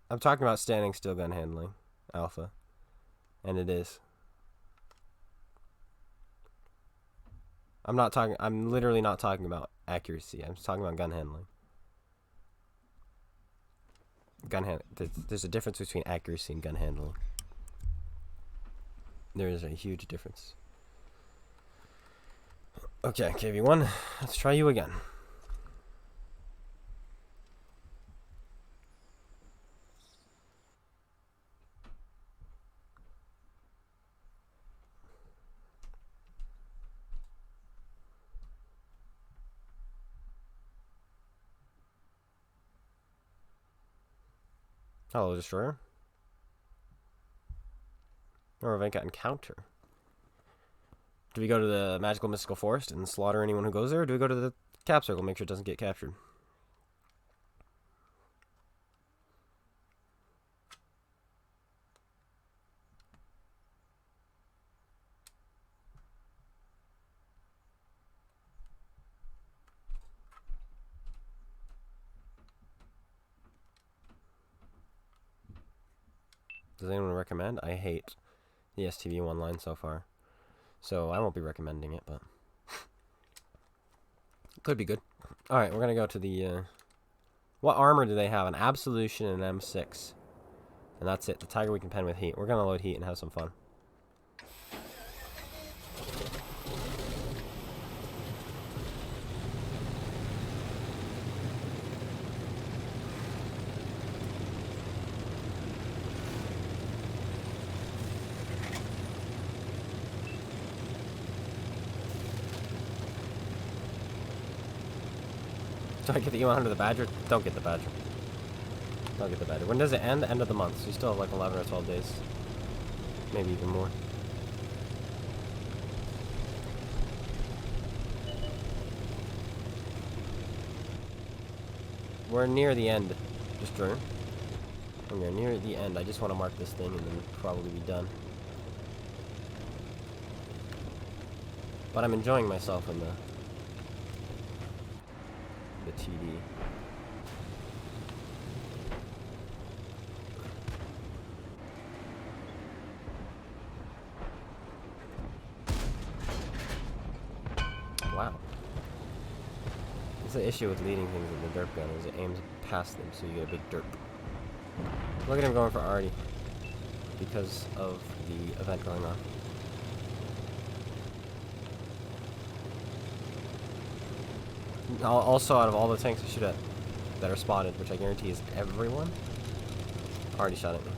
I'm talking about standing still gun handling, Alpha. And it is. I'm literally not talking about accuracy. I'm just talking about gun handling. There's a difference between accuracy and gun handling. There is a huge difference. Okay, KV1, let's try you again. Hello, Destroyer. Or event got encounter. Do we go to the magical mystical forest and slaughter anyone who goes there, or do we go to the cap circle, make sure it doesn't get captured? Does anyone recommend? I hate the STV1 line so far. So I won't be recommending it, but could be good. Alright, we're gonna go to the what armor do they have? An Absolution and an M6. And that's it. The Tiger we can pen with heat. We're gonna load heat and have some fun. Do I get the E100 the Badger? Don't get the Badger. Don't get the Badger. When does it end? End of the month. So you still have like 11 or 12 days. Maybe even more. We're near the end. Destroyer. We're near the end. I just want to mark this thing and then probably be done. But I'm enjoying myself in the TD. Wow. That's the issue with leading things with the derp gun, is it aims past them, so you get a big derp. Look at him going for Artie because of the event going on. Also, out of all the tanks I shoot at that are spotted, which I guarantee is everyone, already shot at me.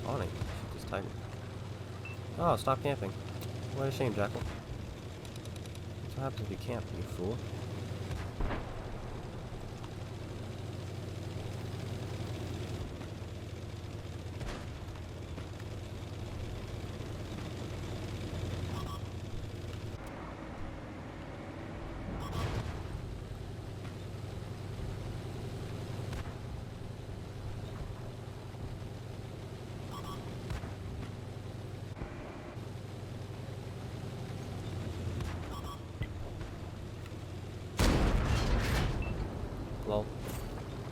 Awning. Just Tiger. Oh, stop camping. What a shame, Jackal. That's what happens if you camp, you fool. Lol.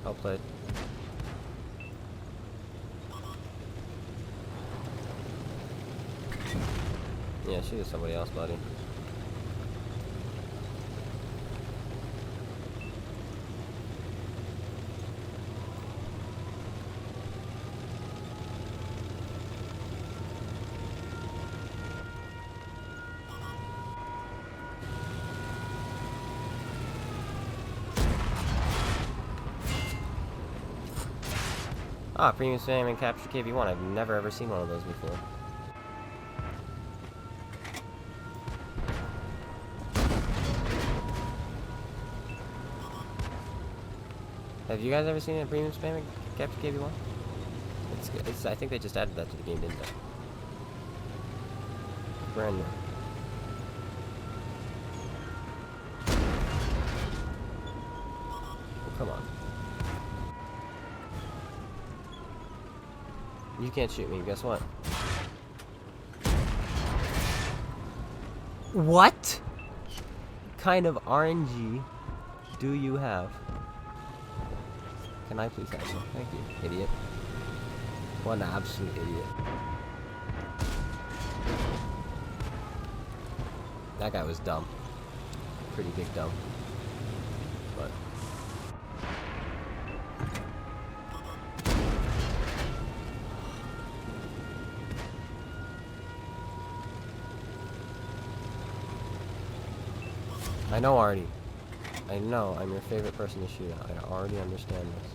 Well played. Yeah, shoot somebody else, buddy. Ah, premium spam and capture KV1. I've never ever seen one of those before. Have you guys ever seen a premium spam and capture KV1? It's I think they just added that to the game, didn't they? Brand new. Oh, come on. You can't shoot me, guess what? What kind of RNG do you have? Can I please have some? Thank you, idiot. What an absolute idiot. That guy was dumb. Pretty big dumb. But I know already. I know I'm your favorite person to shoot at. I already understand this.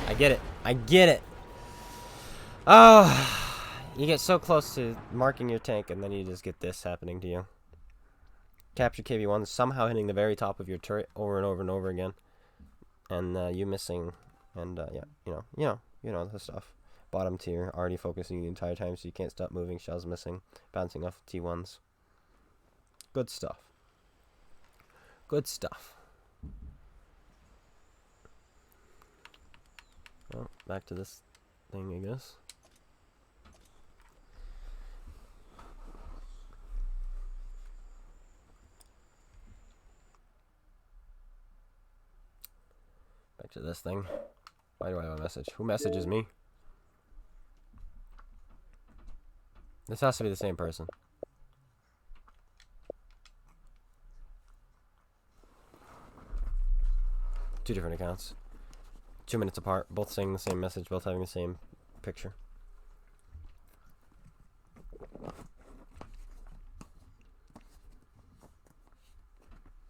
I get it. I get it. Oh, you get so close to marking your tank and then you just get this happening to you. Capture KV1 somehow hitting the very top of your turret over and over and over again. And you missing, and yeah, you know the stuff. Bottom tier, already focusing the entire time so you can't stop moving, shells missing, bouncing off T1s. Good stuff. Good stuff. Well, back to this thing, I guess. Back to this thing. Why do I have a message? Who messages me? This has to be the same person. Two different accounts. 2 minutes apart, both saying the same message, both having the same picture.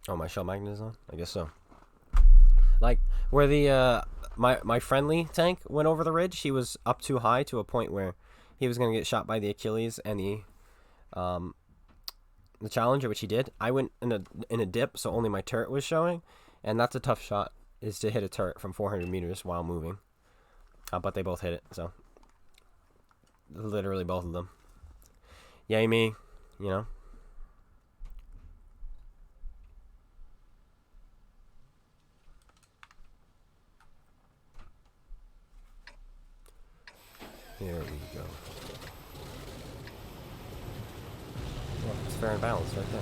Oh, my shell magnet is on? I guess so. Like, where the, my friendly tank went over the ridge, he was up too high to a point where he was going to get shot by the Achilles and the Challenger, which he did. I went in a dip, so only my turret was showing, and that's a tough shot, is to hit a turret from 400 meters while moving. But they both hit it, so. Literally both of them. Yay me, you know. Here we go. Well, it's fair and balanced right there.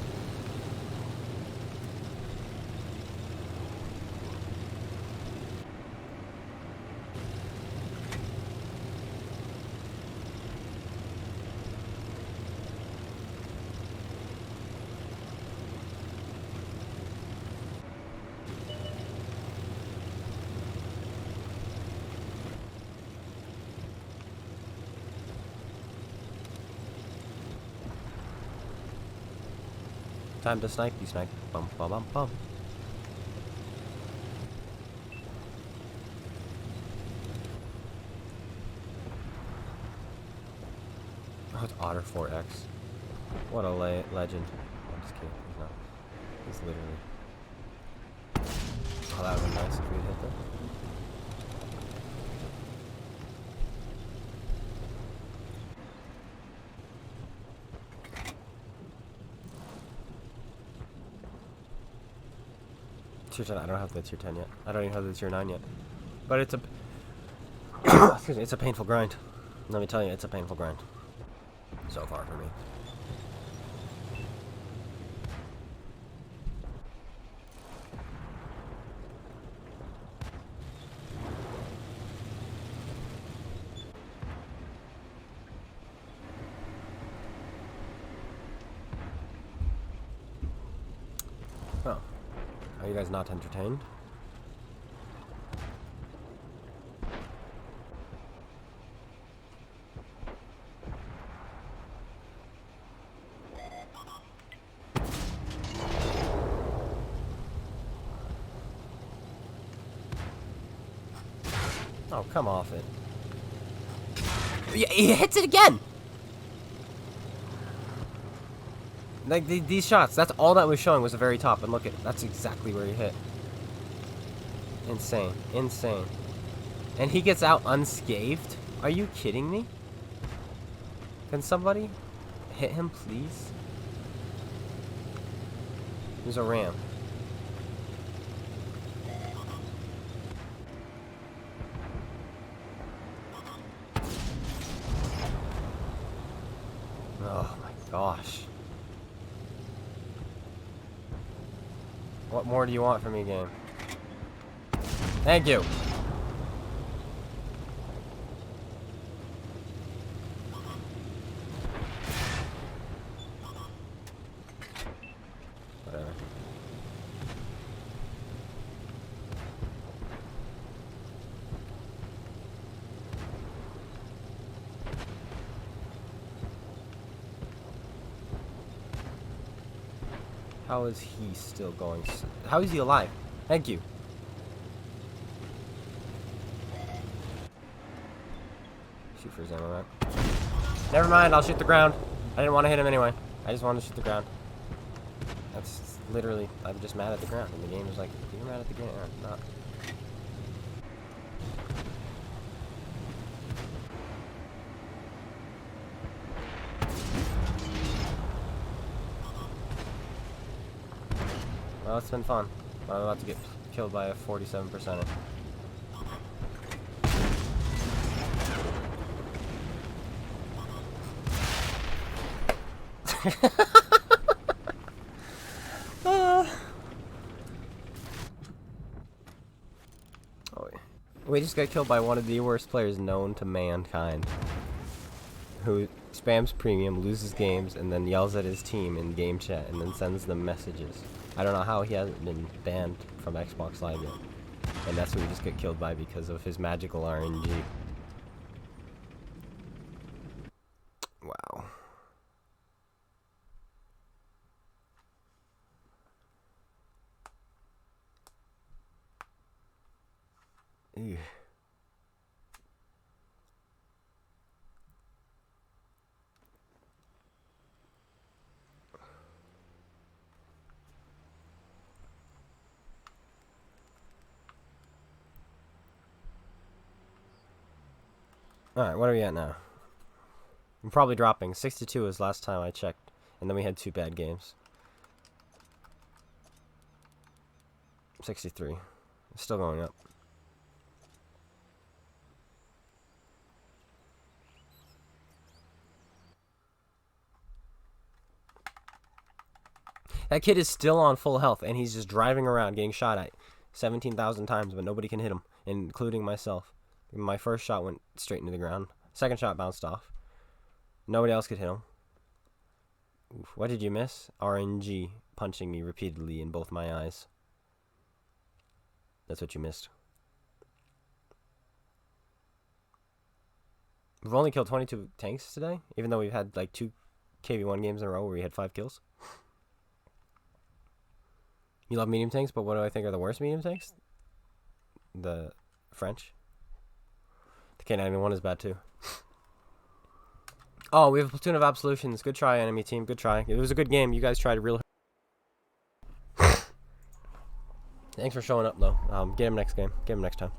Time to snipe, you snipe. Bum, bum, bum, bum. Oh, it's Otter 4X. What a legend. I'm just kidding. He's not. He's literally. Oh, that would have been nice if we had hit that. Tier 10, I don't have the tier 10 yet. I don't even have the tier 9 yet. But it's a excuse me, it's a painful grind. Let me tell you, it's a painful grind. So far for me. Are you guys not entertained? Oh, come off it. Yeah, he hits it again! Like, these shots, that's all that was showing was the very top. And look at it, that's exactly where he hit. Insane. Insane. And he gets out unscathed? Are you kidding me? Can somebody hit him, please? There's a ram. Oh my gosh. What more do you want from me, game? Thank you. Whatever. How is he still going? How is he alive? Thank you. Shoot for his ammo, right? Never mind, I'll shoot the ground. I didn't want to hit him anyway. I just wanted to shoot the ground. That's literally, I'm just mad at the ground. And the game is like, you're mad at the game. Or not. Well, it's been fun. But I'm about to get killed by a 47%er. Oh, we just got killed by one of the worst players known to mankind, who spams premium, loses games, and then yells at his team in game chat, and then sends them messages. I don't know how he hasn't been banned from Xbox Live yet, and that's who we just get killed by because of his magical RNG. Wow. Ew. Alright, what are we at now? I'm probably dropping. 62 was last time I checked, and then we had 2 bad games. 63. It's still going up. That kid is still on full health, and he's just driving around getting shot at 17,000 times, but nobody can hit him, including myself. My first shot went straight into the ground. Second shot bounced off. Nobody else could hit him. Oof, what did you miss? RNG punching me repeatedly in both my eyes. That's what you missed. We've only killed 22 tanks today, even though we've had like 2 KV1 games in a row where we had 5 kills. You love medium tanks, but what do I think are the worst medium tanks? The French. The K91 is bad too. Oh, we have a platoon of absolutions. Good try, enemy team. Good try. It was a good game. You guys tried real hard. Thanks for showing up, though. Get him next game. Get him next time.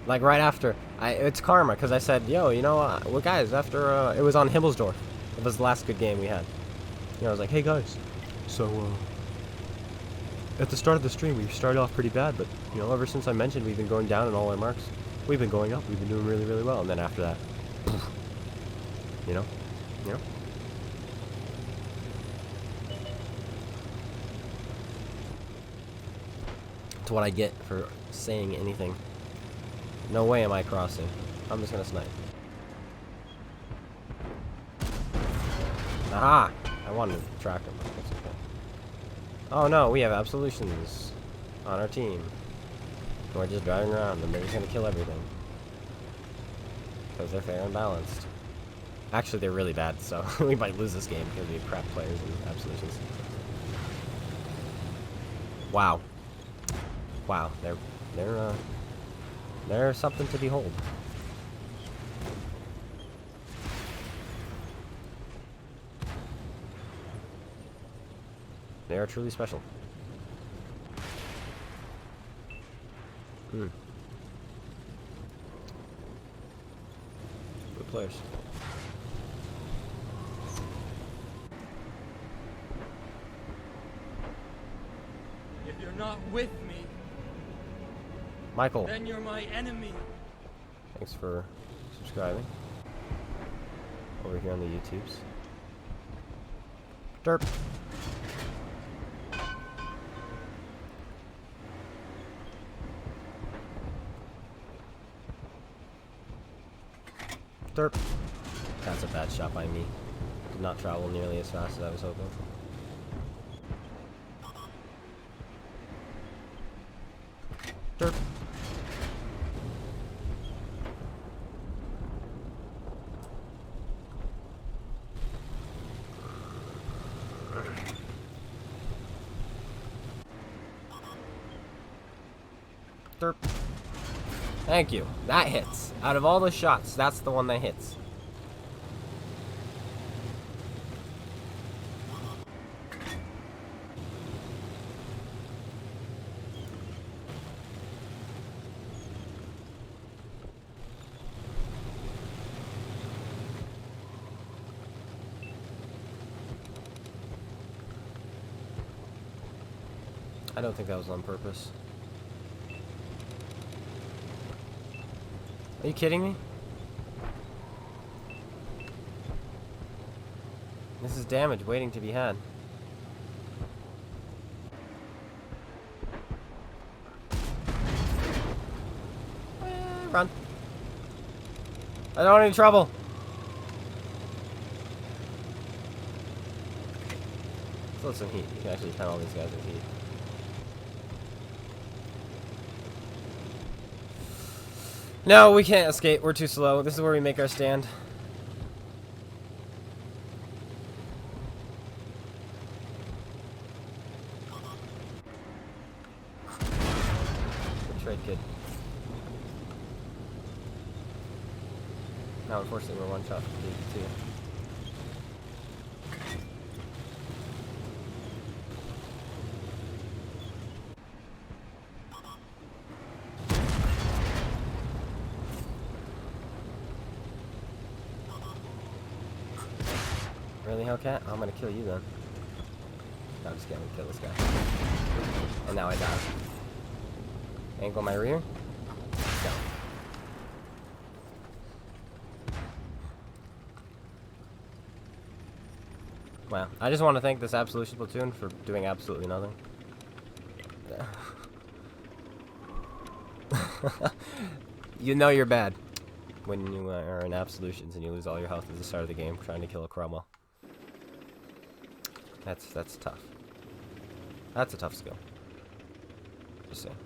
Like right after, it's karma, because I said, yo, you know, well guys, after, it was on Himmelsdorf. It was the last good game we had. You know, I was like, hey guys, so, at the start of the stream, we started off pretty bad, but, you know, ever since I mentioned we've been going down in all our marks, we've been going up, we've been doing really, really well, and then after that, poof, you know? to what I get for saying anything. No way am I crossing. I'm just gonna snipe. Aha! I wanted to track him, but that's okay. Oh no, we have absolutions on our team. We're just driving around and they're just gonna kill everything. Because they're fair and balanced. Actually, they're really bad, so we might lose this game because we have crap players and absolutions. Wow. Wow, they're something to behold. They are truly special. Good players. If you're not with me, Michael, then you're my enemy. thanks for subscribing. Over here on the YouTubes. Derp. Derp. That's a bad shot by me. Did not travel nearly as fast as I was hoping. Derp. Derp. Thank you. That hits. Out of all the shots, that's the one that hits. I don't think that was on purpose. Are you kidding me? This is damage waiting to be had. Run. I don't want any trouble. Let's let some heat. You can actually count all these guys with heat. No, we can't escape. We're too slow. This is where we make our stand. Good trade, kid. Now, unfortunately, we're one shot from two. Really, Hellcat? I'm gonna kill you then. No, I'm just kidding. I'm gonna kill this guy. And now I die. Angle my rear. Go. Wow. I just want to thank this Absolution platoon for doing absolutely nothing. You know you're bad when you are in Absolutions and you lose all your health at the start of the game trying to kill a Cromwell. That's tough. That's a tough skill. Just saying.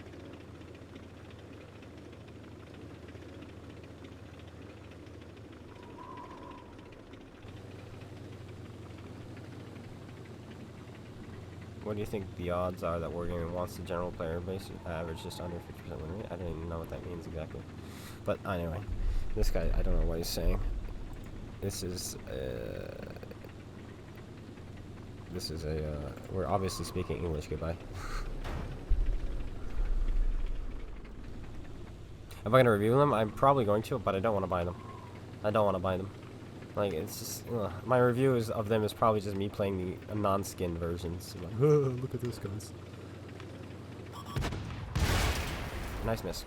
What do you think the odds are that Wargaming wants the general player base average just under 50% win rate? I don't even know what that means exactly. But anyway, this guy, I don't know what he's saying. This is we're obviously speaking English. Goodbye. Am I going to review them? I'm probably going to, but I don't want to buy them. I don't want to buy them. Like, it's just, my review of them is probably just me playing the non-skin versions. Like, oh, look at this, guys. Nice miss.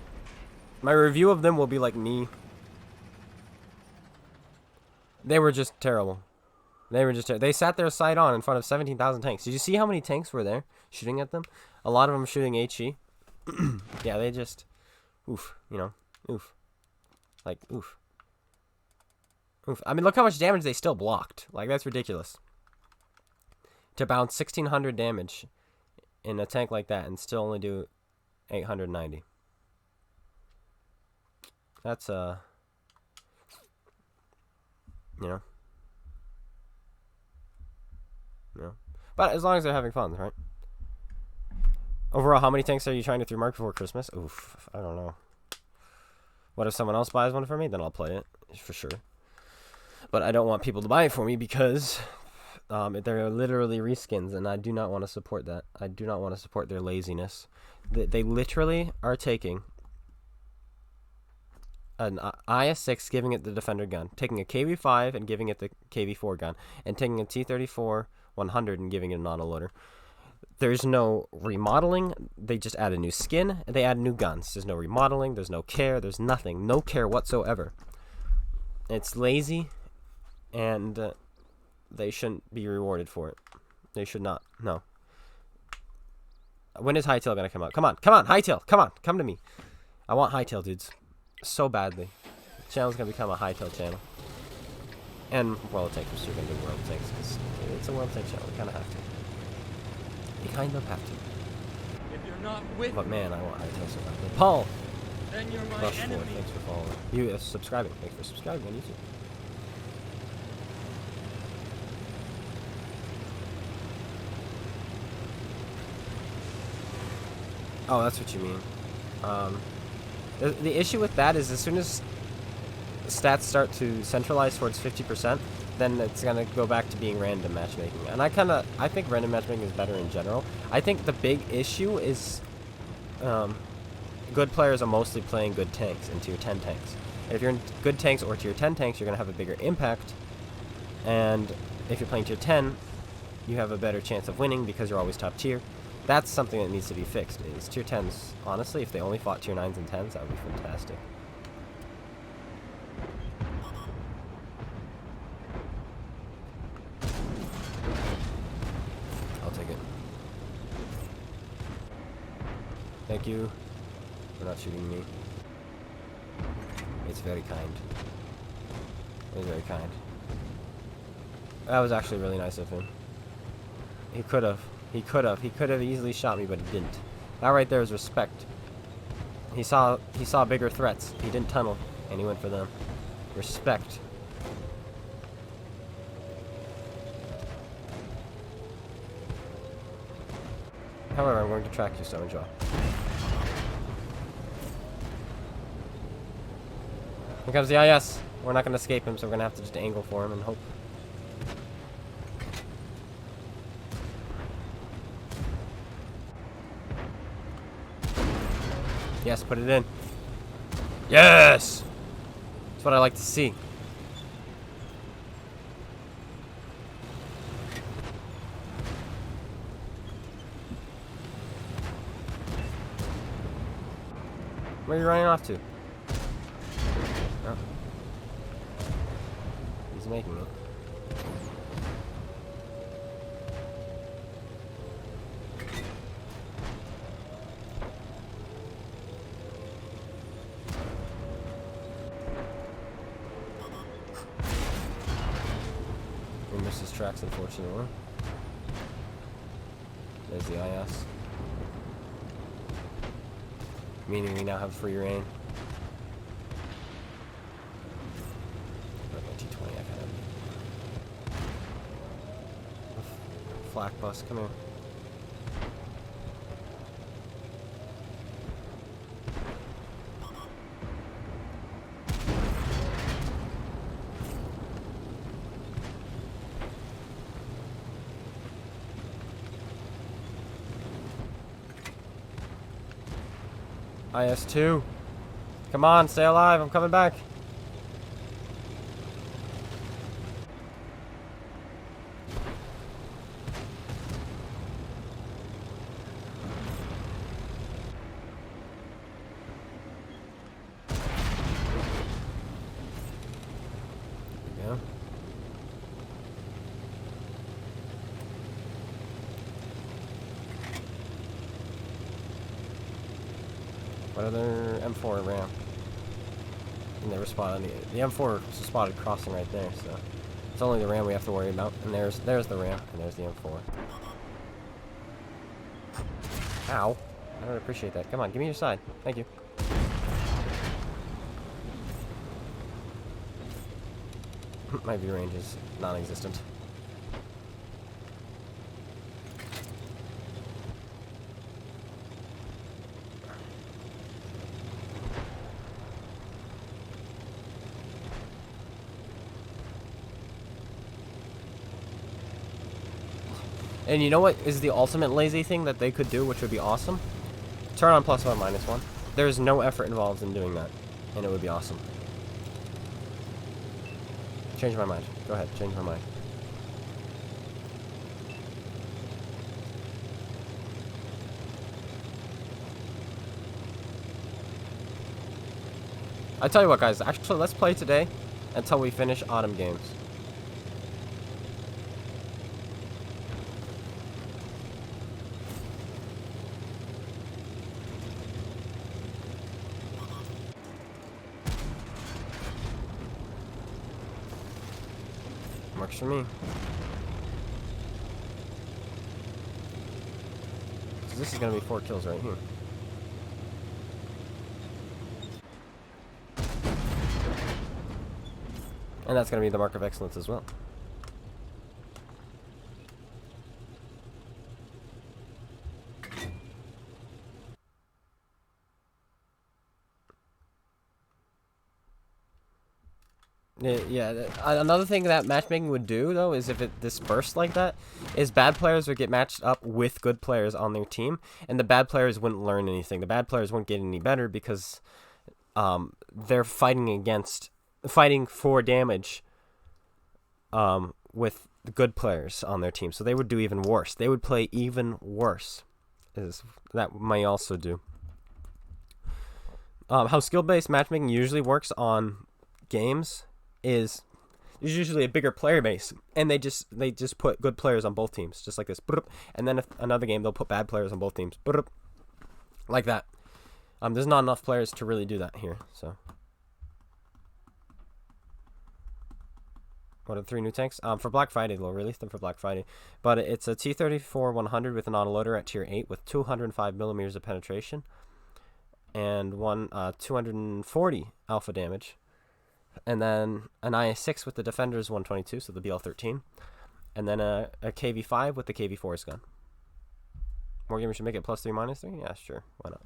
My review of them will be like me. They were just terrible. They sat there side on in front of 17,000 tanks. Did you see how many tanks were there shooting at them? A lot of them shooting HE. Yeah, they just, oof, you know, oof. Like, oof. Oof. I mean, look how much damage they still blocked. Like, that's ridiculous. To bounce 1,600 damage in a tank like that and still only do 890. That's, you know. You know. But as long as they're having fun, right? Overall, how many tanks are you trying to 3-mark before Christmas? Oof, I don't know. What if someone else buys one for me? Then I'll play it, for sure. But I don't want people to buy it for me because they're literally reskins, and I do not want to support that. I do not want to support their laziness. They literally are taking an IS-6, giving it the Defender gun, taking a KV-5 and giving it the KV-4 gun, and taking a T-34-100 and giving it an autoloader. There's no remodeling. They just add a new skin. They add new guns. There's no remodeling. There's no care. There's nothing. No care whatsoever. It's lazy, and they shouldn't be rewarded for it. They should not. No. When is Hightail going to come out? Come on. Come on, Hightail. Come on. Come to me. I want Hightail, dudes. So badly. The channel's going to become a Hightail channel. And World Tanks. We're still going to do World Tanks because it's a World Tank channel. We kind of have to. You kind of have to. If you're not with But me, man, I want Hightail so badly. Paul! then you're my Rush4, enemy. thanks for following. You subscribing. Thanks for subscribing on YouTube. Oh, that's what you mean. The issue with that is as soon as stats start to centralize towards 50%, then it's gonna go back to being random matchmaking. And I think random matchmaking is better in general. I think the big issue is good players are mostly playing good tanks and tier 10 tanks. And if you're in good tanks or tier 10 tanks, you're gonna have a bigger impact. And if you're playing tier 10, you have a better chance of winning because you're always top tier. That's something that needs to be fixed. Is tier 10s, honestly, if they only fought tier 9s and 10s, that would be fantastic. I'll take it. Thank you for not shooting me. It's very kind. It was very kind. That was actually really nice of him. He could have. He could have easily shot me, but he didn't. That right there is respect. He saw bigger threats. He didn't tunnel, and he went for them. Respect. However, I'm going to track you, Stone Jaw. Here comes the IS. We're not going to escape him, so we're going to have to just angle for him and hope. Yes, put it in. Yes! That's what I like to see. Where are you running off to? Oh. He's making it. We missed his tracks, unfortunately. There's the IS. Meaning we now have free reign. T20, I kind of. Flak bus, come here. IS-2. Come on, stay alive. I'm coming back. There we go. What other M4 ram? And they were spotted. The M4 was spotted crossing right there, so it's only the ram we have to worry about. And there's the ram, and there's the M4. Ow! I don't appreciate that. Come on, give me your side. Thank you. My view range is non-existent. And you know what is the ultimate lazy thing that they could do, which would be awesome? Turn on +1, -1. There's no effort involved in doing that, and it would be awesome. Change my mind. Go ahead, change my mind. I tell you what, guys. Actually, let's play today until we finish autumn games. Works for me. So this is gonna be 4 kills right here. And that's gonna be the mark of excellence as well. Yeah, another thing that matchmaking would do, though, is if it dispersed like that, is bad players would get matched up with good players on their team, and the bad players wouldn't learn anything. The bad players wouldn't get any better because they're fighting for damage with the good players on their team, so they would do even worse. They would play even worse. That may also do. How skill-based matchmaking usually works on games is there's usually a bigger player base, and they just put good players on both teams, just like this. And then if another game, they'll put bad players on both teams, like that. There's not enough players to really do that here. So, what are the 3 new tanks? For Black Friday, they'll release them for Black Friday, but it's a T-34-100 with an autoloader at tier 8 with 205 millimeters of penetration, and 240 alpha damage. And then an IS-6 with the Defender's 122, so the BL-13. And then a KV-5 with the KV-4's gun. More gamers should make it +3, -3? Yeah, sure. Why not?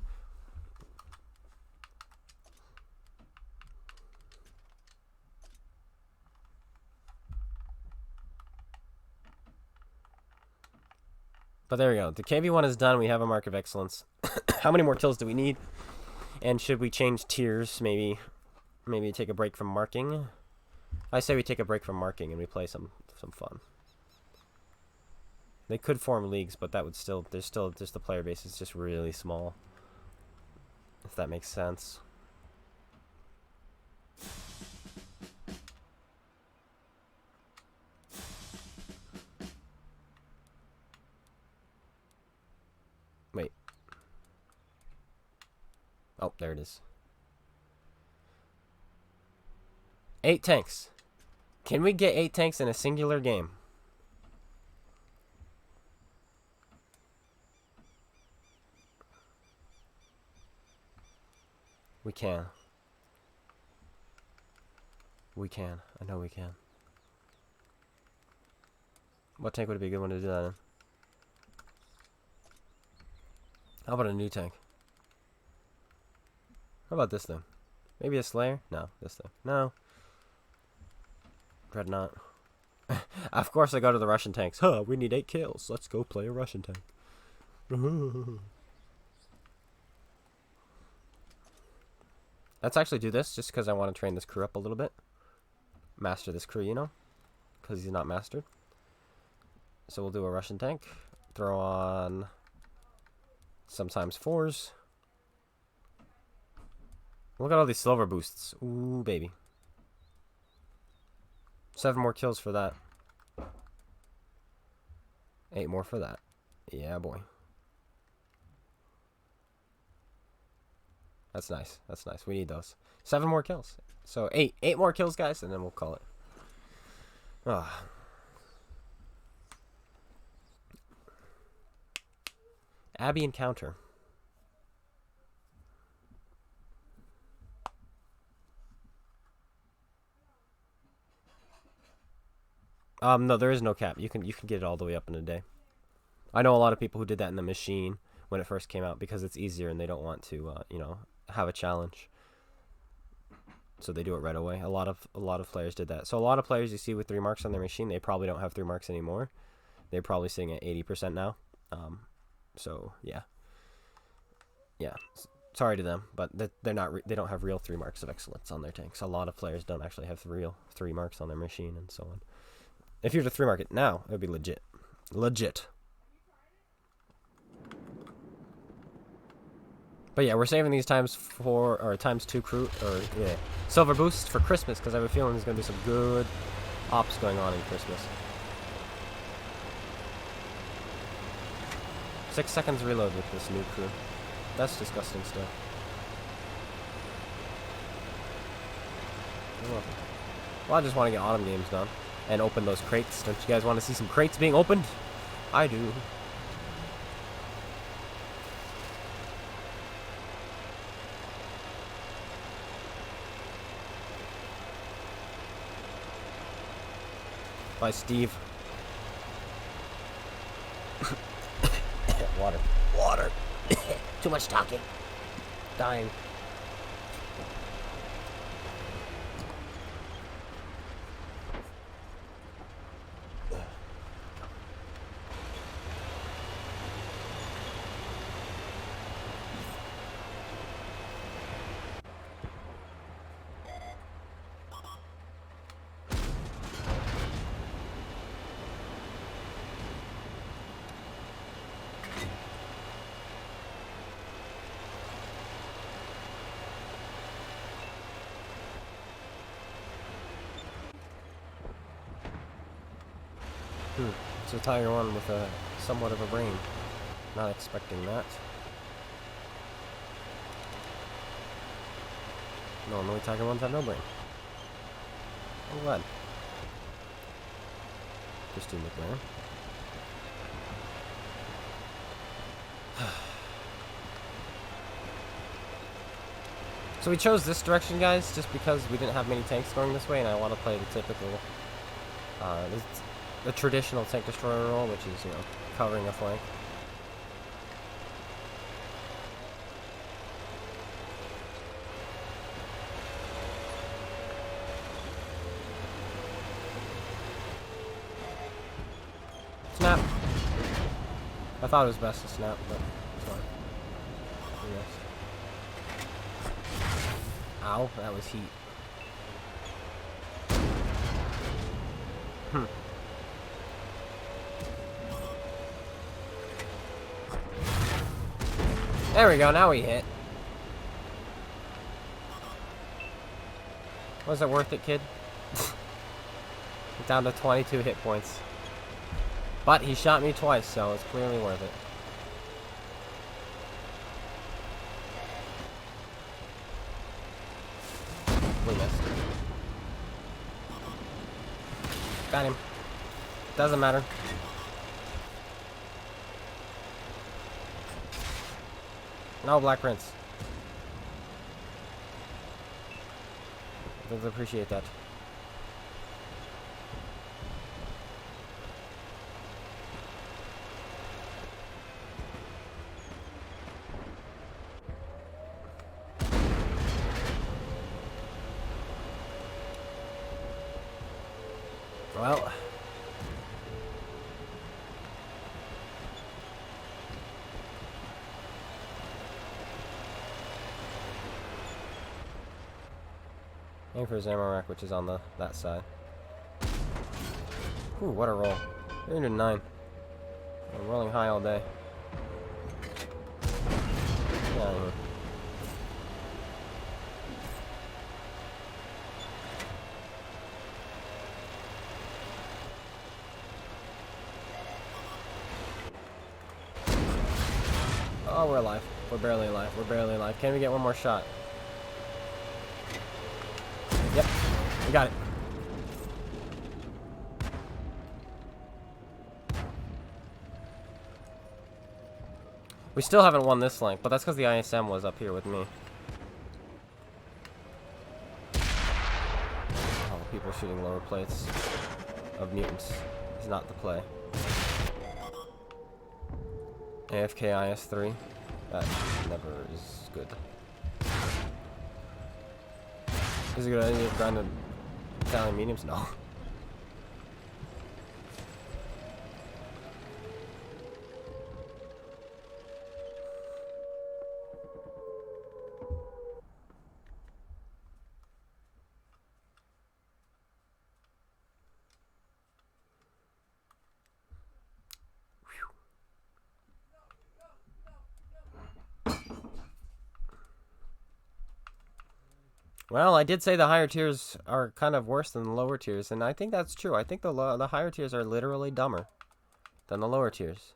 But there we go. The KV-1 is done. We have a mark of excellence. How many more kills do we need? And should we change tiers? Maybe take a break from marking. I say we take a break from marking and we play some fun. They could form leagues, but that would still just the player base is just really small. If that makes sense. Wait. Oh, there it is. 8 tanks. Can we get 8 tanks in a singular game? We can. We can. I know we can. What tank would be a good one to do that in? How about a new tank? How about this thing? Maybe a Slayer? No, this thing. No. Dreadnought. Of course I go to the Russian tanks. Huh, we need 8 kills. Let's go play a Russian tank. Let's actually do this just because I want to train this crew up a little bit. Master this crew, you know? Because he's not mastered. So we'll do a Russian tank. Throw on sometimes 4s. Look at all these silver boosts. Ooh, baby. 7 more kills for that. 8 more for that. Yeah, boy. That's nice. That's nice. We need those. 7 more kills. So 8 more kills, guys, and then we'll call it. Ah. Abby encounter. No, there is no cap. You can get it all the way up in a day. I know a lot of people who did that in the machine when it first came out because it's easier and they don't want to, you know, have a challenge. So they do it right away. A lot of players did that. So a lot of players you see with 3 marks on their machine, they probably don't have 3 marks anymore. They're probably sitting at 80% now. So yeah. Sorry to them, but they don't have real 3 marks of excellence on their tanks. A lot of players don't actually have real 3 marks on their machine and so on. If you were to 3 mark it now, it would be legit. Legit. But yeah, we're saving these times 2 crew silver boosts for Christmas because I have a feeling there's gonna be some good ops going on in Christmas. 6 seconds reload with this new crew. That's disgusting stuff. Well, I just want to get autumn games done and open those crates. Don't you guys want to see some crates being opened? I do. Bye, Steve. Water. Water. Too much talking. Dying. So Tiger 1 with a somewhat of a brain. Not expecting that. Normally Tiger 1s have no brain. I'm glad. Christine McLaren. So we chose this direction, guys, just because we didn't have many tanks going this way, and I want to play the typical, the traditional tank destroyer role, which is, you know, covering a flank. Snap. I thought it was best to snap, but it's fine. Yes. Ow, that was heat. There we go, now we hit. Was it worth it, kid? Down to 22 hit points. But he shot me twice, so it's clearly worth it. We missed. Got him. Doesn't matter. No, Black Prince. Does appreciate that. Well, aim for his ammo rack, which is on that side. Ooh, what a roll. 309. I'm rolling high all day. Get out of here. Oh, we're alive. We're barely alive. We're barely alive. Can we get one more shot? Yep. We got it. We still haven't won this flank, but that's because the ISM was up here with me. Oh, people shooting lower plates of mutants is not the play. AFK IS-3. That never is good. Is it a good idea to grind Italian mediums? No. Well, I did say the higher tiers are kind of worse than the lower tiers, and I think that's true. I think the higher tiers are literally dumber than the lower tiers.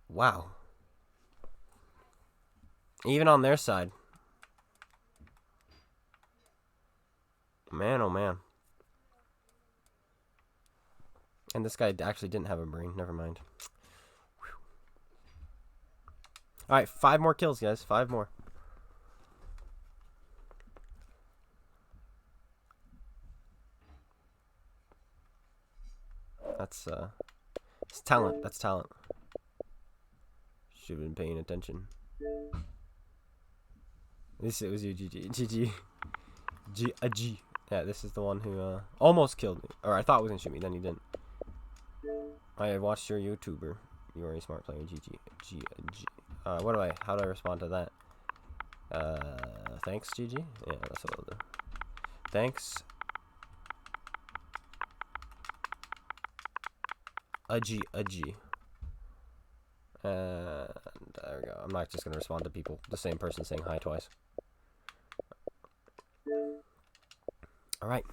Wow. Even on their side. Man, oh man. And this guy actually didn't have a brain. Never mind. Alright, 5 more kills, guys. 5 more. That's, it's talent. That's talent. Should have been paying attention. It was you, GG. GG. Yeah, this is the one who, almost killed me. Or I thought he was gonna shoot me, then he didn't. I watched your YouTuber. You are a smart player, GG. How do I respond to that? Thanks, GG? Yeah, that's what I'll do. Thanks. A G. And there we go. I'm not just gonna respond to people. The same person saying hi twice. Alright.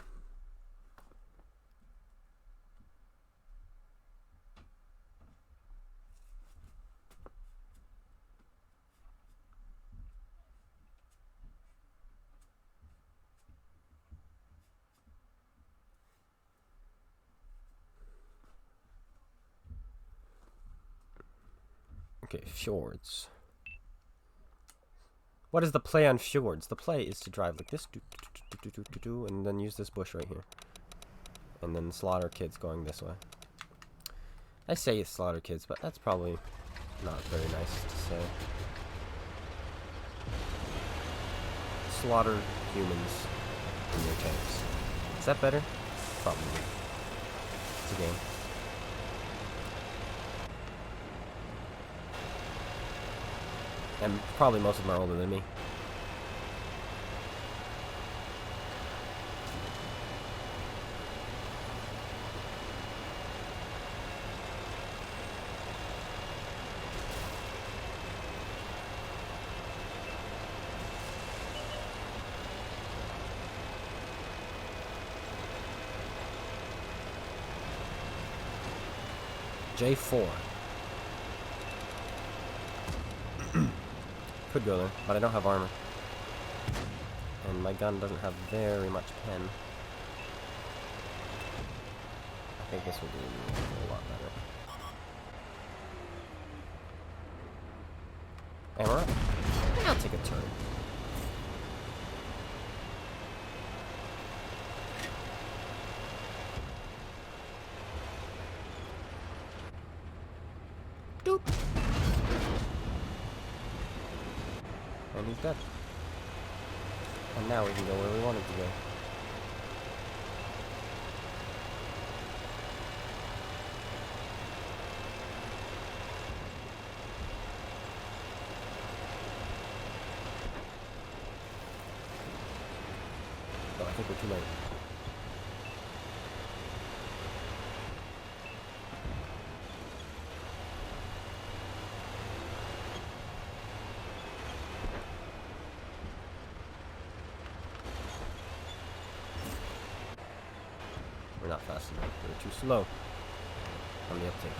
Okay, fjords. What is the play on fjords? The play is to drive like this, and then use this bush right here. And then slaughter kids going this way. I say slaughter kids, but that's probably not very nice to say. Slaughter humans in your tanks. Is that better? Probably. It's a game. And probably most of them are older than me. J4. Could go there, but I don't have armor. And my gun doesn't have very much pen. I think this will do a whole lot better. And we're up. I think I'll take a turn. Doop. And he's dead. And now we can go where we wanted to go. Oh, I think we're too late. We're not fast enough. We're too slow on the uptake.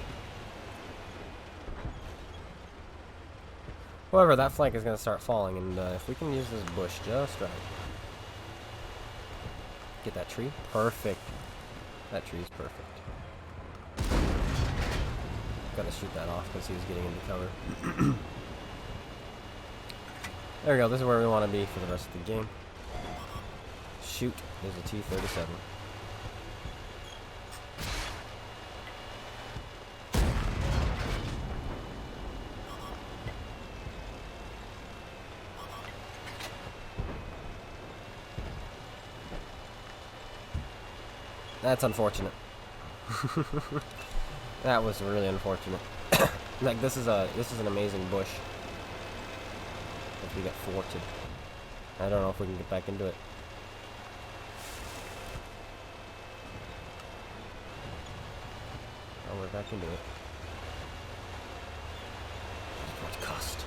However, that flank is going to start falling, and if we can use this bush just right. Get that tree. Perfect. That tree is perfect. Gotta shoot that off because he was getting into cover. There we go. This is where we want to be for the rest of the game. Shoot. There's a T-37. That's unfortunate. That was really unfortunate. Like this is an amazing bush. If we get thwarted, I don't know if we can get back into it. Oh, we're back into it. What cost?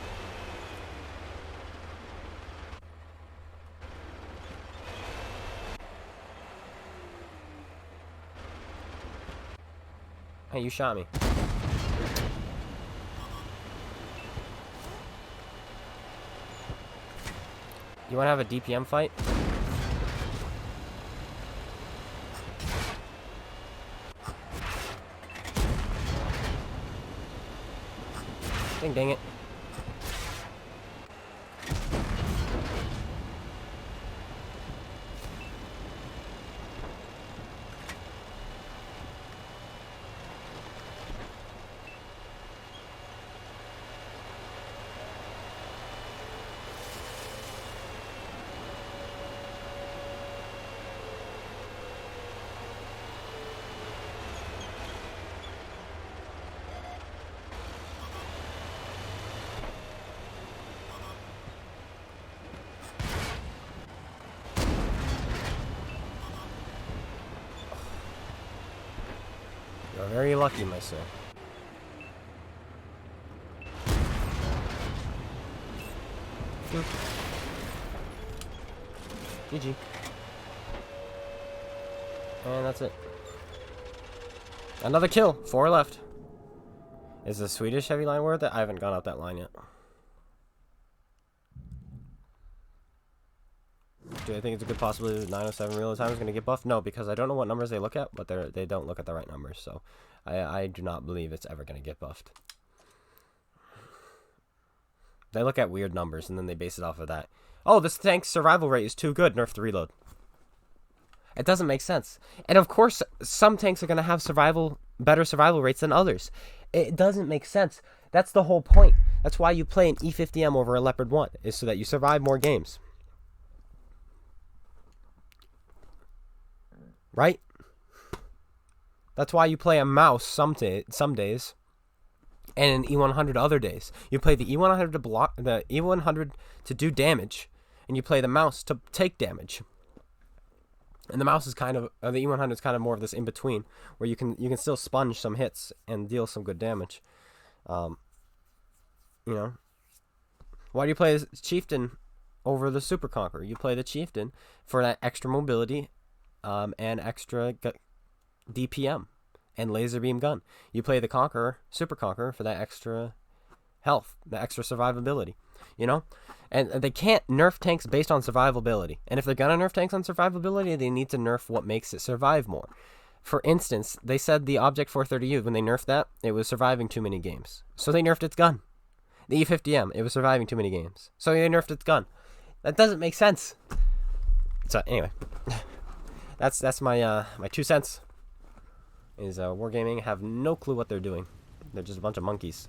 Hey, you shot me. You want to have a DPM fight? Dang it. You're very lucky, my sir. GG. And that's it. Another kill. 4 left. Is the Swedish heavy line worth it? I haven't gone up that line yet. Do I think it's a good possibility that 907 real time is going to get buffed? No, because I don't know what numbers they look at, but they don't look at the right numbers. So I do not believe it's ever going to get buffed. They look at weird numbers, and then they base it off of that. Oh, this tank's survival rate is too good. Nerf the reload. It doesn't make sense. And of course, some tanks are going to have better survival rates than others. It doesn't make sense. That's the whole point. That's why you play an E50M over a Leopard 1, is so that you survive more games. Right? That's why you play a mouse some days, and an E100 other days. You play the E100 to block, the E100 to do damage, and you play the mouse to take damage. And the mouse is kind of, the E100 is kind of more of this in between, where you can still sponge some hits and deal some good damage. You know, why do you play Chieftain over the Super Conqueror? You play the Chieftain for that extra mobility. And extra DPM and laser beam gun. You play the Conqueror, Super Conqueror, for that extra health, the extra survivability, you know? And they can't nerf tanks based on survivability. And if they're gonna nerf tanks on survivability, they need to nerf what makes it survive more. For instance, they said the Object 430U, when they nerfed that, it was surviving too many games. So they nerfed its gun. The E50M, it was surviving too many games. So they nerfed its gun. That doesn't make sense. So anyway. That's my my 2 cents. Is Wargaming have no clue what they're doing. They're just a bunch of monkeys,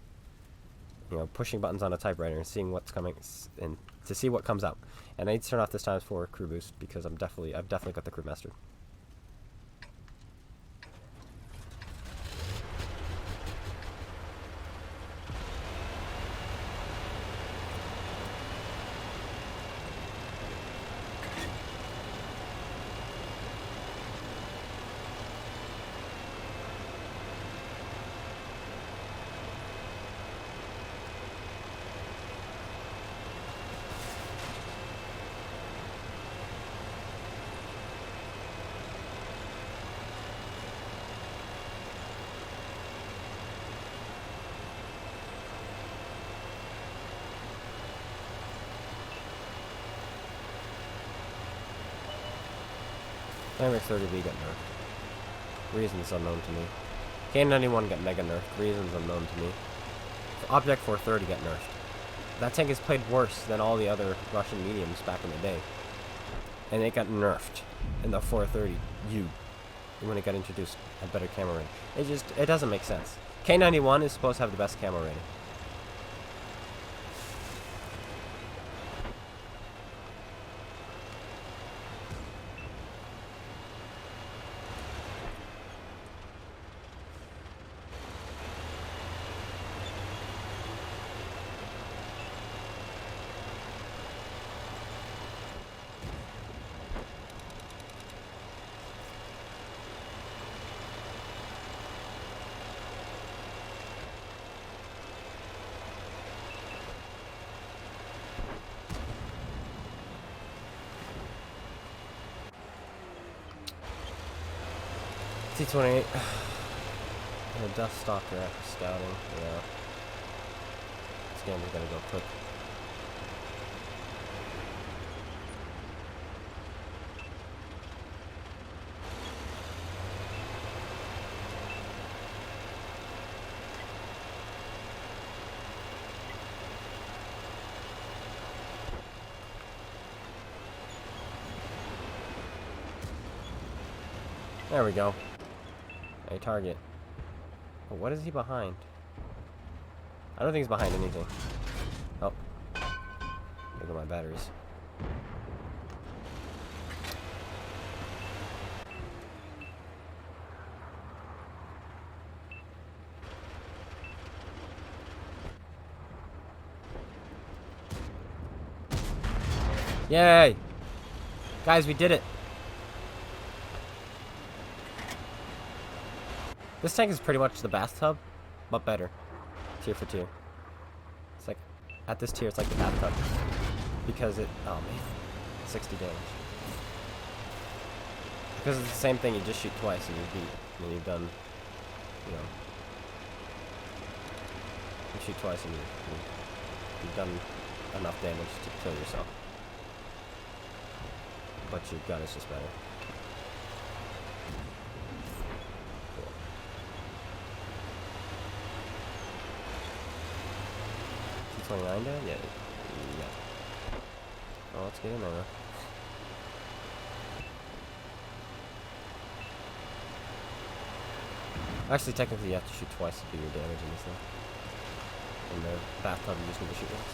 you know, pushing buttons on a typewriter and seeing what's coming and to see what comes out. And I need to turn off this times 4 crew boost because I've definitely got the crew mastered. Dynamic 30B got nerfed. Reasons unknown to me. K91 got mega nerfed. Reasons unknown to me. Object 430 got nerfed. That tank has played worse than all the other Russian mediums back in the day. And it got nerfed in the 430U when it got introduced a better camera rating. It doesn't make sense. K91 is supposed to have the best camera rating. T28. The Death Stalker after scouting. Yeah. This game is gonna go quick. There we go. A target. Oh, what is he behind? I don't think he's behind anything. Oh. There go my batteries. Yay! Guys, we did it! This tank is pretty much the bathtub, but better. Tier for tier. It's like, at this tier, it's like the bathtub. Because it, oh man, 60 damage. Because it's the same thing, you just shoot twice and you beat. And you've done, you know. You shoot twice and you've done enough damage to kill yourself. But your gun is just better. Cool. T29 dead? Yeah. Oh, let's get in there though. Actually, technically, you have to shoot twice to do your damage in this thing. In the bathtub, you just need to shoot once.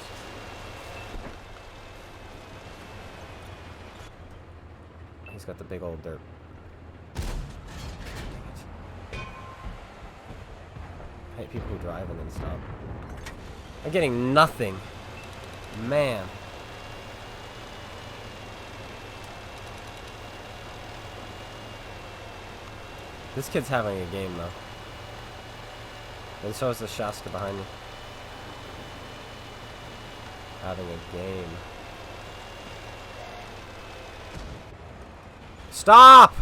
He's got the big old dirt. I hate people who drive and then stop. I'm getting nothing. Man. This kid's having a game though. And so is the Shasta behind me. Having a game. Stop!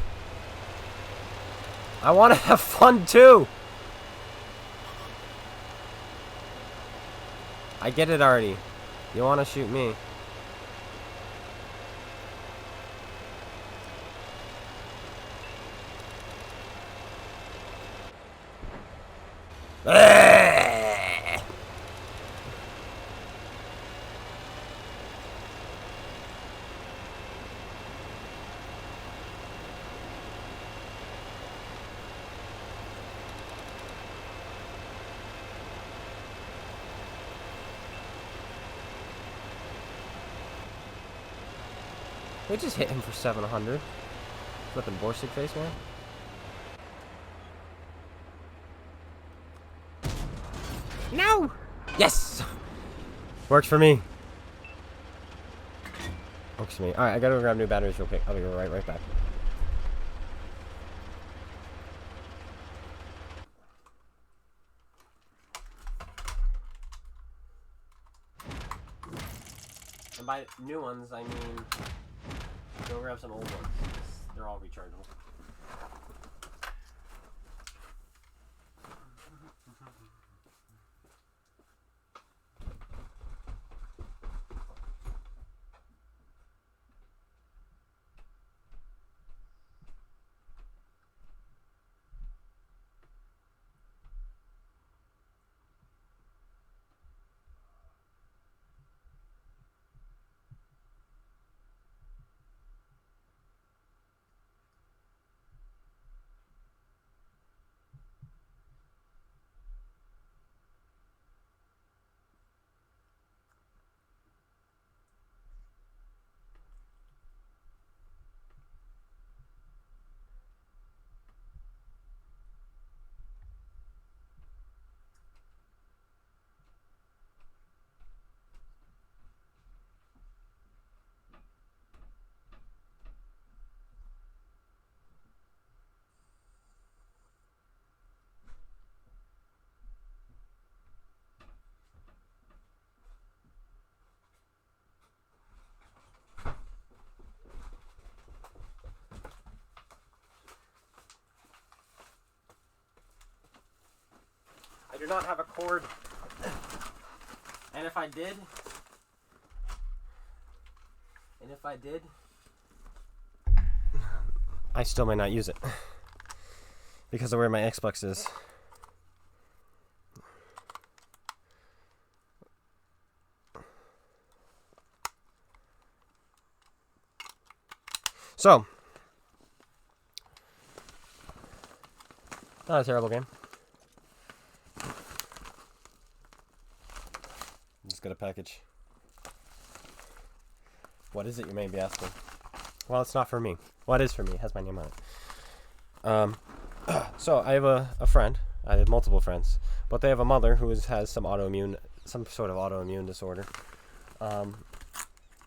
I want to have fun too! I get it already. You want to shoot me. We just hit him for 700. Flipping Borsig face, man. No! Yes! Works for me. Works for me. Alright, I gotta go grab new batteries real quick. I'll be right back. And by new ones, I mean... Go grab some old ones. They're all rechargeable. do not have a cord. And if I did, I still may not use it because of where my Xbox is. So, not a terrible game. Just got a package. What is it, you may be asking? Well, it's not for me. Well, it is for me. It has my name on it. So, I have a friend. I have multiple friends. But they have a mother who has some sort of autoimmune disorder.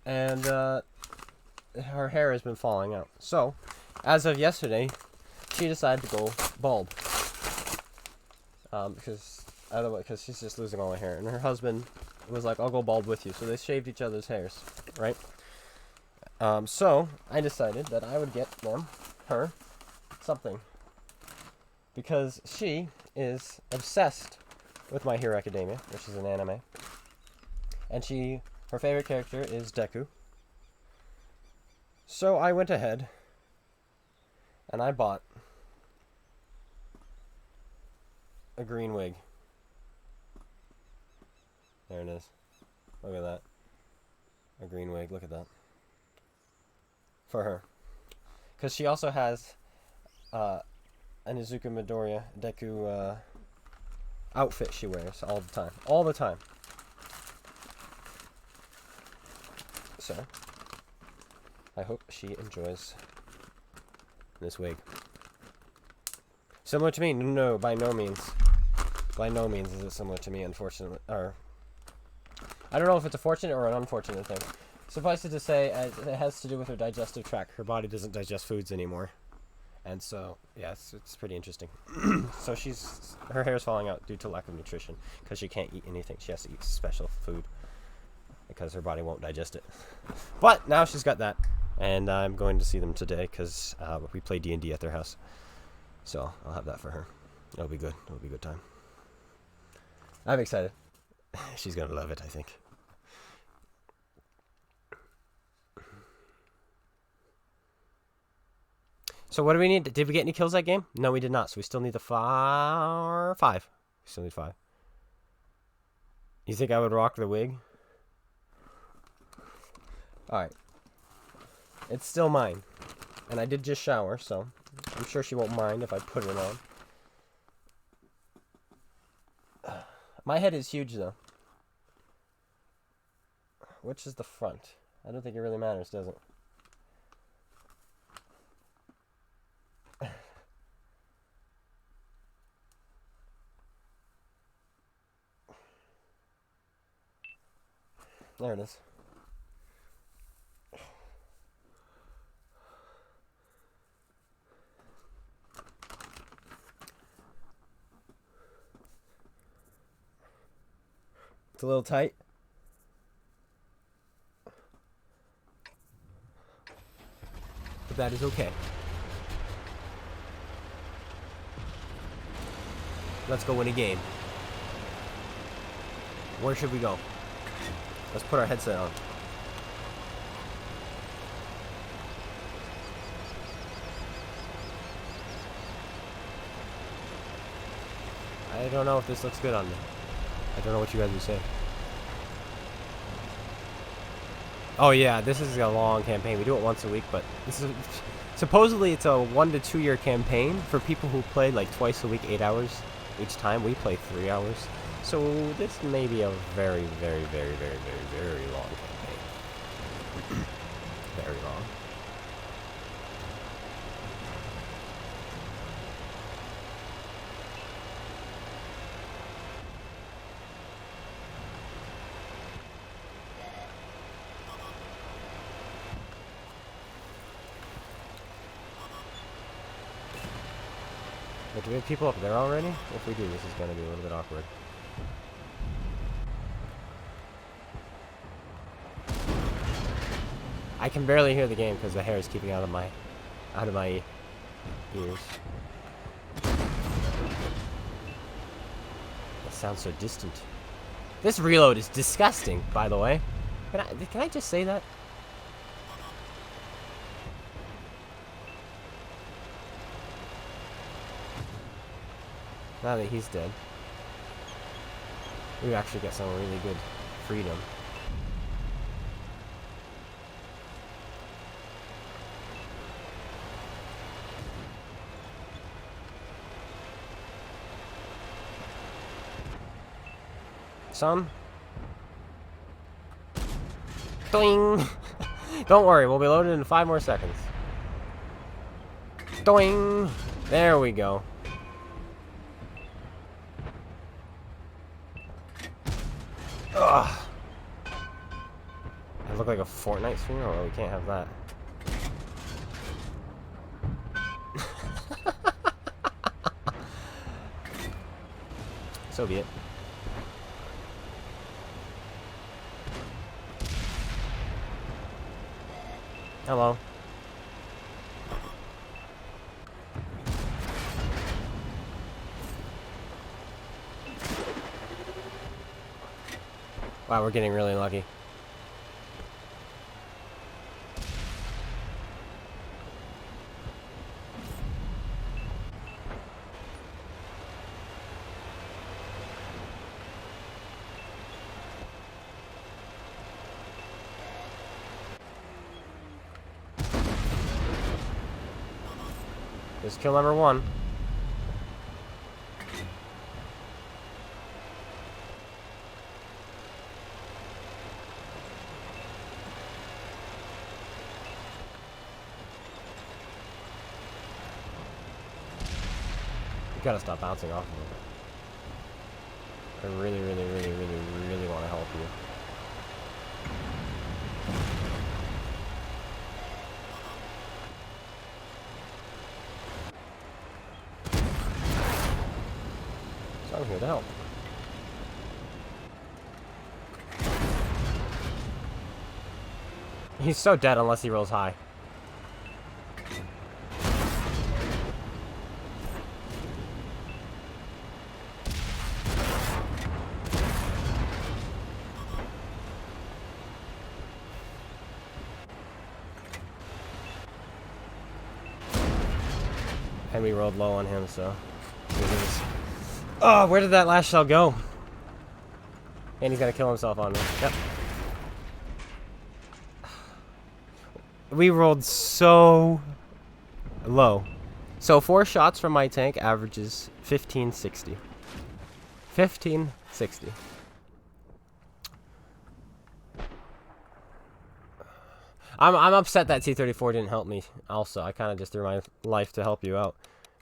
And her hair has been falling out. So, as of yesterday, she decided to go bald. Because she's just losing all her hair. And her husband was like, I'll go bald with you. So they shaved each other's hairs, right? So I decided that I would get her, something. Because she is obsessed with My Hero Academia, which is an anime. And her favorite character is Deku. So I went ahead and I bought a green wig. There it is. Look at that. A green wig. Look at that. For her. Because she also has an Izuku Midoriya Deku outfit she wears all the time. All the time. So, I hope she enjoys this wig. Similar to me? No, by no means. By no means is it similar to me, unfortunately. Or, I don't know if it's a fortunate or an unfortunate thing. Suffice it to say, it has to do with her digestive tract. Her body doesn't digest foods anymore. And so, yeah, it's pretty interesting. So her hair's falling out due to lack of nutrition. Because she can't eat anything. She has to eat special food. Because her body won't digest it. But, now she's got that. And I'm going to see them today, because we play D&D at their house. So, I'll have that for her. It'll be good. It'll be a good time. I'm excited. She's going to love it, I think. So what do we need? Did we get any kills that game? No, we did not. So we still need the 5. We still need 5. You think I would rock the wig? Alright. It's still mine. And I did just shower, so I'm sure she won't mind if I put it on. My head is huge, though. Which is the front? I don't think it really matters, does it? There it is. It's a little tight. But that is okay. Let's go win a game. Where should we go? Let's put our headset on. I don't know if this looks good on me. I don't know what you guys would say. Oh yeah, this is a long campaign. We do it once a week, but this is supposedly it's a 1 to 2 year campaign for people who play like twice a week, 8 hours each time. We play 3 hours. So this may be a very, very, very, very, very, very long campaign. Very long. Wait, do we have people up there already? If we do, this is going to be a little bit awkward. I can barely hear the game because the hair is keeping out of my ears. Let's sounds so distant. This reload is disgusting, by the way. Can I just say that? Now that he's dead, we actually get some really good freedom. Son? Doing. Don't worry, we'll be loaded in 5 more seconds. Doing. There we go. Ugh. I look like a Fortnite streamer? Oh, we can't have that. So be it. Hello. Wow, we're getting really lucky. This is kill number 1. You gotta stop bouncing off of him. I really want to help you. So I'm here to help. He's so dead unless he rolls high. And we rolled low on him, so. Oh, where did that last shell go? And he's gonna kill himself on me. Yep. We rolled so low. So 4 shots from my tank averages 1560. 1560. I'm upset that T-34 didn't help me. Also, I kind of just threw my life to help you out.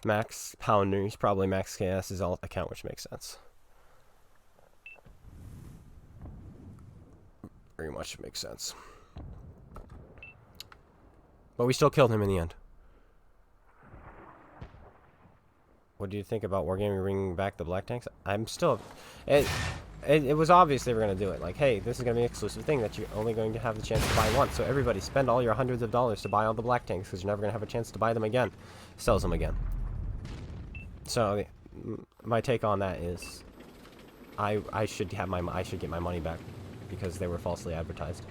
Max Pounder, he's probably Max KS's account, which makes sense. Very much makes sense. But we still killed him in the end. What do you think about Wargaming bringing back the black tanks? I'm still... It was obvious they were going to do it. Like, hey, this is going to be an exclusive thing that you're only going to have the chance to buy once. So everybody spend all your hundreds of dollars to buy all the black tanks because you're never going to have a chance to buy them again. Sells them again. So my take on that is I should get my money back because they were falsely advertised.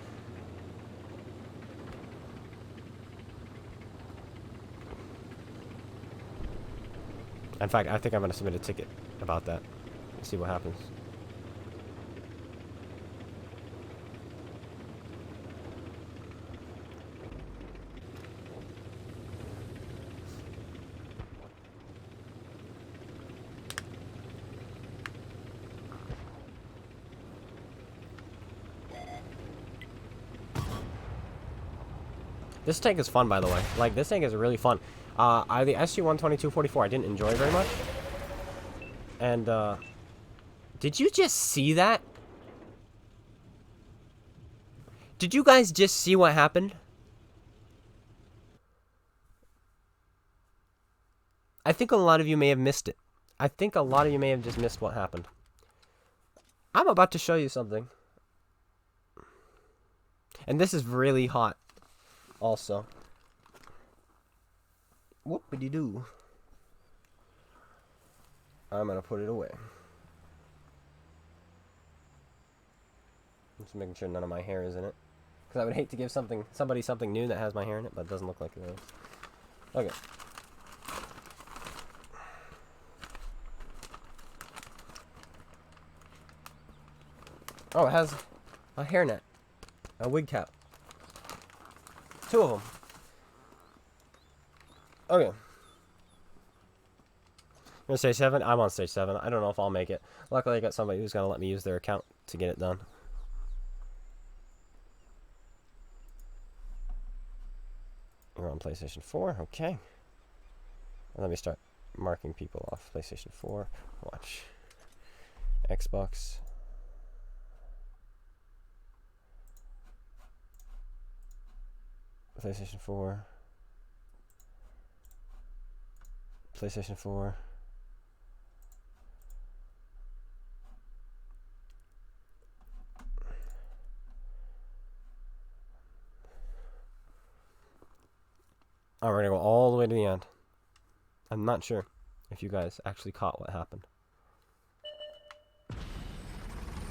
In fact, I think I'm going to submit a ticket about that and see what happens. This tank is fun, by the way. Like, this tank is really fun. The SU-122-44 I didn't enjoy very much. And, did you just see that? Did you guys just see what happened? I think a lot of you may have missed it. I think a lot of you may have just missed what happened. I'm about to show you something. And this is really hot. Also, whoop-a-dee-doo. I'm gonna put it away. Just making sure none of my hair is in it. Because I would hate to give somebody something new that has my hair in it, but it doesn't look like it is. Okay. Oh, it has a hairnet. A wig cap. 2 of them. Okay. You're on stage 7? I'm on stage 7. I don't know if I'll make it. Luckily, I got somebody who's going to let me use their account to get it done. You're on PlayStation 4. Okay. Let me start marking people off. PlayStation 4. Watch. Xbox. PlayStation 4. PlayStation 4. Oh, we're gonna go all the way to the end. I'm not sure if you guys actually caught what happened.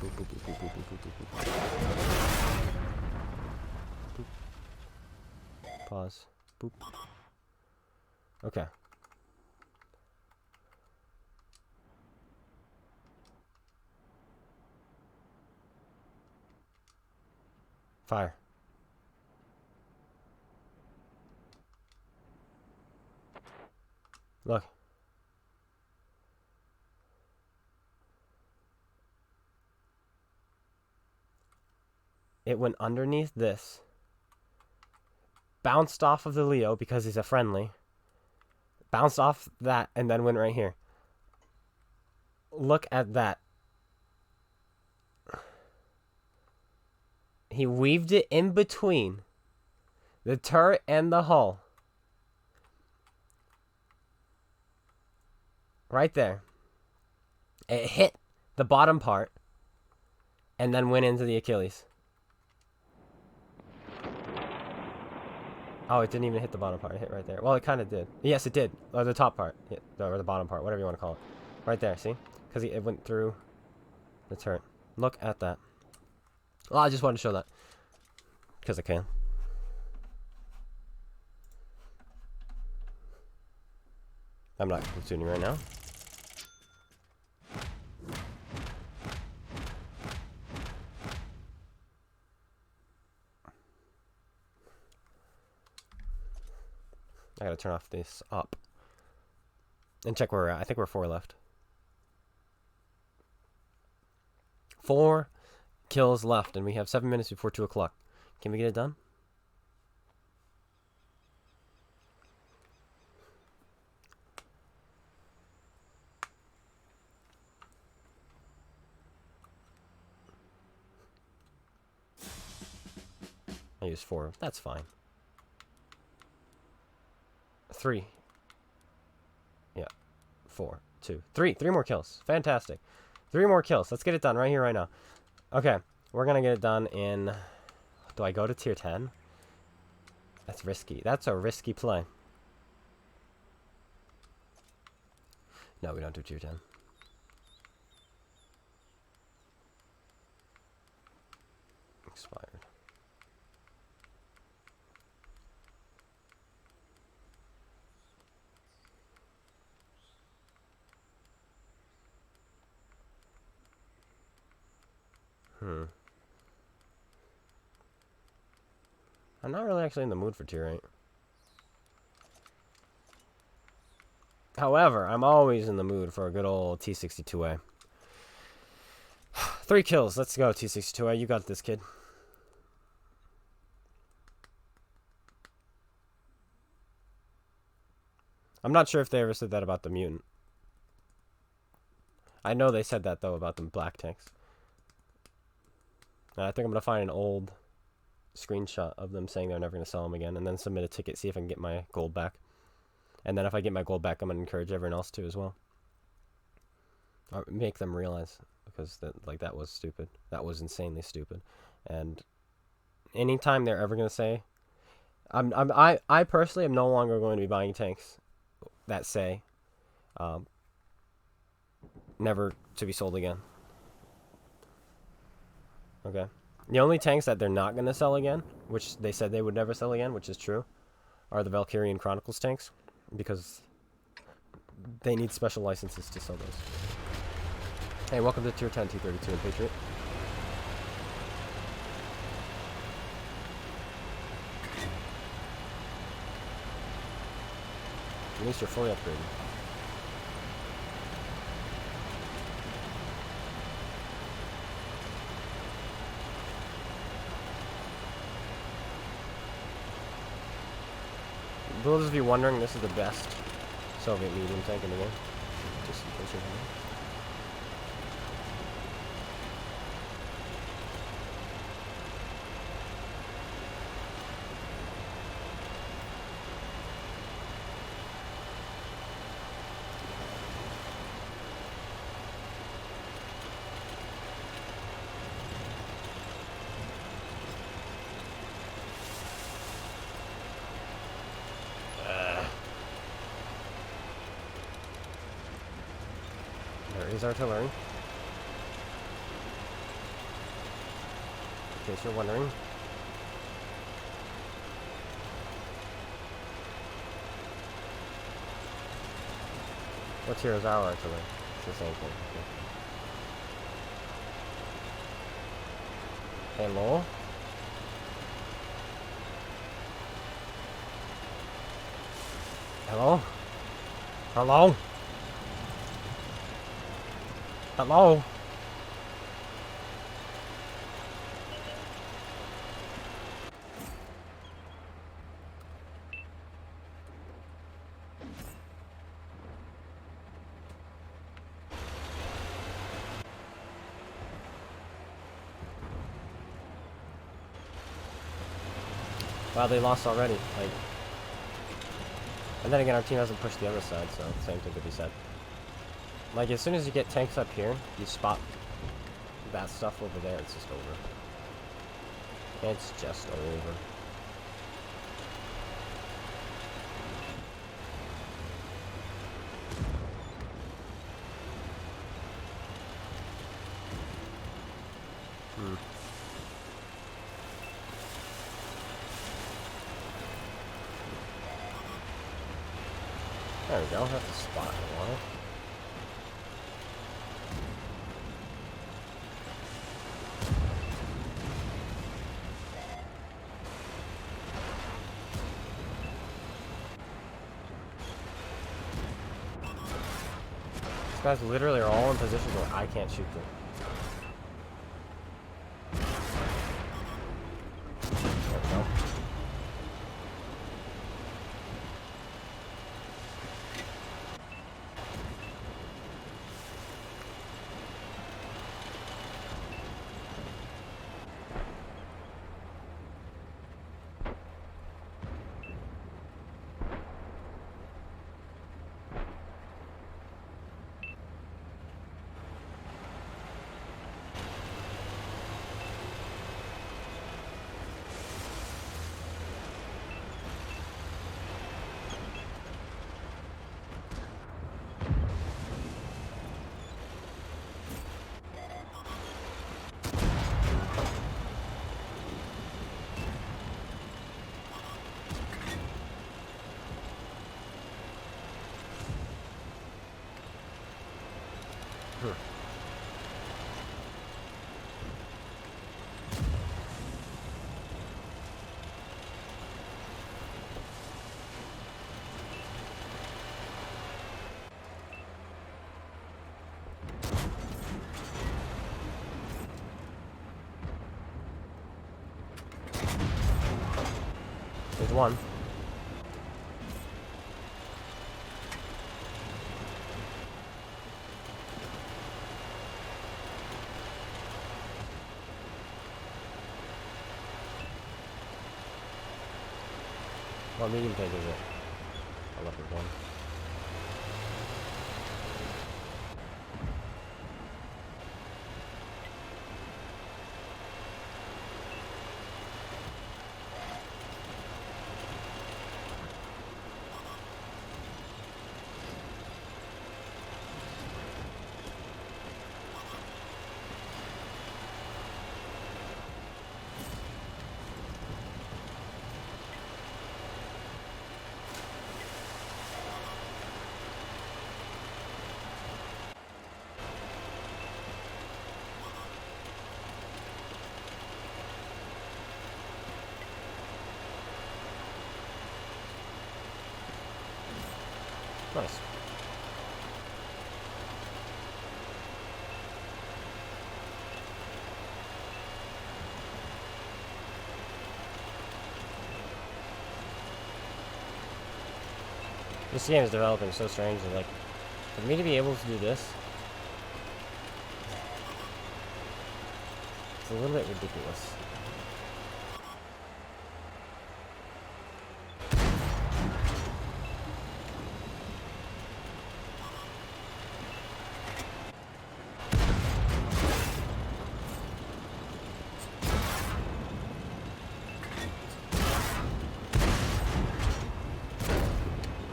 Boop, boop, boop, boop, boop, boop, boop, boop, boop. Boop. Pause. Boop. Okay. Fire. Look. It went underneath this. Bounced off of the Leo because he's a friendly. Bounced off that and then went right here. Look at that. He weaved it in between the turret and the hull. Right there. It hit the bottom part and then went into the Achilles. Oh, it didn't even hit the bottom part. It hit right there. Well, it kind of did. Yes, it did. Or the top part. Or the bottom part. Whatever you want to call it. Right there, see? Because it went through the turret. Look at that. Well, I just wanted to show that. Because I can. I'm not platooning right now. I gotta turn off this up. And check where we're at. I think we're 4 left. 4 kills left, and we have 7 minutes before 2 o'clock. Can we get it done? I used 4. That's fine. 3. Yeah. 4, 2, 3. 3 more kills. Fantastic. 3 more kills. Let's get it done right here, right now. Okay. We're going to get it done in... Do I go to tier 10? That's risky. That's a risky play. No, we don't do tier 10. Expired. I'm not really actually in the mood for tier 8. However, I'm always in the mood for a good old T62A. 3 kills. Let's go, T62A. You got this, kid. I'm not sure if they ever said that about the mutant. I know they said that, though, about the black tanks. I think I'm going to find an old screenshot of them saying they're never going to sell them again, and then submit a ticket, see if I can get my gold back. And then if I get my gold back, I'm going to encourage everyone else to as well. Or make them realize, because that was stupid. That was insanely stupid. And anytime they're ever going to say... I personally am no longer going to be buying tanks that say never to be sold again. Okay? The only tanks that they're not going to sell again, which they said they would never sell again, which is true, are the Valkyrian Chronicles tanks, because they need special licenses to sell those. Hey, welcome to Tier 10 T32 and Patriot. At least you're fully upgraded. For those of you wondering, this is the best Soviet medium tank in the game. Just in case you're wondering. There is artillery. In case you're wondering. What's here is our artillery. It's the same thing. Okay. Hello? Hello? Hello? Hello? Wow, they lost already. Like, and then again, our team hasn't pushed the other side, so the same thing could be said. Like, as soon as you get tanks up here, you spot that stuff over there, it's just over. It's just over. There we go, that's a spot I wanted. These guys literally are all in positions where I can't shoot them. There we go. There's one. What medium tank is it? I left with one. Nice. This game is developing so strangely. Like, for me to be able to do this, it's a little bit ridiculous.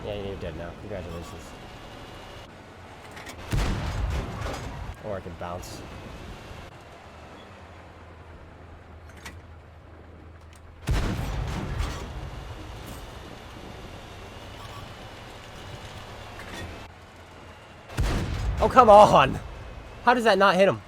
Yeah, you're dead now. Congratulations. Or I can bounce. Oh, come on! How does that not hit him?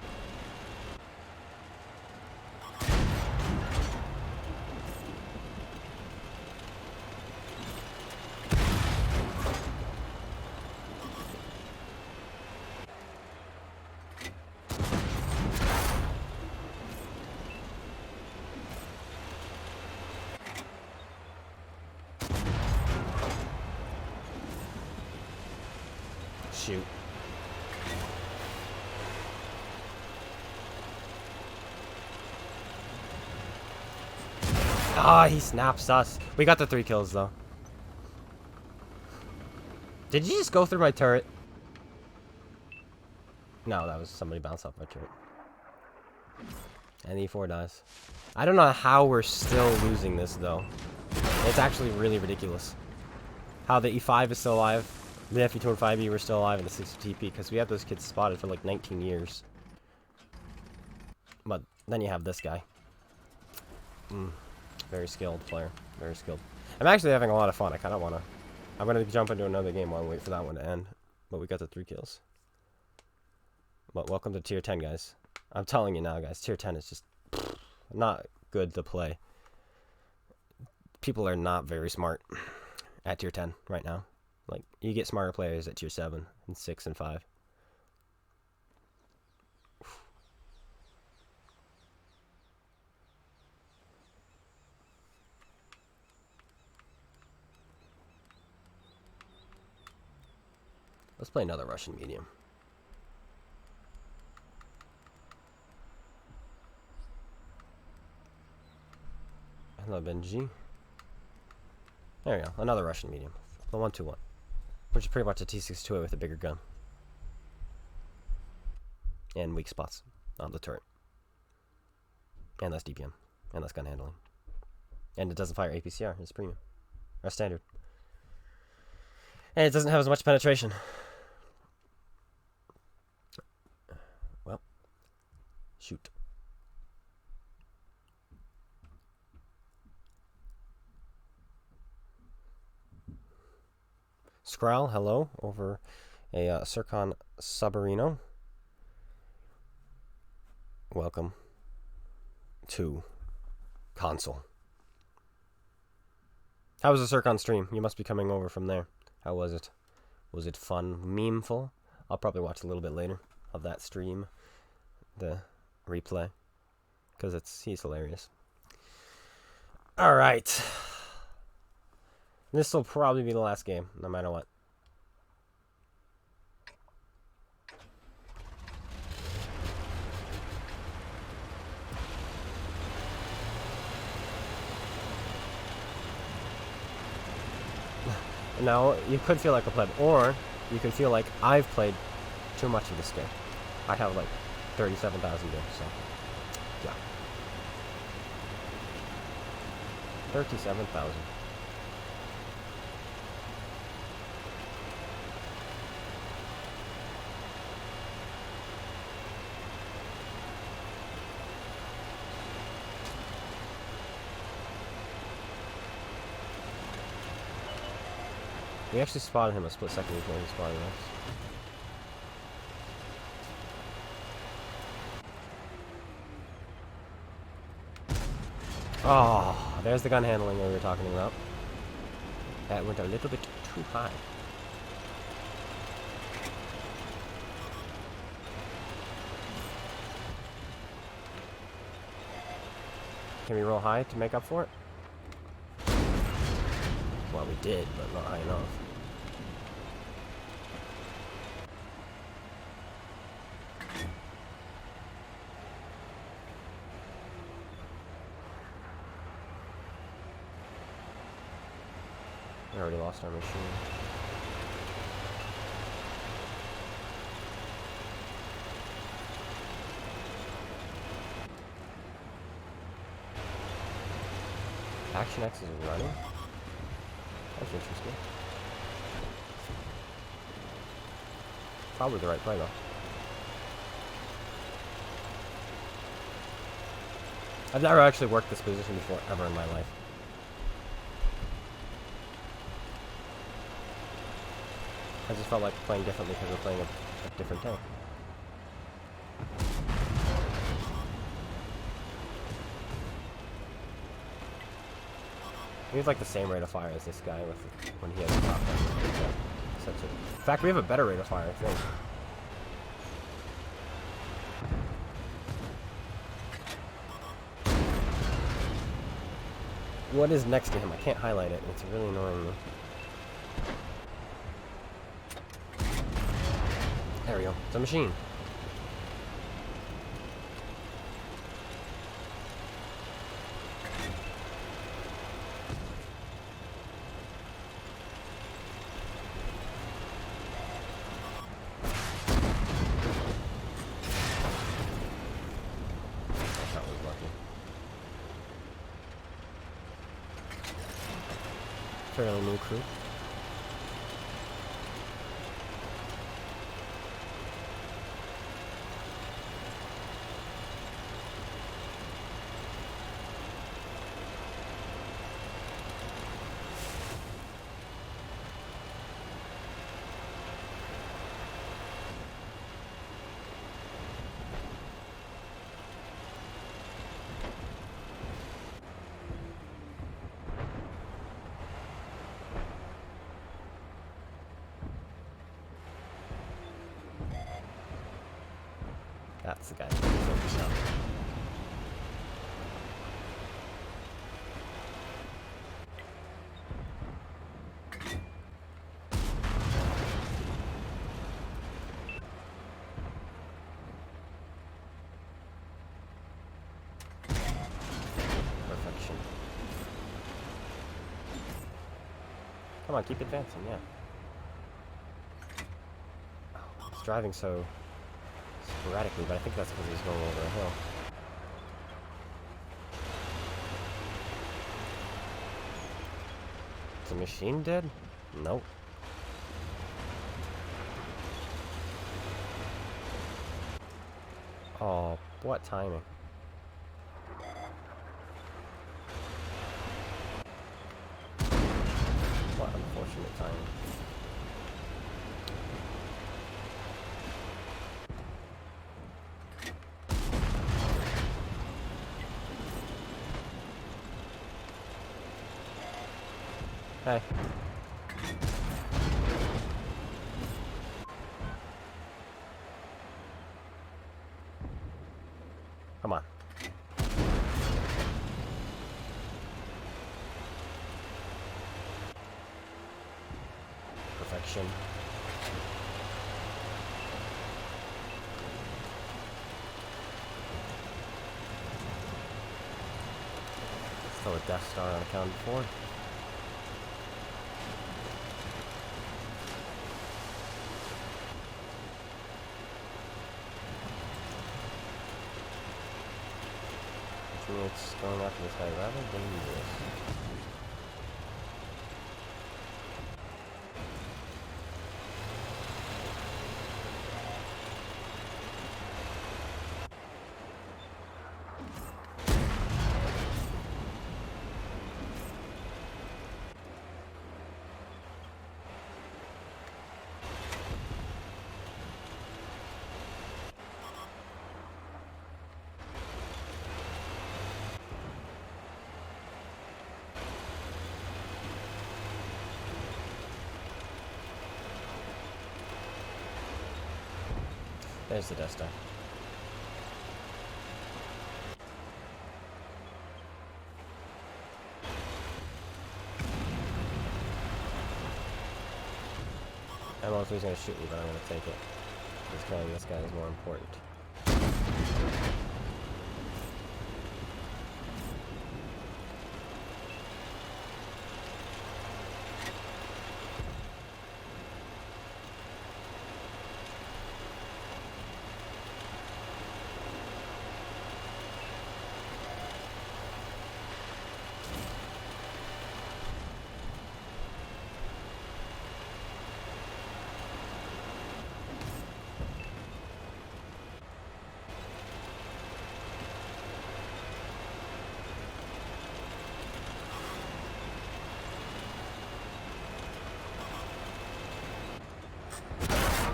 Shoot. Ah, he snaps us. We got the 3 kills, though. Did you just go through my turret? No, that was somebody bounced off my turret. And E4 dies. I don't know how we're still losing this, though. It's actually really ridiculous. How the E5 is still alive, the FE2 and 5E were still alive, and the 60 TP, because we had those kids spotted for like 19 years. But then you have this guy. Very skilled player. Very skilled. I'm actually having a lot of fun. I kind of want to... I'm going to jump into another game while I wait for that one to end. But we got the 3 kills. But welcome to tier 10, guys. I'm telling you now, guys. Tier 10 is just not good to play. People are not very smart at tier 10 right now. Like, you get smarter players at tier 7 and 6 and 5. Let's play another Russian medium. Hello, Benji. There we go. Another Russian medium. The 121. Which is pretty much a T62 with a bigger gun. And weak spots on the turret. And less DPM. And less gun handling. And it doesn't fire APCR. It's premium. Or standard. And it doesn't have as much penetration. Well. Shoot. Skral, hello, over a Circon Submarino. Welcome to console. How was the Circon stream? You must be coming over from there. How was it? Was it fun? Memeful? I'll probably watch a little bit later of that stream. The replay. Because he's hilarious. Alright. This will probably be the last game, no matter what. Now, you could feel like a pleb, or you could feel like I've played too much of this game. I have like 37,000 games, so yeah. 37,000. We actually spotted him a split second before he spotted us. Oh, there's the gun handling we were talking about. That went a little bit too high. Can we roll high to make up for it? Well, we did, but not high enough. We already lost our machine. Action X is running? That's interesting. Probably the right play though. I've never actually worked this position before, ever in my life. I just felt like playing differently because we're playing a different tank. We have like the same rate of fire as this guy with when he has a top gun. In fact, we have a better rate of fire, I think. What is next to him? I can't highlight it. It's really annoying me. There we go. It's a machine. That was lucky. Fairly new crew. That's the guy who's focused on. Perfection. Come on, keep advancing, yeah. Oh, it's driving so sporadically, but I think that's because he's going over a hill. Is the machine dead? Nope. Oh, what timing. What unfortunate timing. Hey. Come on. Perfection. Still a Death Star unaccounted for. It's going after this guy rather dangerous. There's the Death Star. don't know if he's gonna shoot me, but I'm gonna take it. Because killing this guy is more important.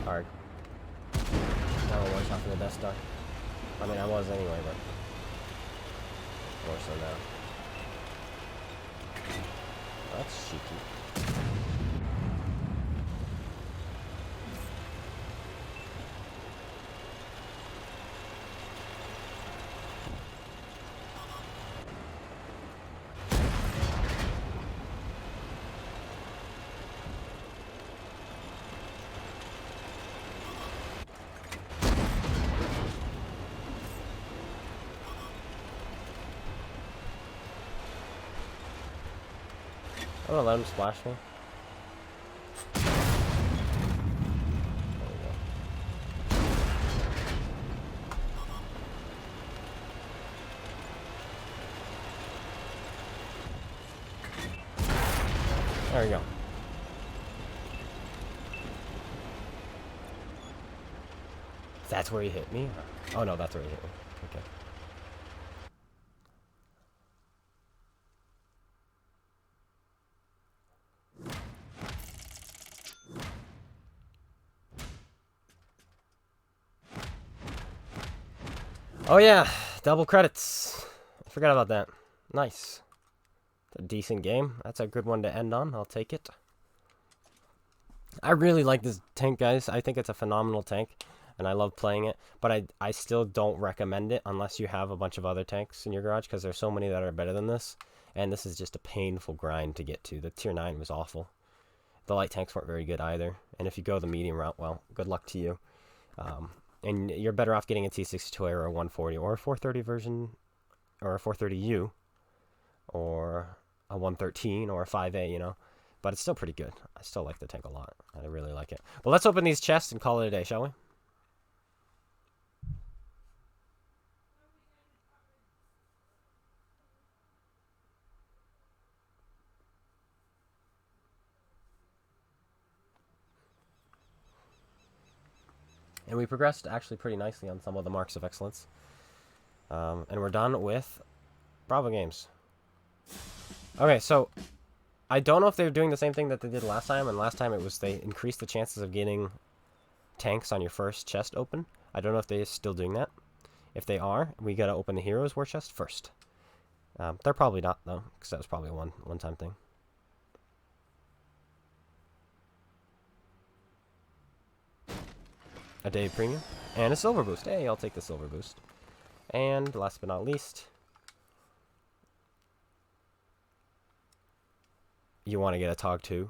Hard. Now we're one shot for the Death Star. I mean, I was anyway, but more so now. That's cheeky. I'm gonna let him splash me. There we go. There we go. That's where he hit me? Oh no, that's where he hit me. Okay. Oh yeah, double credits. I forgot about that. Nice. It's a decent game. That's a good one to end on. I'll take it. I really like this tank, guys. I think it's a phenomenal tank, and I love playing it. But I still don't recommend it unless you have a bunch of other tanks in your garage, because there's so many that are better than this. And this is just a painful grind to get to. The tier 9 was awful. The light tanks weren't very good either. And if you go the medium route, well, good luck to you. And you're better off getting a T62 or a 140 or a 430 version, or a 430U, or a 113 or a 5A, you know. But it's still pretty good. I still like the tank a lot. I really like it. Well, let's open these chests and call it a day, shall we? And we progressed actually pretty nicely on some of the marks of excellence. And we're done with Bravo Games. Okay, so I don't know if they're doing the same thing that they did last time. And last time it was they increased the chances of getting tanks on your first chest open. I don't know if they're still doing that. If they are, we gotta open the Heroes War chest first. They're probably not, though, because that was probably a one-time thing. A day premium. And a silver boost. Hey, I'll take the silver boost. And last but not least, you want to get a Tog 2.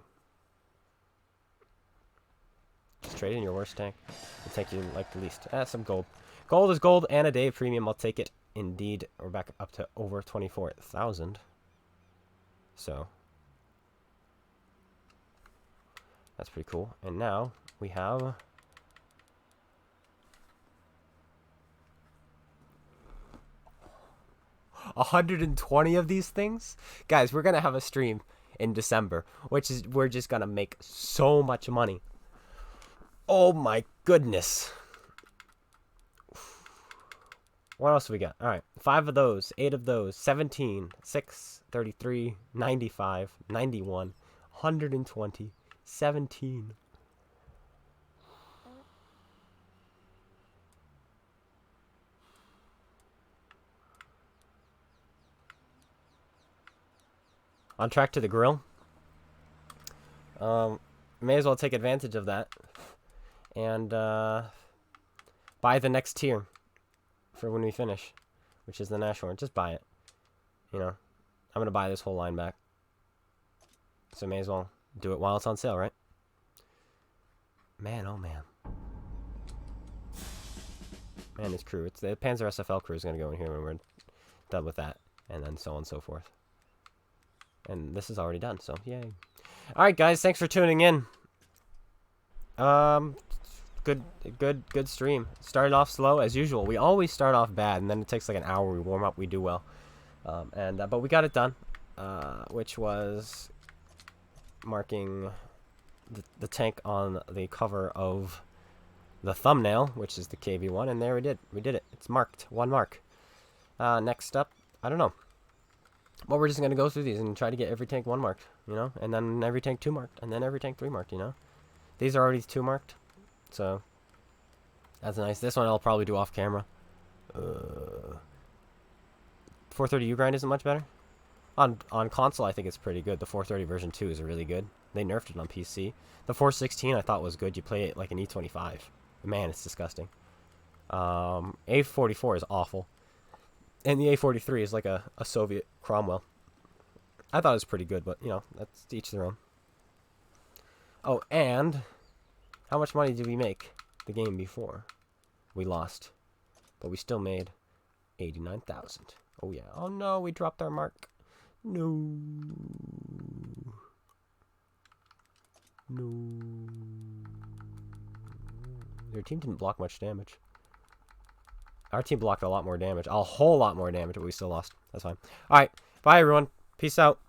Just trade in your worst tank. The tank you like the least. Some gold. Gold is gold, and a day premium. I'll take it. Indeed, we're back up to over 24,000. So, that's pretty cool. And now, we have 120 of these things. Guys, we're gonna have a stream in December, which is we're just gonna make so much money. Oh my goodness. What else we got? All right, 5 of those, 8 of those, 17, 6, 33, 95, 91, 120, 17. On track to the grill. May as well take advantage of that and buy the next tier for when we finish, which is the Nashorn. Just buy it. You know, I'm gonna buy this whole line back, so may as well do it while it's on sale, right? Man, oh man. Man, his crew. It's the Panzer SFL crew is going to go in here when we're done with that. And then so on and so forth. And this is already done, so yay. Alright, guys, thanks for tuning in. Good stream. Started off slow, as usual. We always start off bad, and then it takes like an hour. We warm up, we do well. But we got it done. Which was marking the tank on the cover of the thumbnail, which is the KV1, and there we did it. It's marked, 1 mark. Next up, I don't know. Well, we're just gonna go through these and try to get every tank 1 marked, you know, and then every tank 2 marked, and then every tank 3 marked, you know. These are already 2 marked, so that's nice. This one I'll probably do off camera. 430U grind isn't much better. On console, I think it's pretty good. The 430 version 2 is really good. They nerfed it on PC. The 416 I thought was good. You play it like an E25. Man, it's disgusting. A44 is awful. And the A43 is like a Soviet Cromwell. I thought it was pretty good, but, you know, that's to each their own. Oh, and how much money did we make the game before? We lost. But we still made 89,000. Oh, yeah. Oh, no, we dropped our mark. No. No. Their team didn't block much damage. Our team blocked a lot more damage. A whole lot more damage, but we still lost. That's fine. Alright. Bye, everyone. Peace out.